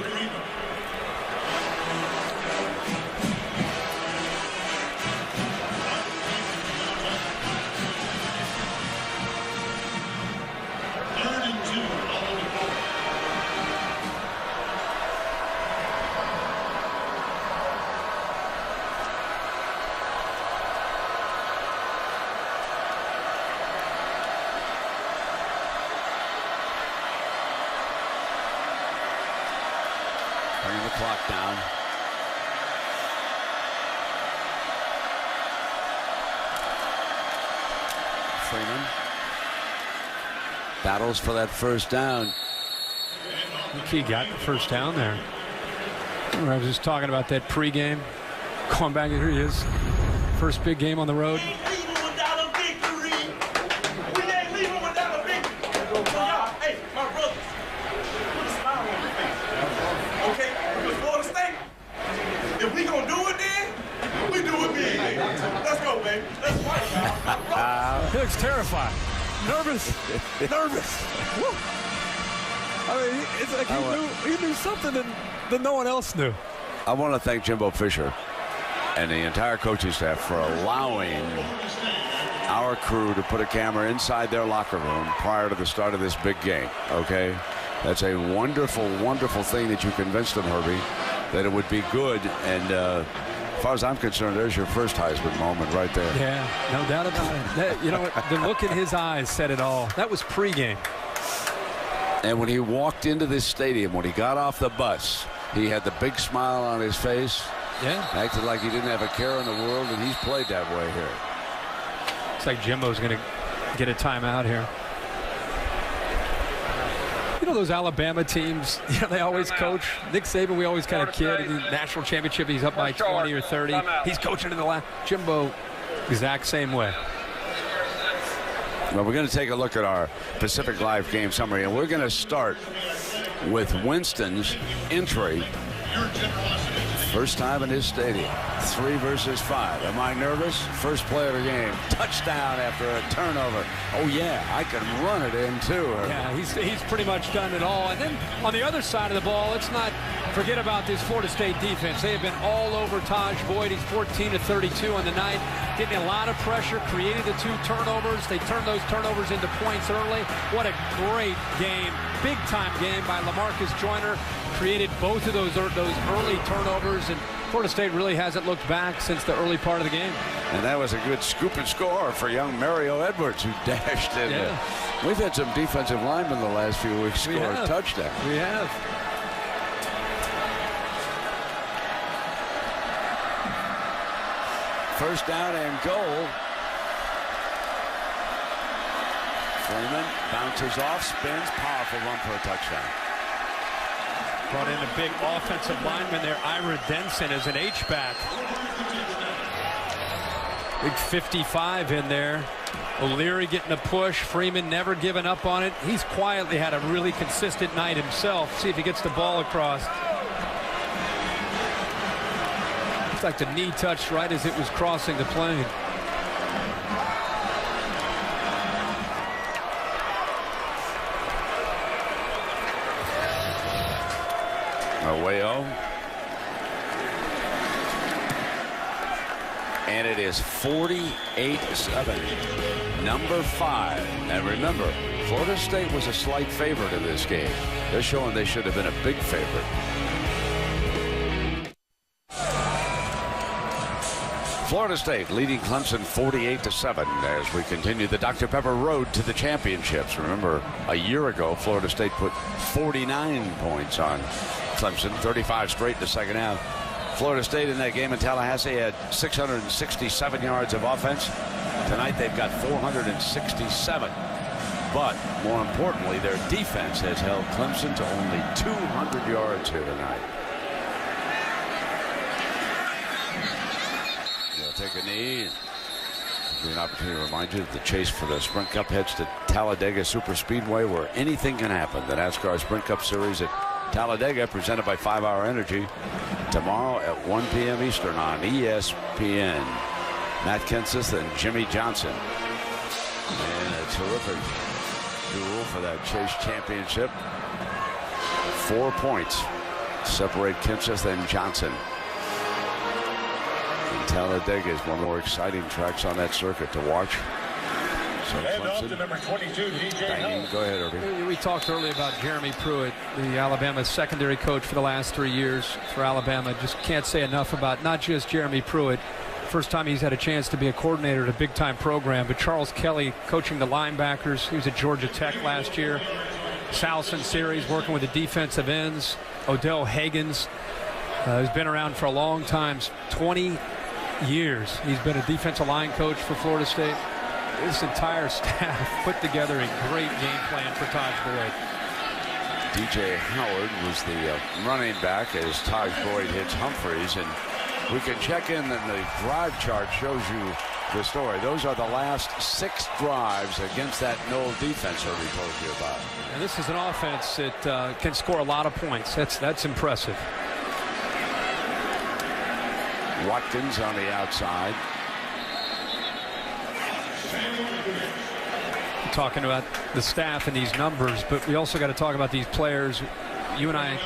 Bringing the clock down. Freeman battles for that first down. I think he got the first down there. I was just talking about that pregame. Going back, here he is. First big game on the road. He looks terrified. Nervous. Nervous. Woo. I mean, it's like he knew something that no one else knew. I want to thank Jimbo Fisher and the entire coaching staff for allowing our crew to put a camera inside their locker room prior to the start of this big game, okay? That's a wonderful, wonderful thing that you convinced them, Herbie, that it would be good. And as far as I'm concerned, there's your first Heisman moment right there. Yeah, no doubt about it. You know what? The look in his eyes said it all. That was pregame. And when he walked into this stadium, when he got off the bus, he had the big smile on his face. Yeah. Acted like he didn't have a care in the world, and he's played that way here. It's like Jimbo's going to get a timeout here. You know those Alabama teams, you know, they always coach. Nick Saban, we always kind of kid. In the national championship, he's up by 20 or 30. He's coaching in the last. Jimbo, exact same way. Well, we're going to take a look at our Pacific Live game summary, and we're going to start with Winston's entry. First time in his stadium. 3 versus 5. Am I nervous? First play of the game. Touchdown after a turnover. Oh, yeah, I can run it in, too. Yeah, he's pretty much done it all. And then on the other side of the ball, let's not forget about this Florida State defense. They have been all over Taj Boyd. He's 14 of 32 on the night. Getting a lot of pressure, created the 2 turnovers. They turned those turnovers into points early. What a great game. Big-time game by LaMarcus Joyner. Created both of those early turnovers, and Florida State really hasn't looked back since the early part of the game. And that was a good scoop and score for young Mario Edwards, who dashed in. Yeah. We've had some defensive linemen the last few weeks score a touchdown. We have. First down and goal Freeman bounces off, spins, powerful run for a touchdown. Brought in a big offensive lineman there, Ira Denson, as an H-back. Big 55 in there. O'Leary getting a push. Freeman never giving up on it. He's quietly had a really consistent night himself. See if he gets the ball across. Looks like the knee touched right as it was crossing the plane. Away-o. And it is 48-7. Number 5. And remember, Florida State was a slight favorite in this game. They're showing they should have been a big favorite. Florida State leading Clemson 48-7 as we continue the Dr. Pepper road to the championships. Remember, a year ago, Florida State put 49 points on Clemson, 35 straight in the second half. Florida State in that game in Tallahassee had 667 yards of offense. Tonight they've got 467. But more importantly, their defense has held Clemson to only 200 yards here tonight. They'll take a knee. Give you an opportunity to remind you that the chase for the Sprint Cup heads to Talladega Superspeedway, where anything can happen. The NASCAR Sprint Cup Series at Talladega, presented by 5 Hour Energy, tomorrow at 1 p.m. Eastern on ESPN. Matt Kenseth and Jimmy Johnson. And a terrific duel for that Chase Championship. 4 points separate Kenseth and Johnson. And Talladega is one of the more exciting tracks on that circuit to watch. So And off to number 22, DJ. Go ahead, Irving. We talked earlier about Jeremy Pruitt, the Alabama secondary coach for the last 3 years for Alabama. Just can't say enough about not just Jeremy Pruitt. First time he's had a chance to be a coordinator at a big-time program, but Charles Kelly coaching the linebackers. He was at Georgia Tech last year. Salson series working with the defensive ends. Odell Haggins has been around for a long time, 20 years. He's been a defensive line coach for Florida State. This entire staff put together a great game plan for Taj Boyd. DJ Howard was the running back as Taj Boyd hits Humphreys, and we can check in, and the drive chart shows you the story. Those are the last 6 drives against that Knoll defense that we told you about. And this is an offense that can score a lot of points. That's impressive. Watkins on the outside. Talking about the staff and these numbers, but we also got to talk about these players. You and I,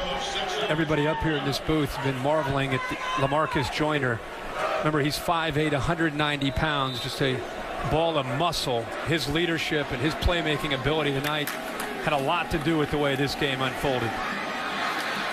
everybody up here in this booth, have been marveling at LaMarcus Joyner. Remember, he's 5'8", 190 pounds, just a ball of muscle. His leadership and his playmaking ability tonight had a lot to do with the way this game unfolded.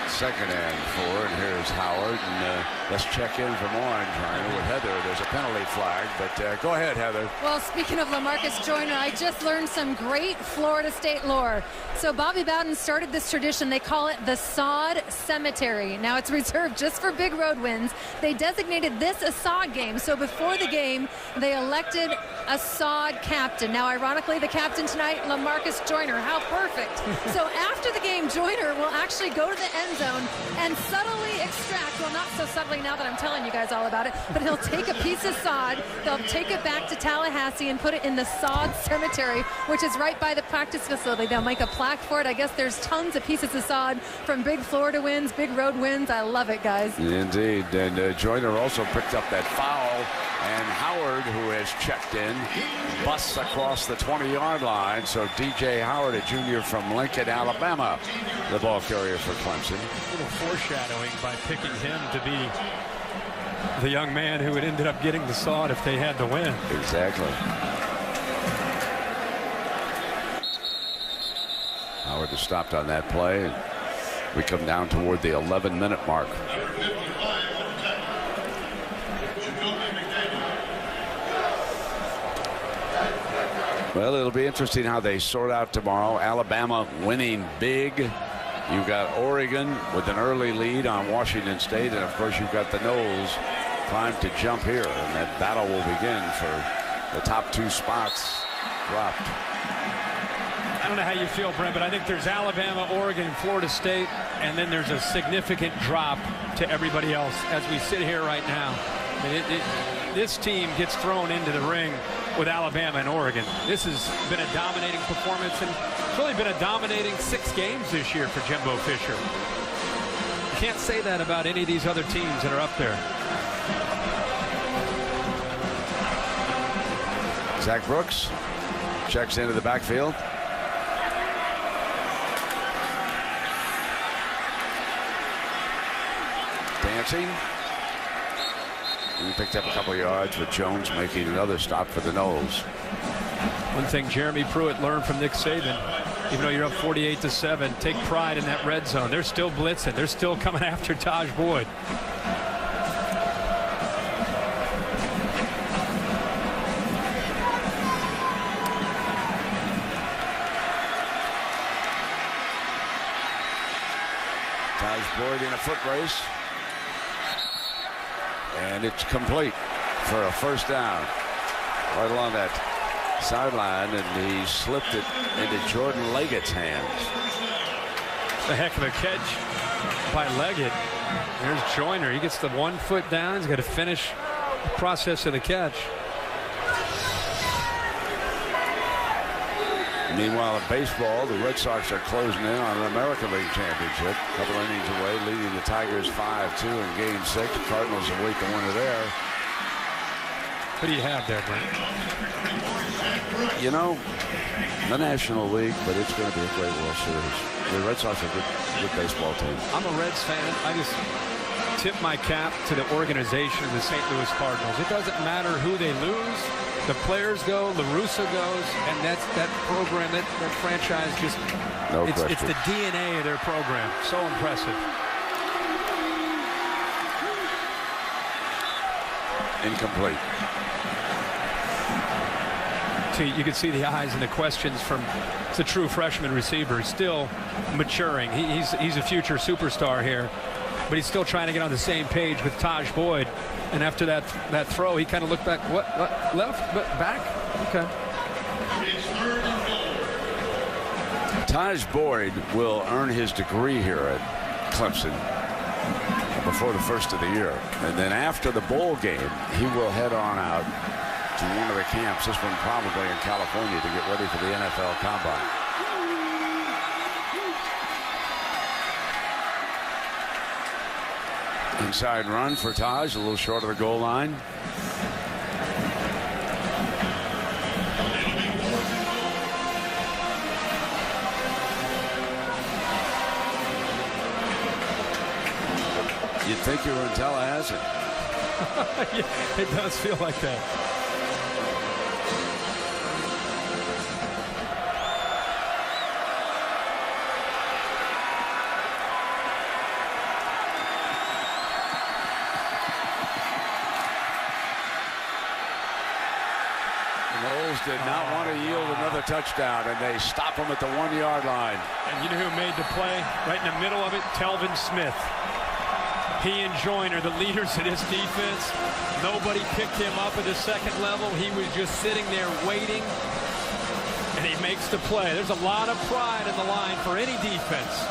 2nd and 4, and here's Howard, and let's check in from Orange with Heather. There's a penalty flag, but go ahead, Heather. Well, speaking of LaMarcus Joyner, I just learned some great Florida State lore. So Bobby Bowden started this tradition. They call it the Sod Cemetery. Now it's reserved just for big road wins. They designated this a Sod game. So before the game, they elected a Sod captain. Now, ironically, the captain tonight, LaMarcus Joyner. How perfect. So after the game, Joyner will actually go to the end zone and subtly extract, well, not so subtly now that I'm telling you guys all about it, but he'll take a piece of sod, they'll take it back to Tallahassee and put it in the Sod Cemetery, which is right by the practice facility. They'll make a plaque for it. I guess there's tons of pieces of sod from big Florida wins, big road wins. I love it, guys. Indeed, and Joyner also picked up that foul, and Howard, who has checked in, busts across the 20-yard line. So DJ Howard, a junior from Lincoln, Alabama, the ball carrier for Clemson. A little foreshadowing by picking him to be the young man who had ended up getting the sod if they had the win. Exactly. Howard has stopped on that play, and we come down toward the 11-minute mark. Well, it'll be interesting how they sort out tomorrow. Alabama winning big. You've got Oregon with an early lead on Washington State, and of course you've got the Noles primed to jump here, and that battle will begin for the top 2 spots dropped. don't know how you feel, Brent, but I think there's Alabama, Oregon, and Florida State, and then there's a significant drop to everybody else as we sit here right now. I mean, this team gets thrown into the ring with Alabama and Oregon. This has been a dominating performance, and it's really been a dominating 6 games this year for Jimbo Fisher. You can't say that about any of these other teams that are up there. Zach Brooks checks into the backfield. Dancing. He picked up a couple of yards with Jones making another stop for the Noles. One thing Jeremy Pruitt learned from Nick Saban, even though you're up 48-7, take pride in that red zone. They're still blitzing. They're still coming after Taj Boyd. Taj Boyd in a foot race. And it's complete for a first down. Right along that sideline, and he slipped it into Jordan Leggett's hands. A heck of a catch by Leggett. There's Joyner. He gets the 1 foot down. He's got to finish the process of the catch. Meanwhile, in baseball, the Red Sox are closing in on an American League championship. A couple innings away, leading the Tigers 5-2 in Game 6. Cardinals await the winner there. What do you have there, Brent? You know, the National League, but it's going to be a great World Series. The Red Sox are a good baseball team. I'm a Reds fan. I just tip my cap to the organization of the St. Louis Cardinals. It doesn't matter who they lose. The players go, La Russa goes, and that's that program, that franchise just, it's the DNA of their program. So impressive. Incomplete. So you can see the eyes and the questions from the true freshman receiver, still maturing. He's a future superstar here, but he's still trying to get on the same page with Taj Boyd. And after that throw, he kind of looked back. What? Left? But back? Okay. Taj Boyd will earn his degree here at Clemson before the first of the year. And then after the bowl game, he will head on out to one of the camps, this one probably in California, to get ready for the NFL Combine. Inside run for Taj, a little short of the goal line. You'd think you were in Tallahassee. Yeah, it does feel like that. Did not want to yield another touchdown, and they stop him at the 1 yard line. And you know who made the play right in the middle of it? Telvin Smith. He and Joyner, the leaders of this defense. Nobody picked him up at the second level. He was just sitting there waiting, and he makes the play. There's a lot of pride in the line for any defense,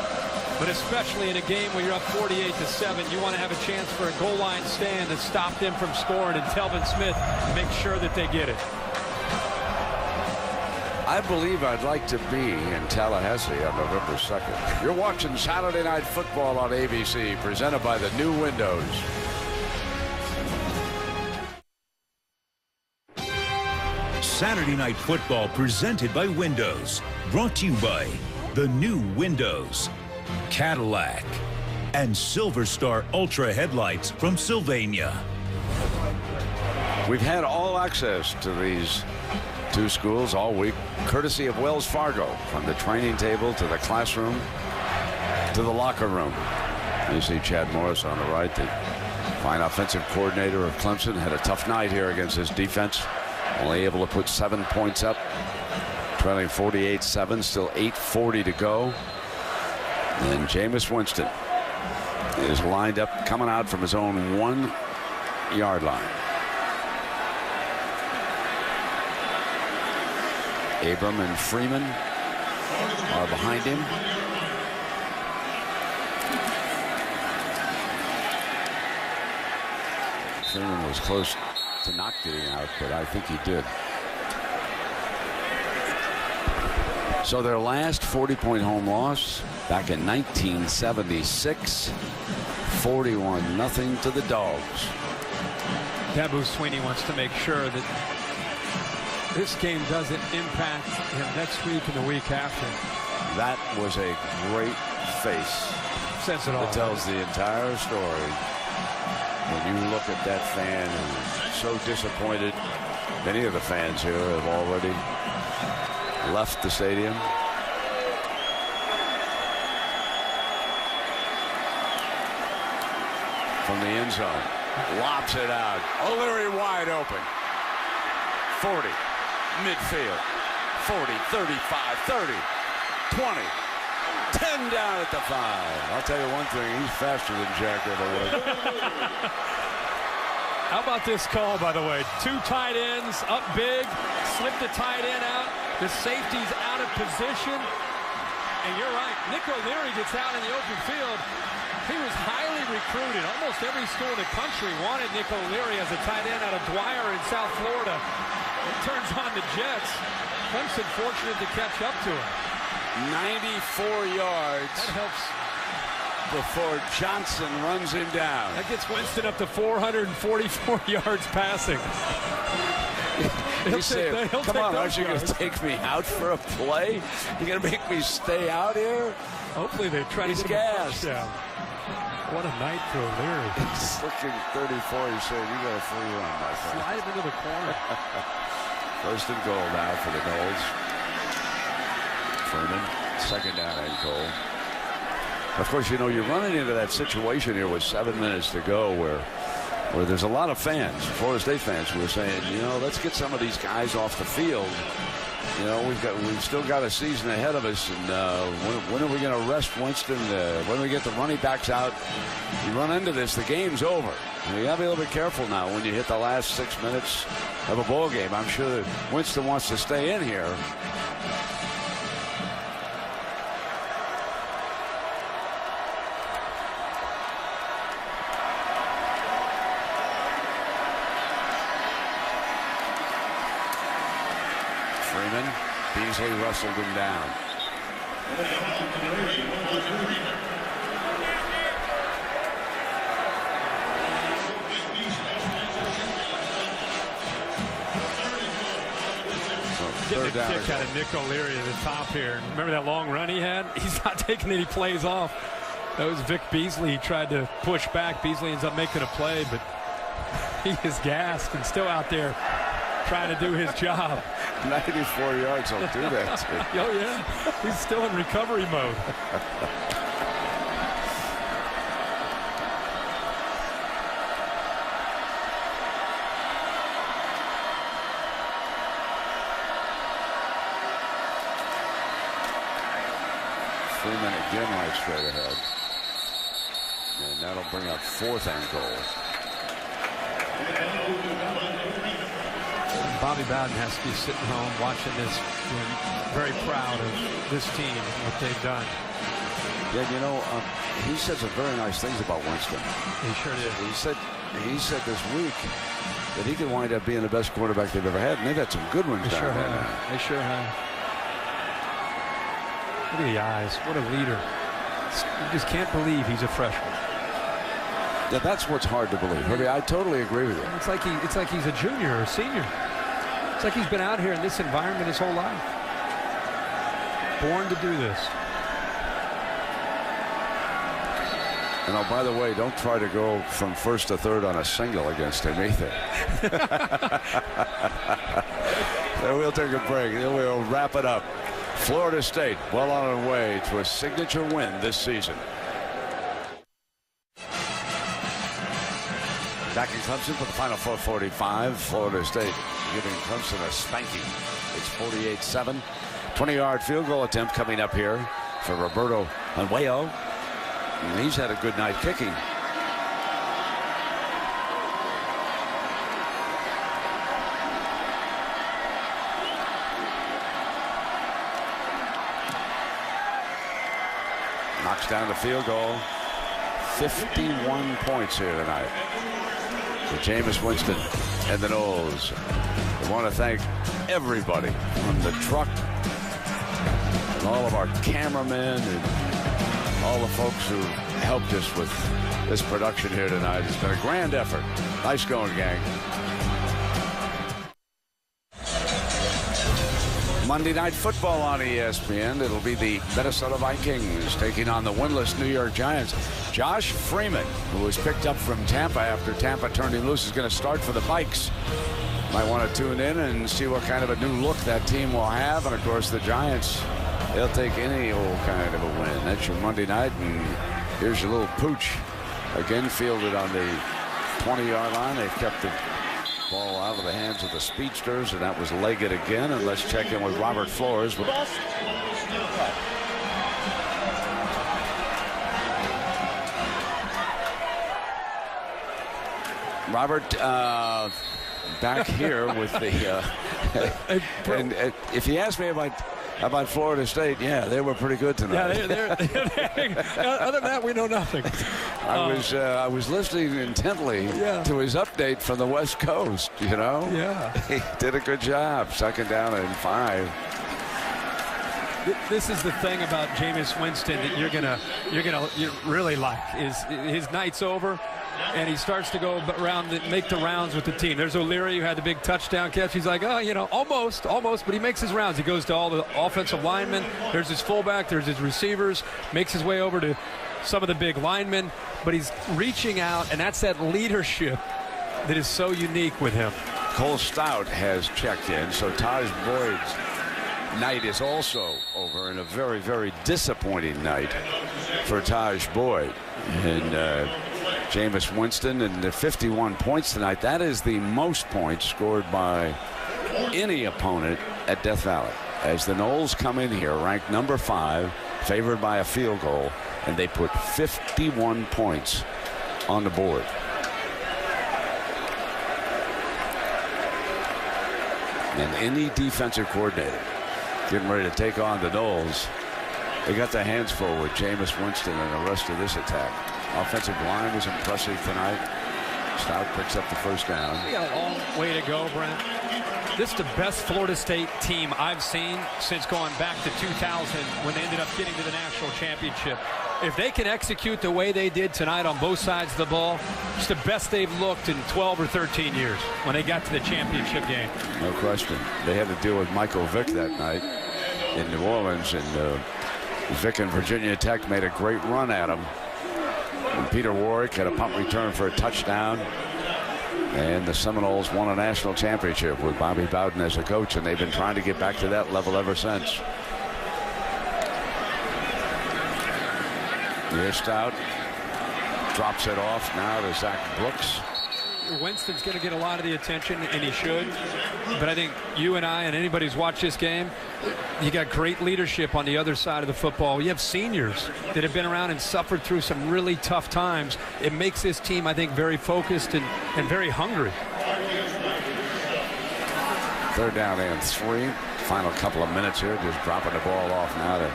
but especially in a game where you're up 48-7, you want to have a chance for a goal line stand to stop them from scoring, and Telvin Smith makes sure that they get it. I believe I'd like to be in Tallahassee on November 2nd. You're watching Saturday Night Football on ABC, presented by the new Windows. Saturday Night Football presented by Windows. Brought to you by the new Windows, Cadillac, and Silver Star Ultra headlights from Sylvania. We've had all access to these two schools all week, courtesy of Wells Fargo, from the training table to the classroom to the locker room. You see Chad Morris on the right, the fine offensive coordinator of Clemson, had a tough night here against his defense. Only able to put 7 points up, trailing 48-7, still 8:40 to go. And Jameis Winston is lined up, coming out from his own 1 yard line. Abram and Freeman are behind him. Freeman was close to not getting out, but I think he did. So their last 40-point home loss back in 1976, 41-0 to the Dogs. Dabo Swinney wants to make sure that this game doesn't impact him next week and the week after. That was a great face. Says it all. It tells the entire story. When you look at that fan who's so disappointed, many of the fans here have already left the stadium. From the end zone, lobs it out. O'Leary wide open. 40, midfield. 40, 35, 30, 20, 10 down at the 5. I'll tell you one thing, he's faster than Jack ever was. How about this call, by the way? 2 tight ends up big, slip the tight end out. The safety's out of position. And you're right, Nick O'Leary gets out in the open field. He was highly recruited. Almost every school in the country wanted Nick O'Leary as a tight end out of Dwyer in South Florida. It turns on the Jets. Clemson fortunate to catch up to him. 94 yards. That helps. Before Johnson runs him down. That gets Winston up to 444 yards passing. You say, come on, aren't you going to take me out for a play? You going to make me stay out here? Hopefully they try to get him a touchdown. What a night for O'Leary. He's looking 34. He's saying, you got a free run, my friend. Slide him into the corner. First and goal now for the Knowles. Freeman, second down and goal. Of course, you know, you're running into that situation here with 7 minutes to go where there's a lot of fans, Florida State fans, who are saying, you know, let's get some of these guys off the field. You know, we've still got a season ahead of us, and when are we going to rest Winston? When do we get the running backs out? You run into this, the game's over. You got to be a little bit careful now when you hit the last 6 minutes of a ball game. I'm sure that Winston wants to stay in here. Beasley wrestled him down. Getting a kick out of Nick O'Leary at the top here. Remember that long run he had? He's not taking any plays off. That was Vic Beasley. He tried to push back. Beasley ends up making a play, but he is gassed and still out there trying to do his job. 94 yards, I'll do that too. Oh, yeah. He's still in recovery mode. Freeman again right straight ahead. And that'll bring up 4th and goal. Bobby Bowden has to be sitting home watching this, very proud of this team and what they've done. Yeah, you know, he said some very nice things about Winston. He sure did. He said this week that he could wind up being the best quarterback they've ever had, and they've had some good ones down there. They sure have. Look at the eyes. What a leader. You just can't believe he's a freshman. Yeah, that's what's hard to believe. I mean, I totally agree with you. It's like he's a junior or a senior. It's like he's been out here in this environment his whole life. Born to do this. And oh, by the way, don't try to go from first to third on a single against him either. We'll take a break. Then we'll wrap it up. Florida State well on our way to a signature win this season. Back in Clemson for the final 4:45. Florida State giving Clemson a spanking. It's 48-7. 20-yard field goal attempt coming up here for Roberto Anguello. And he's had a good night kicking. Knocks down the field goal. 51 points here tonight for Jameis Winston and the Noles. I want to thank everybody from the truck and all of our cameramen and all the folks who helped us with this production here tonight. It's been a grand effort. Nice going, gang. Monday Night Football on ESPN. It'll be the Minnesota Vikings taking on the winless New York Giants. Josh Freeman, who was picked up from Tampa after Tampa turned him loose, is going to start for the Vikes. Might want to tune in and see what kind of a new look that team will have. And, of course, the Giants, they'll take any old kind of a win. That's your Monday night, and here's your little pooch. Again, fielded on the 20-yard line. They've kept the ball out of the hands of the speedsters, and that was legged again. And let's check in with Robert Flores. Robert, back here with the and if you ask me about Florida State, yeah, they were pretty good tonight. Yeah, other than that, we know nothing. I was listening intently to his update from the West Coast. You know, he did a good job. Second down and 5. This is the thing about Jameis Winston that you really like is his night's over. And he starts to go around, make the rounds with the team. There's O'Leary, who had the big touchdown catch. He's like, almost, but he makes his rounds. He goes to all the offensive linemen. There's his fullback. There's his receivers. Makes his way over to some of the big linemen. But he's reaching out, and that's that leadership that is so unique with him. Cole Stout has checked in, so Taj Boyd's night is also over, and a very, very disappointing night for Taj Boyd. And Jameis Winston, and the 51 points tonight. That is the most points scored by any opponent at Death Valley. As the Noles come in here, ranked number 5, favored by a field goal, and they put 51 points on the board. And any defensive coordinator getting ready to take on the Noles, they got their hands full with Jameis Winston and the rest of this attack. Offensive line was impressive tonight. Stout picks up the first down. We got a long way to go, Brent. This is the best Florida State team I've seen since going back to 2000 when they ended up getting to the national championship. If they can execute the way they did tonight on both sides of the ball, it's the best they've looked in 12 or 13 years when they got to the championship game. No question. They had to deal with Michael Vick that night in New Orleans, and Vick and Virginia Tech made a great run at him. And Peter Warwick had a punt return for a touchdown. And the Seminoles won a national championship with Bobby Bowden as a coach, and they've been trying to get back to that level ever since. Here's Stout. Drops it off now to Zach Brooks. Winston's going to get a lot of the attention, and he should. But I think you and I and anybody who's watched this game, you got great leadership on the other side of the football. You have seniors that have been around and suffered through some really tough times. It makes this team, I think, very focused and very hungry. Third down and 3. Final couple of minutes here. Just dropping the ball off now to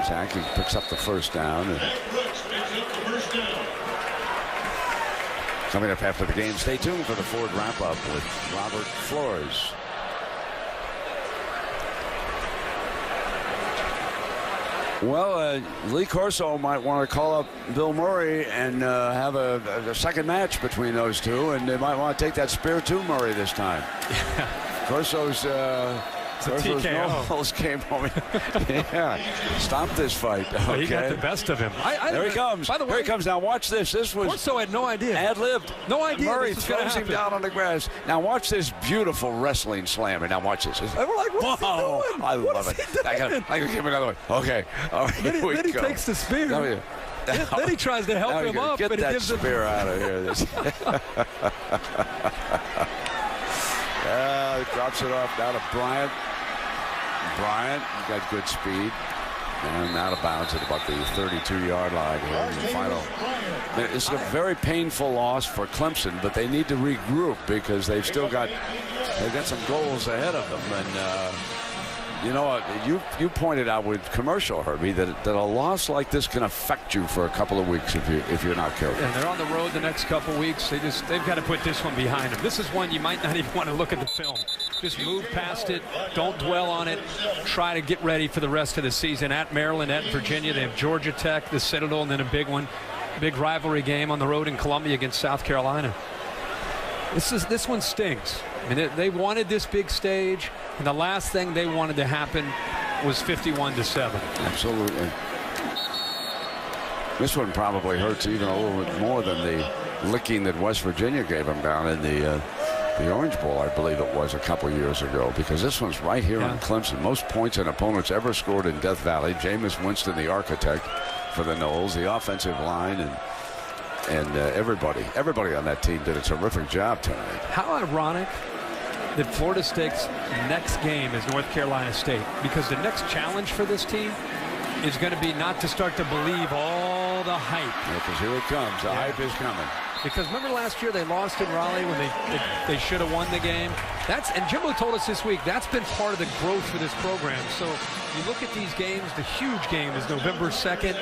Zach. He picks up the first down. And coming up after the game, stay tuned for the Ford wrap-up with Robert Flores. Well, Lee Corso might want to call up Bill Murray and have a second match between those two, and they might want to take that spear to Murray this time. Yeah. Corso's Noles came home. Yeah, stop this fight. Okay. He got the best of him. There he comes. By the way, here he comes. Now watch this. This was Corso had no idea. Ad-libbed. No idea. Murray throws him down on the grass. Now watch this beautiful wrestling slammer. Now watch this. And we're like, what's he doing? I love it. I got to give him another one. Okay. All right. Then he takes the spear. Then he tries to help him up, get but he that gives spear out of here. He drops it off down to Bryant. Bryant got good speed. And out of bounds at about the 32-yard line here in the final. It's a very painful loss for Clemson, but they need to regroup because they've got some goals ahead of them. And You know, you pointed out with commercial, Herbie, that a loss like this can affect you for a couple of weeks if you're not careful. And they're on the road the next couple of weeks. They've got to put this one behind them. This is one you might not even want to look at the film. Just move past it. Don't dwell on it. Try to get ready for the rest of the season. At Maryland, at Virginia, they have Georgia Tech, the Citadel, and then a big one, big rivalry game on the road in Columbia against South Carolina. This one stings. I mean, they wanted this big stage, and the last thing they wanted to happen was 51-7. Absolutely. This one probably hurts even a little bit more than the licking that West Virginia gave them down in the Orange Bowl, I believe it was, a couple years ago, because this one's right here in Clemson. Most points an opponent's ever scored in Death Valley. Jameis Winston, the architect for the Noles, the offensive line, and everybody on that team did a terrific job tonight. How ironic that Florida State's next game is North Carolina State, because the next challenge for this team is going to be not to start to believe all the hype. Yeah, because here it comes. The hype is coming. Because remember last year they lost in Raleigh when they should have won the game. And Jimbo told us this week that's been part of the growth for this program. So you look at these games, the huge game is November 2nd.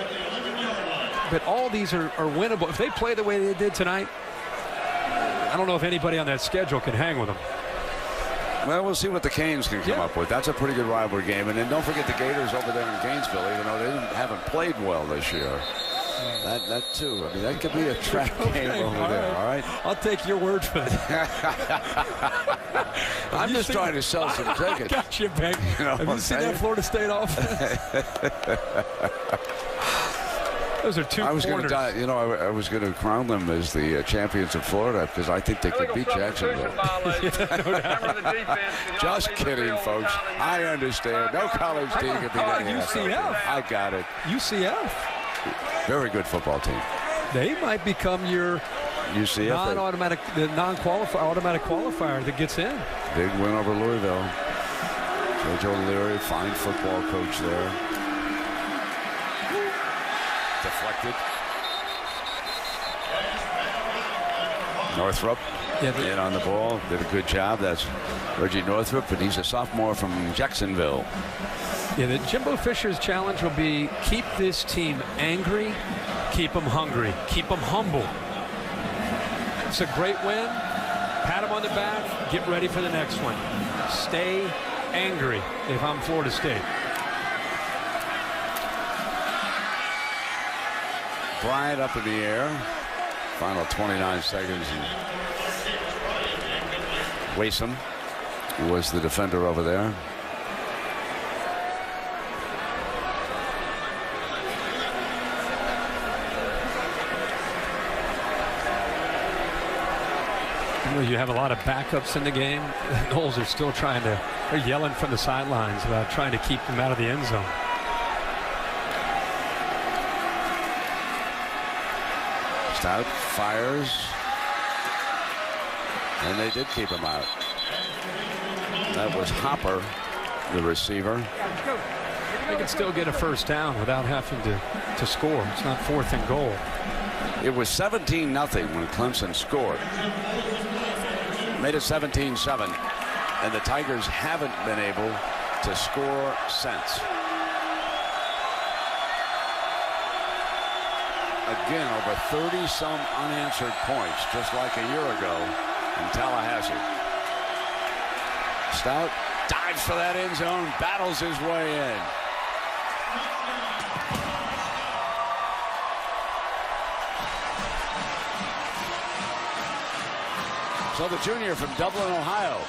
But all these are winnable. If they play the way they did tonight, I don't know if anybody on that schedule can hang with them. Well, we'll see what the Canes can come up with. That's a pretty good rivalry game. And then don't forget the Gators over there in Gainesville, even though they haven't played well this year. That too. I mean, that could be a trap game over there, all right? I'll take your word for it. I'm just trying to sell some tickets. I got you, Beck. You know, have you seen that Florida State offense? Those are two corners. I was going to crown them as the champions of Florida because I think they could beat Jacksonville. Just kidding, folks. I understand. No college team can beat any UCF. I got it. UCF. Very good football team. They might become your UCF automatic qualifier that gets in. Big win over Louisville. George O'Leary, fine football coach there. Deflected. Northrop in on the ball. Did a good job. That's Reggie Northrop, and he's a sophomore from Jacksonville. Yeah, the Jimbo Fisher's challenge will be keep this team angry, keep them hungry, keep them humble. It's a great win. Pat them on the back. Get ready for the next one. Stay angry if I'm Florida State. Bryant up in the air. Final 29 seconds. And Wason was the defender over there. You have a lot of backups in the game. The Noles are still they're yelling from the sidelines about trying to keep them out of the end zone. Stout fires. And they did keep him out. That was Hopper, the receiver. They can still get a first down without having to score. It's not 4th and goal. It was 17-0 when Clemson scored. Made it 17-7. And the Tigers haven't been able to score since. Again, over 30-some unanswered points, just like a year ago in Tallahassee. Stout dives for that end zone, battles his way in. So the junior from Dublin, Ohio,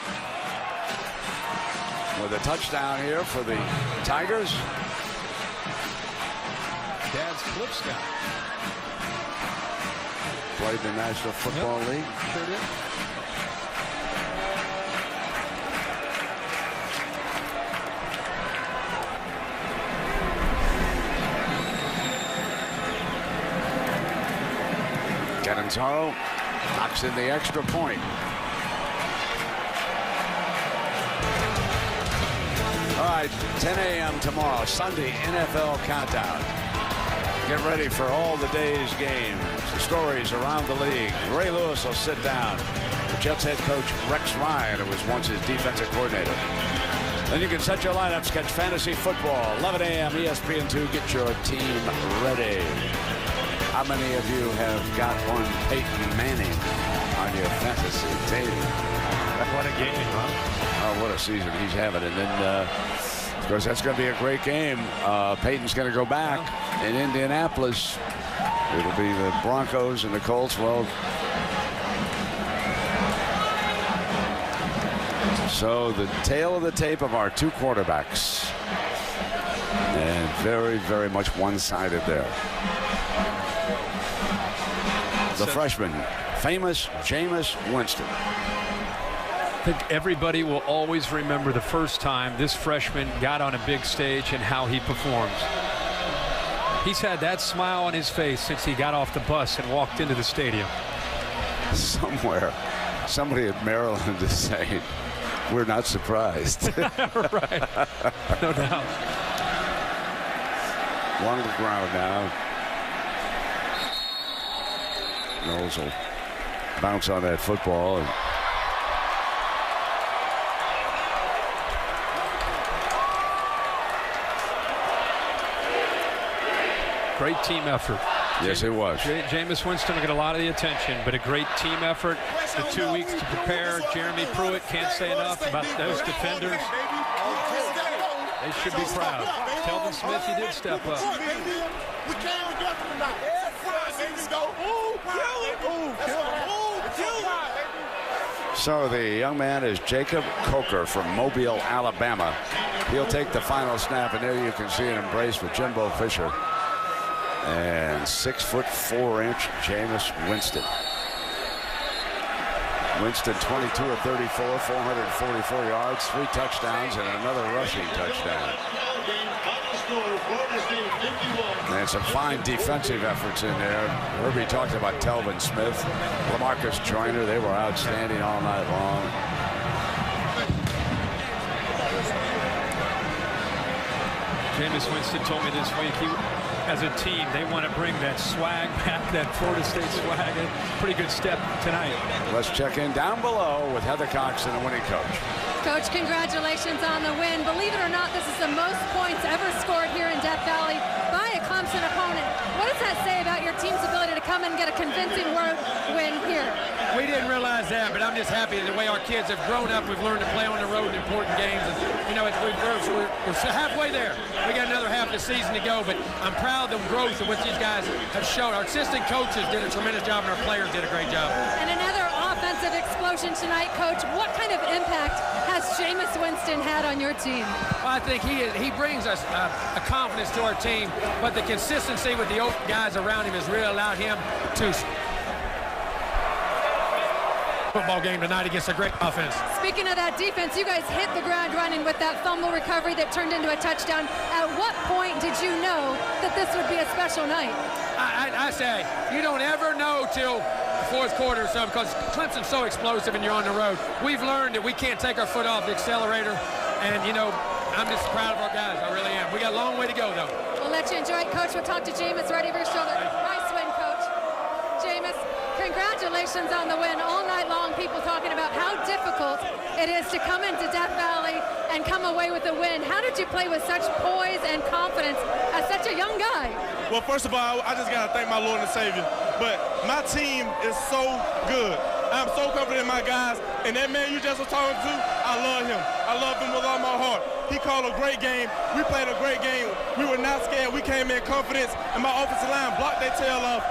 with a touchdown here for the Tigers. Dad's Flip Scott. Played in the National Football League. Sure did. Catanzaro knocks in the extra point. All right, 10 a.m. tomorrow, Sunday NFL Countdown. Get ready for all the day's games, the stories around the league. Ray Lewis will sit down. The Jets head coach Rex Ryan, who was once his defensive coordinator. Then you can set your lineups, catch fantasy football, 11 a.m. ESPN2. Get your team ready. How many of you have got one Peyton Manning on your fantasy team? What a game, huh? Oh, what a season he's having. And then, of course, that's going to be a great game. Peyton's going to go back in Indianapolis. It'll be the Broncos and the Colts. Well, so the tail of the tape of our two quarterbacks. And very, very much one-sided there. The freshman, famous Jameis Winston. I think everybody will always remember the first time this freshman got on a big stage and how he performed. He's had that smile on his face since he got off the bus and walked into the stadium. Somewhere, somebody at Maryland is saying, we're not surprised. Right. No doubt. One to the ground now. Knowles will bounce on that football. And great team effort. yes, it was. Jameis Winston will get a lot of the attention, but a great team effort. The 2 weeks to prepare. Jeremy Pruitt can't say enough about those defenders. They should be proud. Telvin Smith, he did step up. So the young man is Jacob Coker from Mobile, Alabama. He'll take the final snap, and there you can see an embrace with Jimbo Fisher. And 6'4" Jameis Winston. Winston 22 of 34, 444 yards, 3 touchdowns, and another rushing touchdown. And some fine defensive efforts in there. Herbie talked about Telvin Smith, LaMarcus Joyner. They were outstanding all night long. Jameis Winston told me this week, as a team, they want to bring that swag back, that Florida State swag. A pretty good step tonight. Let's check in down below with Heather Cox and the winning coach. Coach, congratulations on the win. Believe it or not, this is the most points ever scored here in Death Valley by a Clemson opponent. What does that say about your team's ability to come and get a convincing win here? We didn't realize that, but I'm just happy the way our kids have grown up. We've learned to play on the road in important games. And, you know, we're halfway there. We got another half of the season to go, but I'm proud of the growth of what these guys have shown. Our assistant coaches did a tremendous job, and our players did a great job. And another offensive explosion tonight, Coach. What kind of impact has Jameis Winston had on your team? Well, I think he brings us a confidence to our team, but the consistency with the open guys around him has really allowed him to football game tonight against a great offense. Speaking of that defense, you guys hit the ground running with that fumble recovery that turned into a touchdown. At what point did you know that this would be a special night? I say, you don't ever know till the fourth quarter or so, because Clemson's so explosive and you're on the road. We've learned that we can't take our foot off the accelerator, and, you know, I'm just proud of our guys. I really am. We got a long way to go, though. We'll let you enjoy it, Coach. We'll talk to Jameis right over your shoulder. Nice win, Coach. Jameis, congratulations on the win. All night long, people talking about how difficult it is to come into Death Valley and come away with a win. How did you play with such poise and confidence as such a young guy? Well, first of all, I just got to thank my Lord and Savior. But my team is so good. I'm so confident in my guys. And that man you just was talking to, I love him. I love him with all my heart. He called a great game. We played a great game. We were not scared. We came in confidence. And my offensive line blocked their tail off.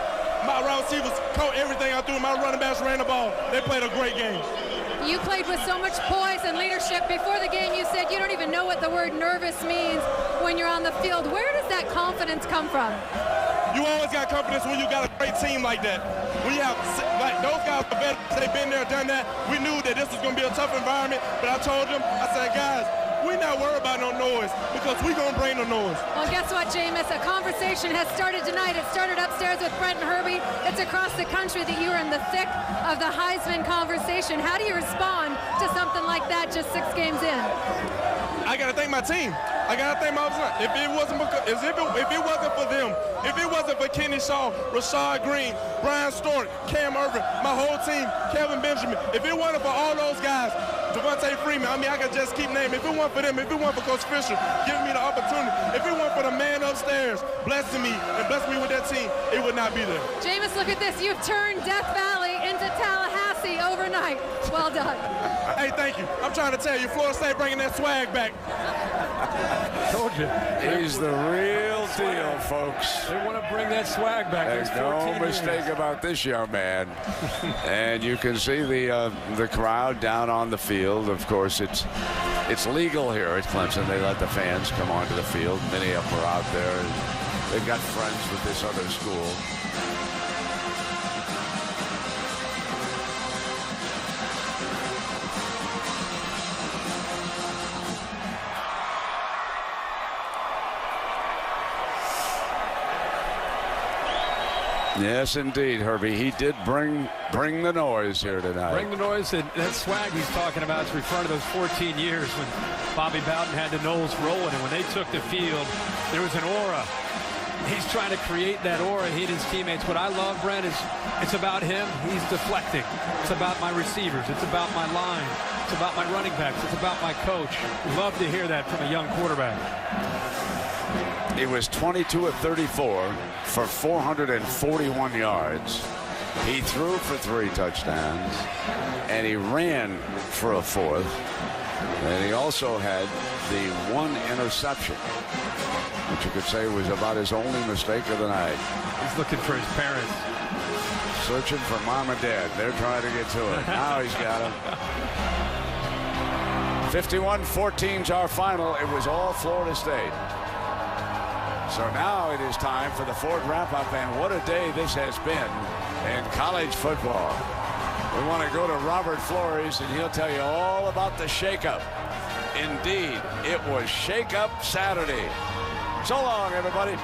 My wide receivers caught everything I threw. My running backs ran the ball. They played a great game. You played with so much poise and leadership. Before the game, you said you don't even know what the word nervous means when you're on the field. Where does that confidence come from? You always got confidence when you got a great team like that. When you have, like, those guys are better. They've been there, done that. We knew that this was going to be a tough environment, but I told them, I said, guys, we're not worried about no noise because we're going to bring the noise. Well, guess what, Jameis? A conversation has started tonight. It started upstairs with Brent and Herbie. It's across the country that you are in the thick of the Heisman conversation. How do you respond to something like that just 6 games in? I got to thank my team. I gotta thank my son. If it wasn't for them, if it wasn't for Kenny Shaw, Rashad Green, Brian Stewart, Cam Irvin, my whole team, Kevin Benjamin, if it wasn't for all those guys, Devontae Freeman, I mean, I could just keep naming. If it weren't for them, if it weren't for Coach Fisher giving me the opportunity, if it weren't for the man upstairs blessing me and blessing me with that team, it would not be there. Jameis, look at this. You've turned Death Valley into Tallahassee overnight. Well done. Hey, thank you. I'm trying to tell you, Florida State bringing that swag back. Told you. He's the real deal, folks. They want to bring that swag back. There's no mistake about this young man. And you can see the crowd down on the field. Of course, it's legal here at Clemson. They let the fans come onto the field. Many of them are out there. They've got friends with this other school. Yes, indeed, Herbie. He did bring the noise here tonight. Bring the noise. And that swag he's talking about is referring to those 14 years when Bobby Bowden had the Knowles rolling, and when they took the field, there was an aura. He's trying to create that aura, he and his teammates. What I love, Brent, is it's about him. He's deflecting. It's about my receivers. It's about my line. It's about my running backs. It's about my coach. Love to hear that from a young quarterback. He was 22 of 34 for 441 yards. He threw for 3 touchdowns, and he ran for a 4th. And he also had the 1 interception, which you could say was about his only mistake of the night. He's looking for his parents. Searching for mom and dad. They're trying to get to it. Now he's got him. 51-14's our final. It was all Florida State. So now it is time for the Ford wrap-up, and what a day this has been in college football. We want to go to Robert Flores, and he'll tell you all about the shakeup. Indeed, it was Shake-Up Saturday. So long, everybody.